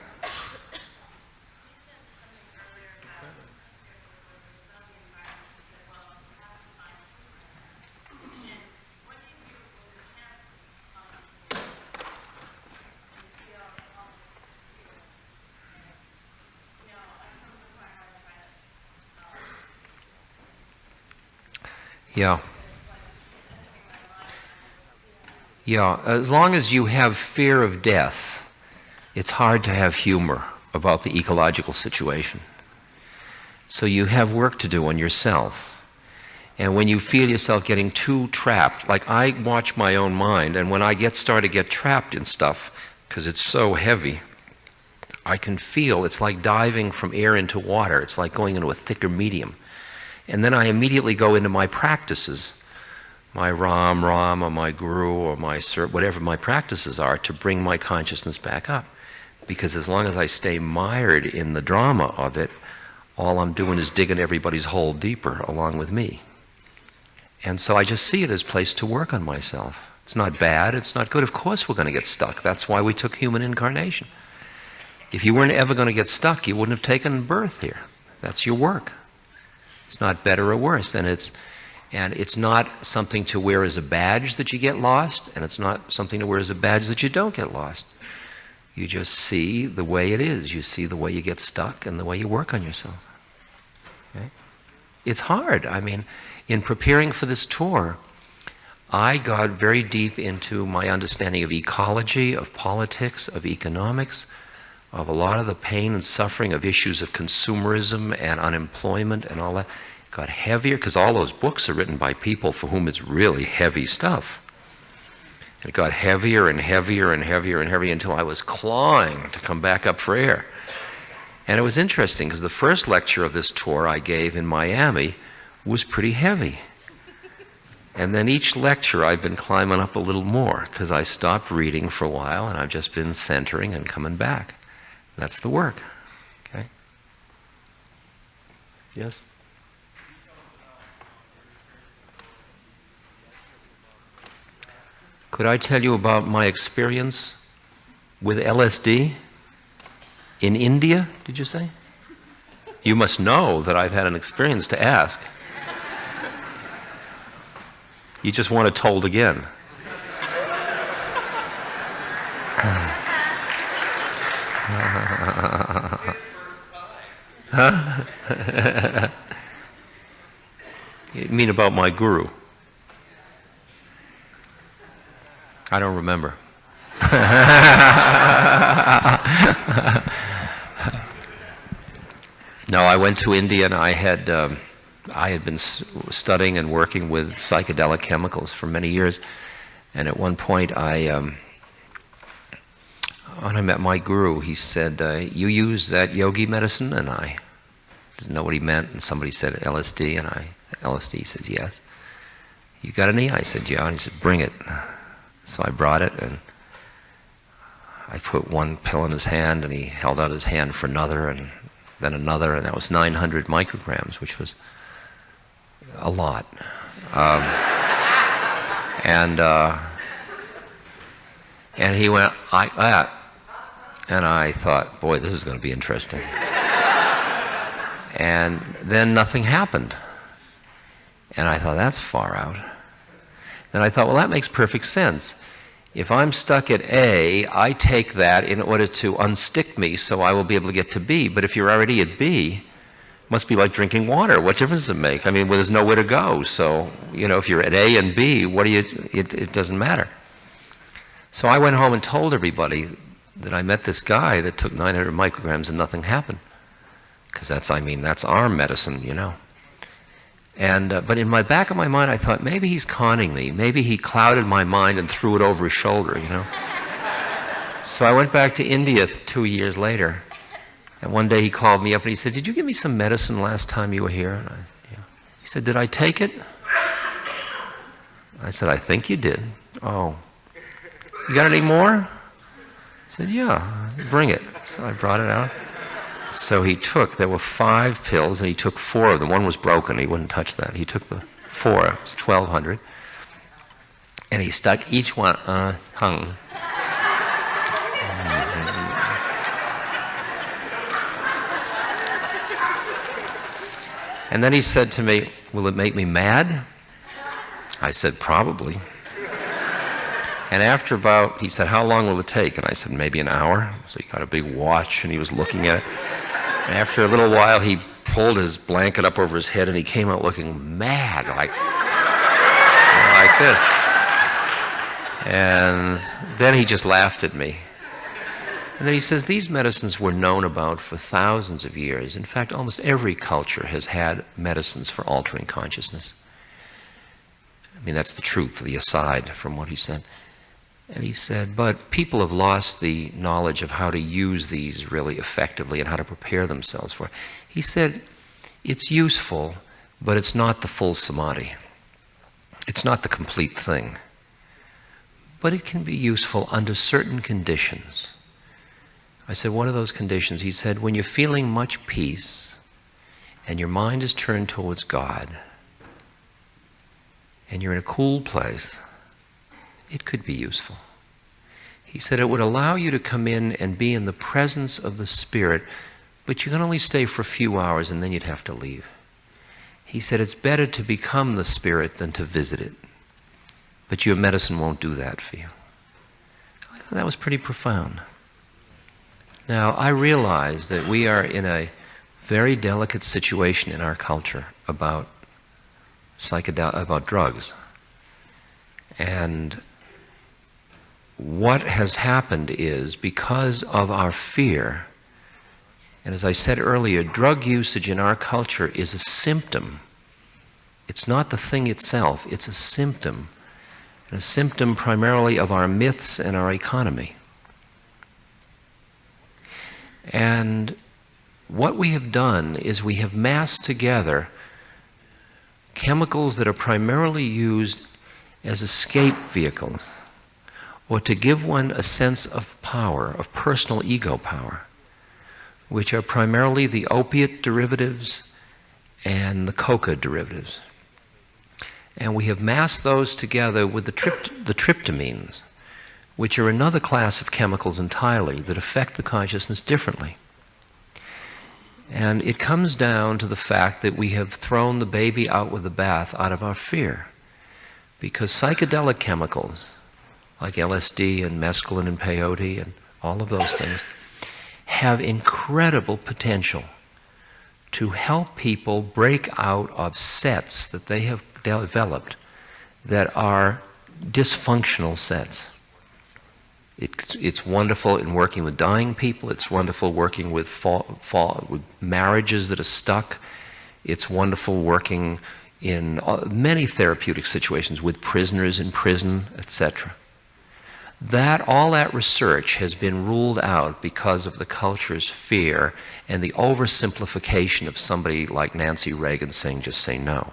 Yeah. Yeah, as long as you have fear of death, it's hard to have humor about the ecological situation. So you have work to do on yourself. And when you feel yourself getting too trapped, like I watch my own mind, and when I start to get trapped in stuff, because it's so heavy, I can feel it's like diving from air into water. It's like going into a thicker medium. And then I immediately go into my practices, my Ram, or my Guru, or my Sir, whatever my practices are, to bring my consciousness back up. Because as long as I stay mired in the drama of it, all I'm doing is digging everybody's hole deeper along with me. And so I just see it as a place to work on myself. It's not bad, it's not good. Of course we're going to get stuck. That's why we took human incarnation. If you weren't ever going to get stuck, you wouldn't have taken birth here. That's your work. It's not better or worse, and it's not something to wear as a badge that you get lost, and it's not something to wear as a badge that you don't get lost. You just see the way it is. You see the way you get stuck and the way you work on yourself. Okay? It's hard. I mean, in preparing for this tour, I got very deep into my understanding of ecology, of politics, of economics, of a lot of the pain and suffering of issues of consumerism and unemployment and all that. It got heavier because all those books are written by people for whom it's really heavy stuff. It got heavier and heavier and heavier and heavier until I was clawing to come back up for air. And it was interesting because the first lecture of this tour I gave in Miami was pretty heavy. And then each lecture I've been climbing up a little more because I stopped reading for a while and I've just been centering and coming back. That's the work. Okay? Yes? Could I tell you about my experience with LSD in India, did you say? You must know that I've had an experience to ask. You just want it told again. Huh? You mean about my guru? I don't remember. No, I went to India and I had been studying and working with psychedelic chemicals for many years. And at one point when I met my guru, he said, you use that yogi medicine? And I didn't know what he meant. And somebody said LSD, and LSD, he said, yes. You got any? I said, yeah. And he said, bring it. So I brought it, and I put one pill in his hand, and he held out his hand for another, and then another, and that was 900 micrograms, which was a lot. And he went like that, and I thought, boy, this is going to be interesting. And then nothing happened. And I thought, that's far out. Then I thought, well, that makes perfect sense. If I'm stuck at A, I take that in order to unstick me so I will be able to get to B. But if you're already at B, it must be like drinking water. What difference does it make? I mean, well, there's nowhere to go. So, if you're at A and B, it doesn't matter. So I went home and told everybody that I met this guy that took 900 micrograms and nothing happened. Because that's our medicine, And but in my back of my mind, I thought, maybe he's conning me. Maybe he clouded my mind and threw it over his shoulder, So I went back to India 2 years later. And one day he called me up and he said, did you give me some medicine last time you were here? And I said, yeah. He said, did I take it? I said, I think you did. Oh. You got any more? I said, yeah, bring it. So I brought it out. So there were 5 pills, and he took 4 of them. One was broken, he wouldn't touch that. He took the 4, it was 1,200, and he stuck each one on his tongue. And then he said to me, will it make me mad? I said, probably. And after he said, how long will it take? And I said, maybe an hour. So he got a big watch, and he was looking at it. And after a little while, he pulled his blanket up over his head, and he came out looking mad, like this. And then he just laughed at me. And then he says, these medicines were known about for thousands of years. In fact, almost every culture has had medicines for altering consciousness. I mean, that's the truth, the aside from what he said. And he said, but people have lost the knowledge of how to use these really effectively and how to prepare themselves for it. He said, it's useful, but it's not the full samadhi. It's not the complete thing. But it can be useful under certain conditions. I said, what are those conditions? He said, when you're feeling much peace and your mind is turned towards God and you're in a cool place, it could be useful. He said it would allow you to come in and be in the presence of the Spirit, but you can only stay for a few hours and then you'd have to leave. He said it's better to become the Spirit than to visit it. But your medicine won't do that for you. I thought that was pretty profound. Now, I realize that we are in a very delicate situation in our culture about drugs. And what has happened is, because of our fear, and as I said earlier, drug usage in our culture is a symptom. It's not the thing itself, it's a symptom. and a symptom primarily of our myths and our economy. And what we have done is we have massed together chemicals that are primarily used as escape vehicles, or to give one a sense of power, of personal ego power, which are primarily the opiate derivatives and the coca derivatives. And we have massed those together with the tryptamines, which are another class of chemicals entirely that affect the consciousness differently. And it comes down to the fact that we have thrown the baby out with the bath out of our fear. Because psychedelic chemicals, like LSD and mescaline and peyote and all of those things, have incredible potential to help people break out of sets that they have developed that are dysfunctional sets. It's wonderful in working with dying people. It's wonderful working with with marriages that are stuck. It's wonderful working in many therapeutic situations with prisoners in prison, etc. All that research has been ruled out because of the culture's fear and the oversimplification of somebody like Nancy Reagan saying, just say no.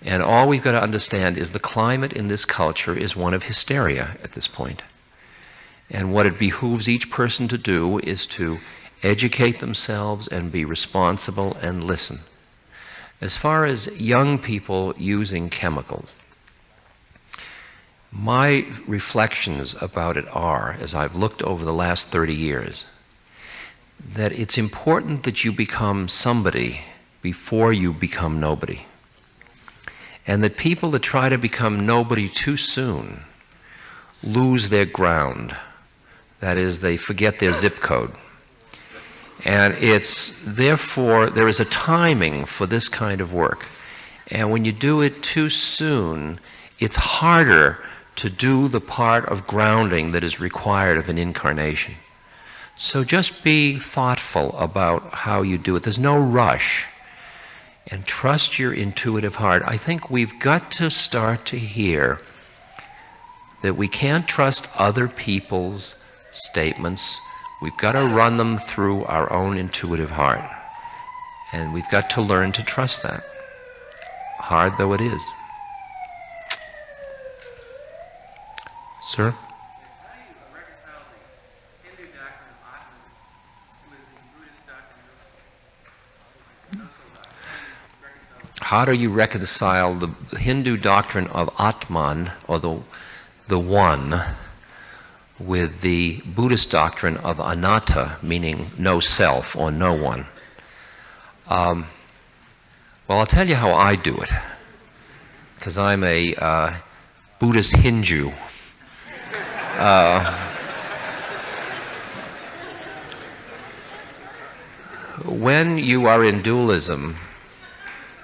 And all we've got to understand is the climate in this culture is one of hysteria at this point. And what it behooves each person to do is to educate themselves and be responsible and listen. As far as young people using chemicals, my reflections about it are, as I've looked over the last 30 years, that it's important that you become somebody before you become nobody. And that people that try to become nobody too soon lose their ground. That is, they forget their zip code. And therefore, there is a timing for this kind of work. And when you do it too soon, it's harder to do the part of grounding that is required of an incarnation. So just be thoughtful about how you do it. There's no rush. And trust your intuitive heart. I think we've got to start to hear that we can't trust other people's statements. We've got to run them through our own intuitive heart. And we've got to learn to trust that, hard though it is. Sir? How do you reconcile the Hindu doctrine of Atman with the Buddhist doctrine of no soul? How do you reconcile the Hindu doctrine of Atman, or the one, with the Buddhist doctrine of anatta, meaning no self or no one? Well, I'll tell you how I do it, because I'm a Buddhist Hindu. When you are in dualism,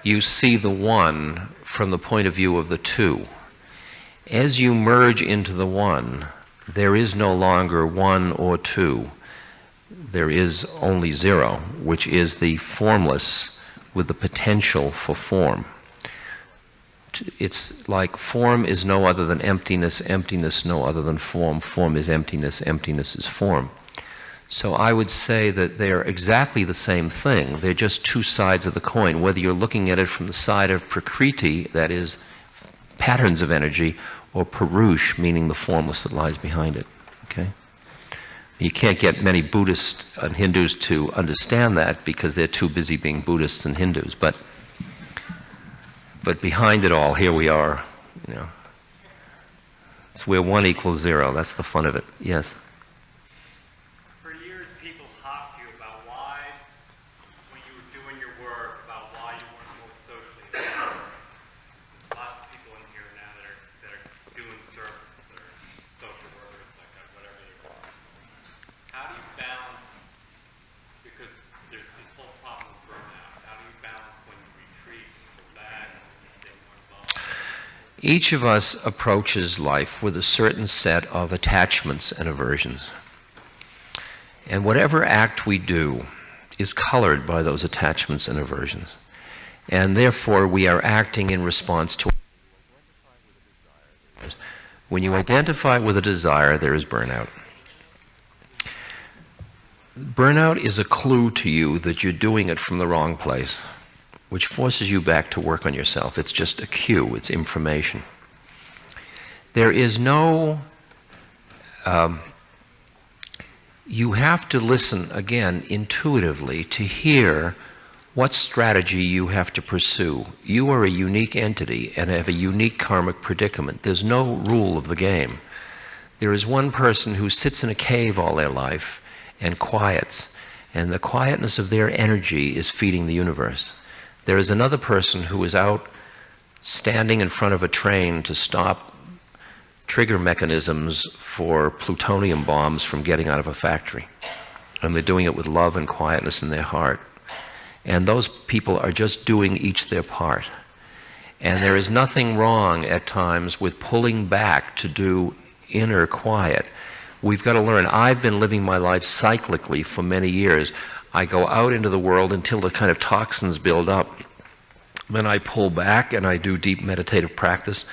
you see the one from the point of view of the two. As you merge into the one, there is no longer one or two. There is only zero, which is the formless with the potential for form. It's like form is no other than emptiness, emptiness no other than form, form is emptiness, emptiness is form. So I would say that they're exactly the same thing. They're just two sides of the coin, whether you're looking at it from the side of prakriti, that is patterns of energy, or purush, meaning the formless that lies behind it. Okay? You can't get many Buddhists and Hindus to understand that because they're too busy being Buddhists and Hindus. But behind it all, here we are. You know, it's where 1 equals 0. That's the fun of it. Yes. For years, people talked to you about why, when you were doing your work, about why you weren't more socially involved. Lots of people in here now that are doing service or social workers, like whatever they call it. How do you balance? Because there's this whole problem of burnout. How do you balance when you retreat, go back, and you stay more involved? Each of us approaches life with a certain set of attachments and aversions. And whatever act we do is colored by those attachments and aversions. And therefore, we are acting in response to When you identify with a desire, there is burnout. Burnout is a clue to you that you're doing it from the wrong place, which forces you back to work on yourself. It's just a cue, it's information. There is no... you have to listen, again, intuitively to hear what strategy you have to pursue. You are a unique entity and have a unique karmic predicament. There's no rule of the game. There is one person who sits in a cave all their life and quiets, and the quietness of their energy is feeding the universe. There is another person who is out standing in front of a train to stop trigger mechanisms for plutonium bombs from getting out of a factory. And they're doing it with love and quietness in their heart. And those people are just doing each their part. And there is nothing wrong at times with pulling back to do inner quiet. We've got to learn. I've been living my life cyclically for many years. I go out into the world until the kind of toxins build up. Then I pull back and I do deep meditative practice.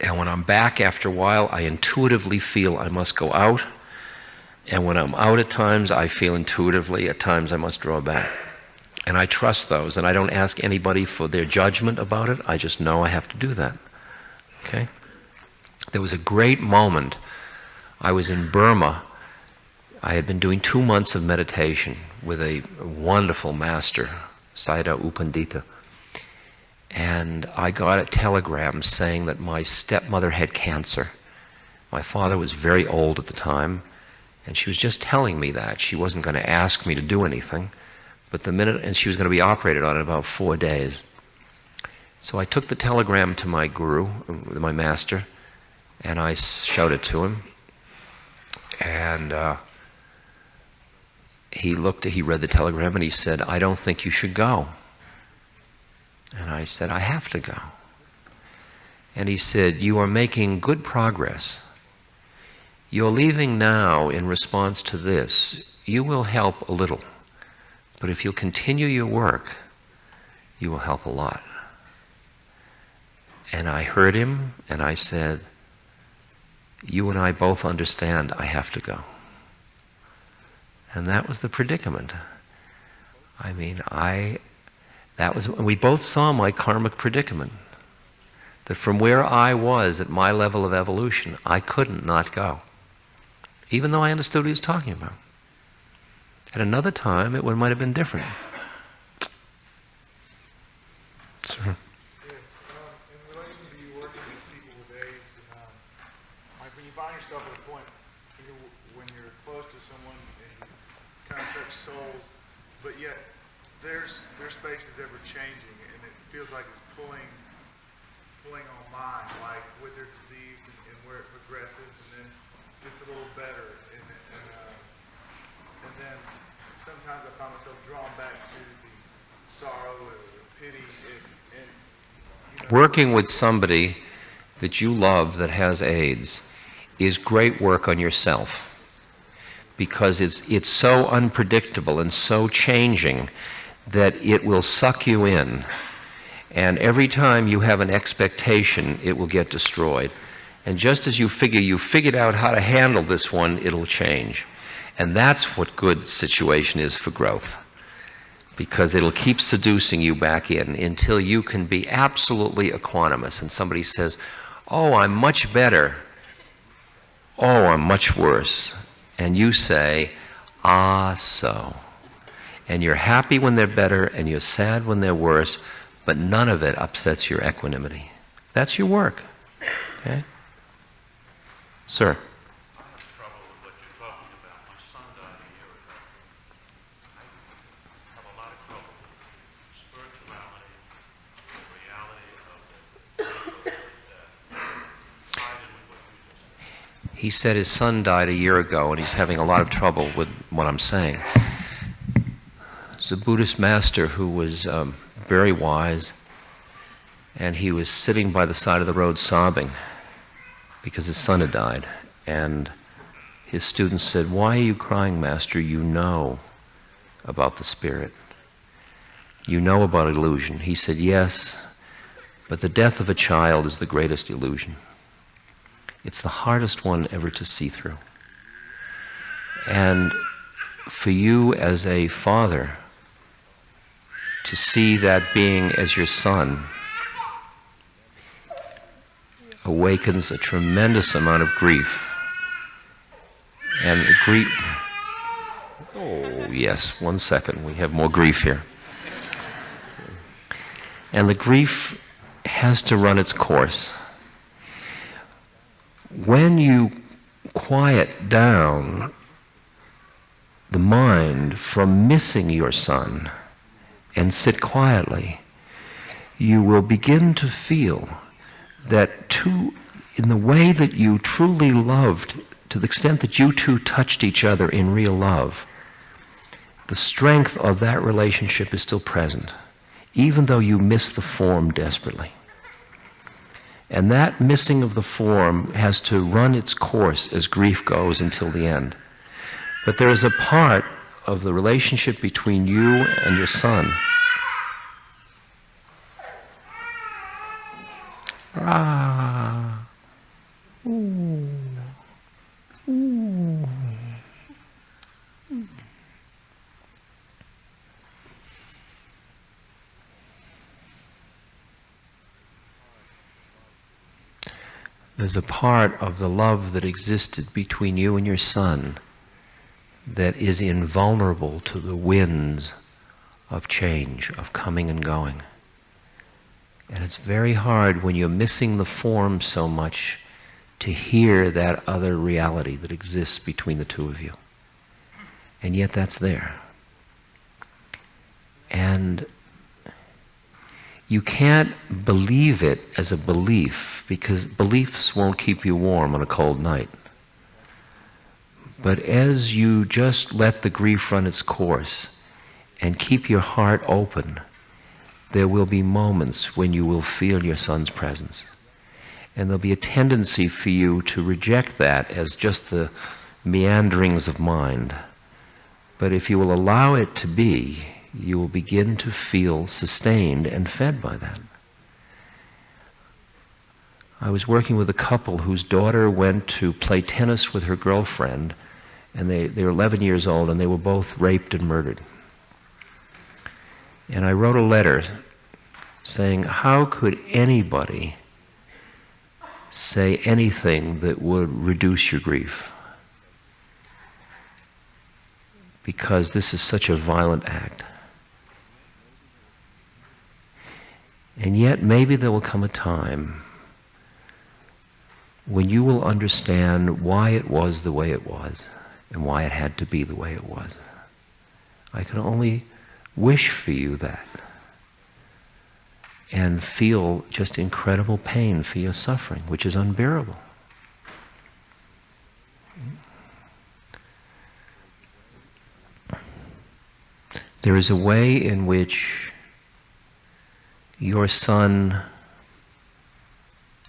And when I'm back after a while, I intuitively feel I must go out. And when I'm out at times, I feel intuitively at times I must draw back. And I trust those, and I don't ask anybody for their judgment about it. I just know I have to do that. Okay? There was a great moment. I was in Burma. I had been doing 2 months of meditation with a wonderful master, Sayadaw U Pandita. And I got a telegram saying that my stepmother had cancer. My father was very old at the time, and she was just telling me that. She wasn't going to ask me to do anything, but and she was going to be operated on in about 4 days. So I took the telegram to my guru, my master, and I showed it to him. And he read the telegram, and he said, "I don't think you should go." And I said, "I have to go." And he said, "You are making good progress. You're leaving now in response to this. You will help a little. But if you'll continue your work, you will help a lot." And I heard him, and I said, "You and I both understand I have to go." And that was the predicament. I mean, we both saw my karmic predicament. That from where I was at my level of evolution, I couldn't not go. Even though I understood what he was talking about. At another time, it might have been different. Sir? Yes, in relation to you working with people with AIDS, like when you find yourself at a point when you're close to someone and you kind of touch souls, but yet their space is ever changing, and it feels like it's pulling on mine, like with their disease and where it progresses, and then gets a little better, and then sometimes I find myself drawn back to the sorrow or the pity, and you know, Working with somebody that you love that has AIDS is great work on yourself, because it's so unpredictable and so changing that it will suck you in. And every time you have an expectation, it will get destroyed. And just as you figured out how to handle this one, it'll change. And that's what good situation is for growth. Because it'll keep seducing you back in until you can be absolutely equanimous. And somebody says, "Oh, I'm much better." "Oh, I'm much worse." And you say, "Ah, so." And you're happy when they're better, and you're sad when they're worse, but none of it upsets your equanimity. That's your work. Okay? Sir? I have trouble with what you're talking about. My son died a year ago. I have a lot of trouble with spirituality, the reality of the tied in with what you just said. He said his son died a year ago, and he's having a lot of trouble with what I'm saying. It's a Buddhist master who was very wise, and he was sitting by the side of the road sobbing because his son had died. And his students said, "Why are you crying, Master? You know about the spirit. You know about illusion." He said, "Yes, But the death of a child is the greatest illusion. It's the hardest one ever to see through. And for you as a father to see that being as your son awakens a tremendous amount of grief. And grief... Oh, yes, 1 second. We have more grief here. And the grief has to run its course. When you quiet down the mind from missing your son and sit quietly, you will begin to feel that in the way that you truly loved, to the extent that you two touched each other in real love, the strength of that relationship is still present, even though you miss the form desperately. And that missing of the form has to run its course as grief goes until the end. But there is a part of the relationship between you and your son. Ah. Ooh. Ooh. There's a part of the love that existed between you and your son that is invulnerable to the winds of change, of coming and going. And it's very hard when you're missing the form so much to hear that other reality that exists between the two of you. And yet that's there. And you can't believe it as a belief, because beliefs won't keep you warm on a cold night. But as you just let the grief run its course and keep your heart open, there will be moments when you will feel your son's presence. And there'll be a tendency for you to reject that as just the meanderings of mind. But if you will allow it to be, you will begin to feel sustained and fed by that. I was working with a couple whose daughter went to play tennis with her girlfriend, and they were 11 years old, and they were both raped and murdered. And I wrote a letter saying, how could anybody say anything that would reduce your grief? Because this is such a violent act. And yet maybe there will come a time when you will understand why it was the way it was and why it had to be the way it was. I can only wish for you that and feel just incredible pain for your suffering, which is unbearable. There is a way in which your son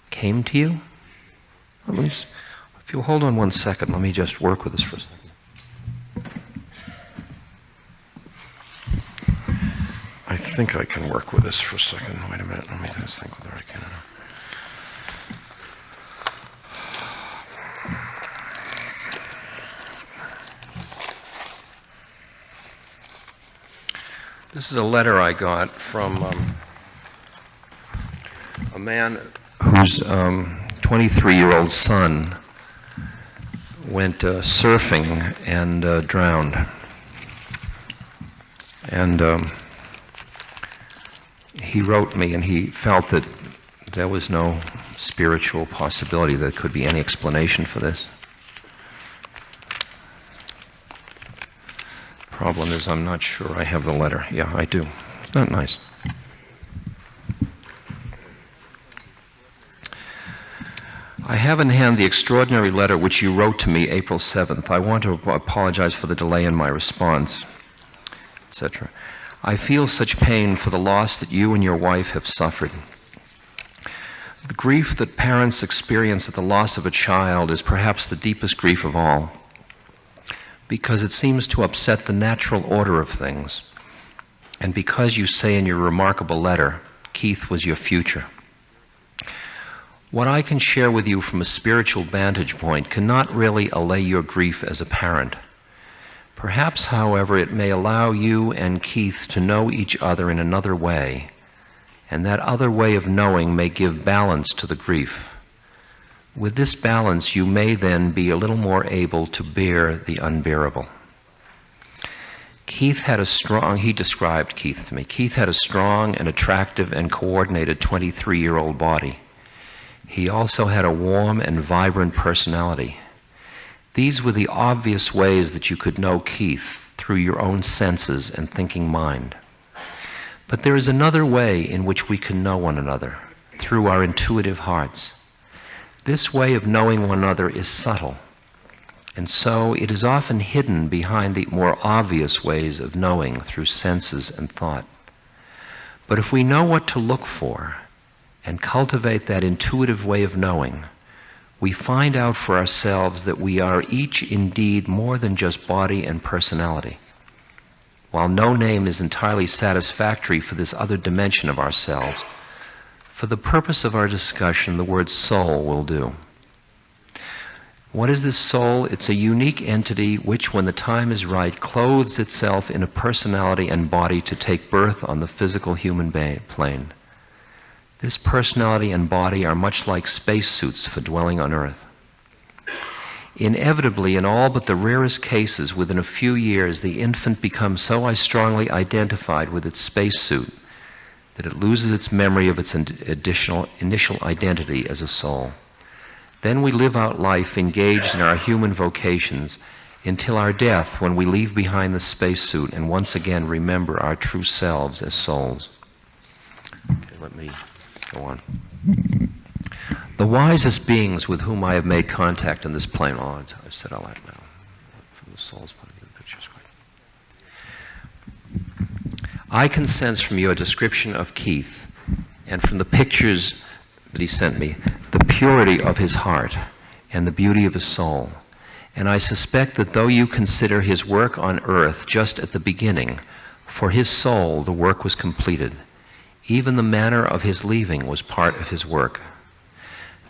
came to you. If you'll hold on 1 second, let me just work with this for a second. I think I can work with this for a second. Wait a minute. Let me just think whether I can. This is a letter I got from a man whose 23-year-old son went surfing and drowned. And he wrote me, and he felt that there was no spiritual possibility there could be any explanation for this. Problem is, I'm not sure I have the letter. Yeah, I do. It's not nice. I have in hand the extraordinary letter which you wrote to me April 7th. I want to apologize for the delay in my response, etc. I feel such pain for the loss that you and your wife have suffered. The grief that parents experience at the loss of a child is perhaps the deepest grief of all, because it seems to upset the natural order of things, and because you say in your remarkable letter, Keith was your future. What I can share with you from a spiritual vantage point cannot really allay your grief as a parent. Perhaps, however, it may allow you and Keith to know each other in another way, and that other way of knowing may give balance to the grief. With this balance, you may then be a little more able to bear the unbearable. He described Keith to me. Keith had a strong and attractive and coordinated 23-year-old body. He also had a warm and vibrant personality. These were the obvious ways that you could know Keith through your own senses and thinking mind. But there is another way in which we can know one another, through our intuitive hearts. This way of knowing one another is subtle, and so it is often hidden behind the more obvious ways of knowing through senses and thought. But if we know what to look for and cultivate that intuitive way of knowing, we find out for ourselves that we are each indeed more than just body and personality. While no name is entirely satisfactory for this other dimension of ourselves, for the purpose of our discussion, the word soul will do. What is this soul? It's a unique entity which, when the time is right, clothes itself in a personality and body to take birth on the physical human plane. This personality and body are much like spacesuits for dwelling on Earth. Inevitably, in all but the rarest cases, within a few years, the infant becomes so strongly identified with its spacesuit that it loses its memory of its initial identity as a soul. Then we live out life engaged in our human vocations until our death, when we leave behind the spacesuit and once again remember our true selves as souls. Okay, let me go on. The wisest beings with whom I have made contact on this plane, I've said all that now, from the soul's point of view, the picture's great. I can sense from you a description of Keith, and from the pictures that he sent me, the purity of his heart and the beauty of his soul. And I suspect that though you consider his work on earth just at the beginning, for his soul the work was completed. Even the manner of his leaving was part of his work.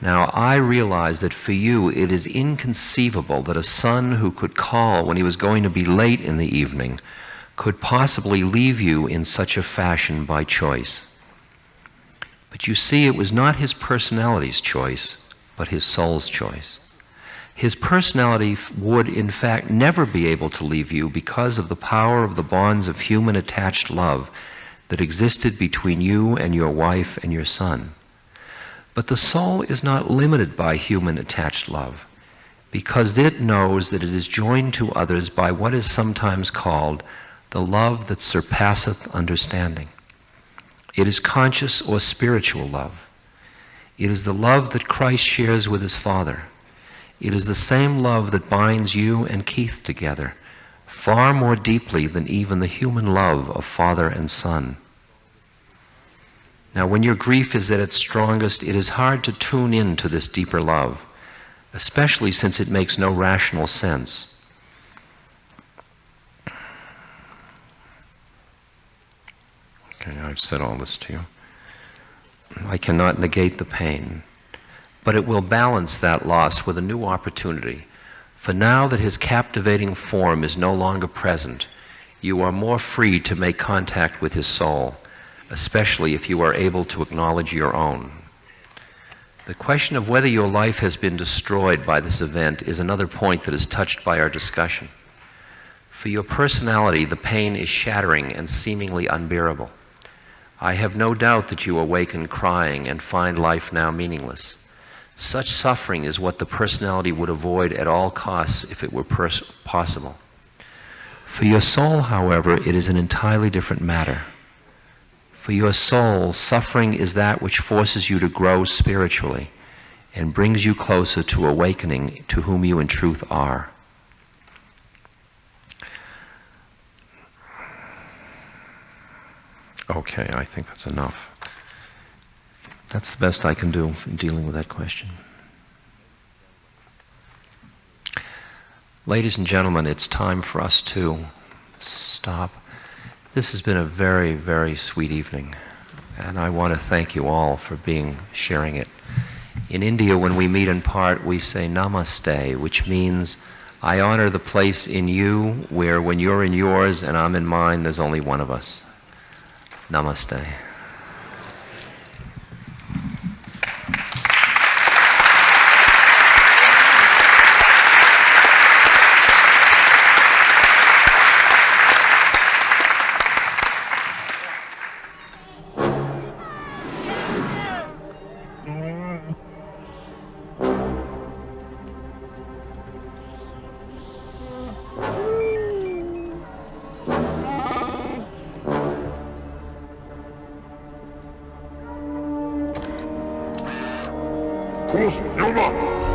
Now, I realize that for you it is inconceivable that a son who could call when he was going to be late in the evening could possibly leave you in such a fashion by choice. But you see, it was not his personality's choice, but his soul's choice. His personality would, in fact, never be able to leave you because of the power of the bonds of human attached love that existed between you and your wife and your son. But the soul is not limited by human attached love, because it knows that it is joined to others by what is sometimes called the love that surpasseth understanding. It is conscious or spiritual love. It is the love that Christ shares with his Father. It is the same love that binds you and Keith together, far more deeply than even the human love of father and son. Now, when your grief is at its strongest, it is hard to tune in to this deeper love, especially since it makes no rational sense. Okay, I've said all this to you. I cannot negate the pain, but it will balance that loss with a new opportunity. For now that his captivating form is no longer present, you are more free to make contact with his soul, especially if you are able to acknowledge your own. The question of whether your life has been destroyed by this event is another point that is touched by our discussion. For your personality, the pain is shattering and seemingly unbearable. I have no doubt that you awaken crying and find life now meaningless. Such suffering is what the personality would avoid at all costs if it were possible. For your soul, however, it is an entirely different matter. For your soul, suffering is that which forces you to grow spiritually and brings you closer to awakening to whom you in truth are. Okay, I think that's enough. That's the best I can do in dealing with that question. Ladies and gentlemen, it's time for us to stop. This has been a very, very sweet evening, and I want to thank you all for sharing it. In India, when we meet and part, we say namaste, which means I honor the place in you where when you're in yours and I'm in mine, there's only one of us. Namaste. Kurs Nummer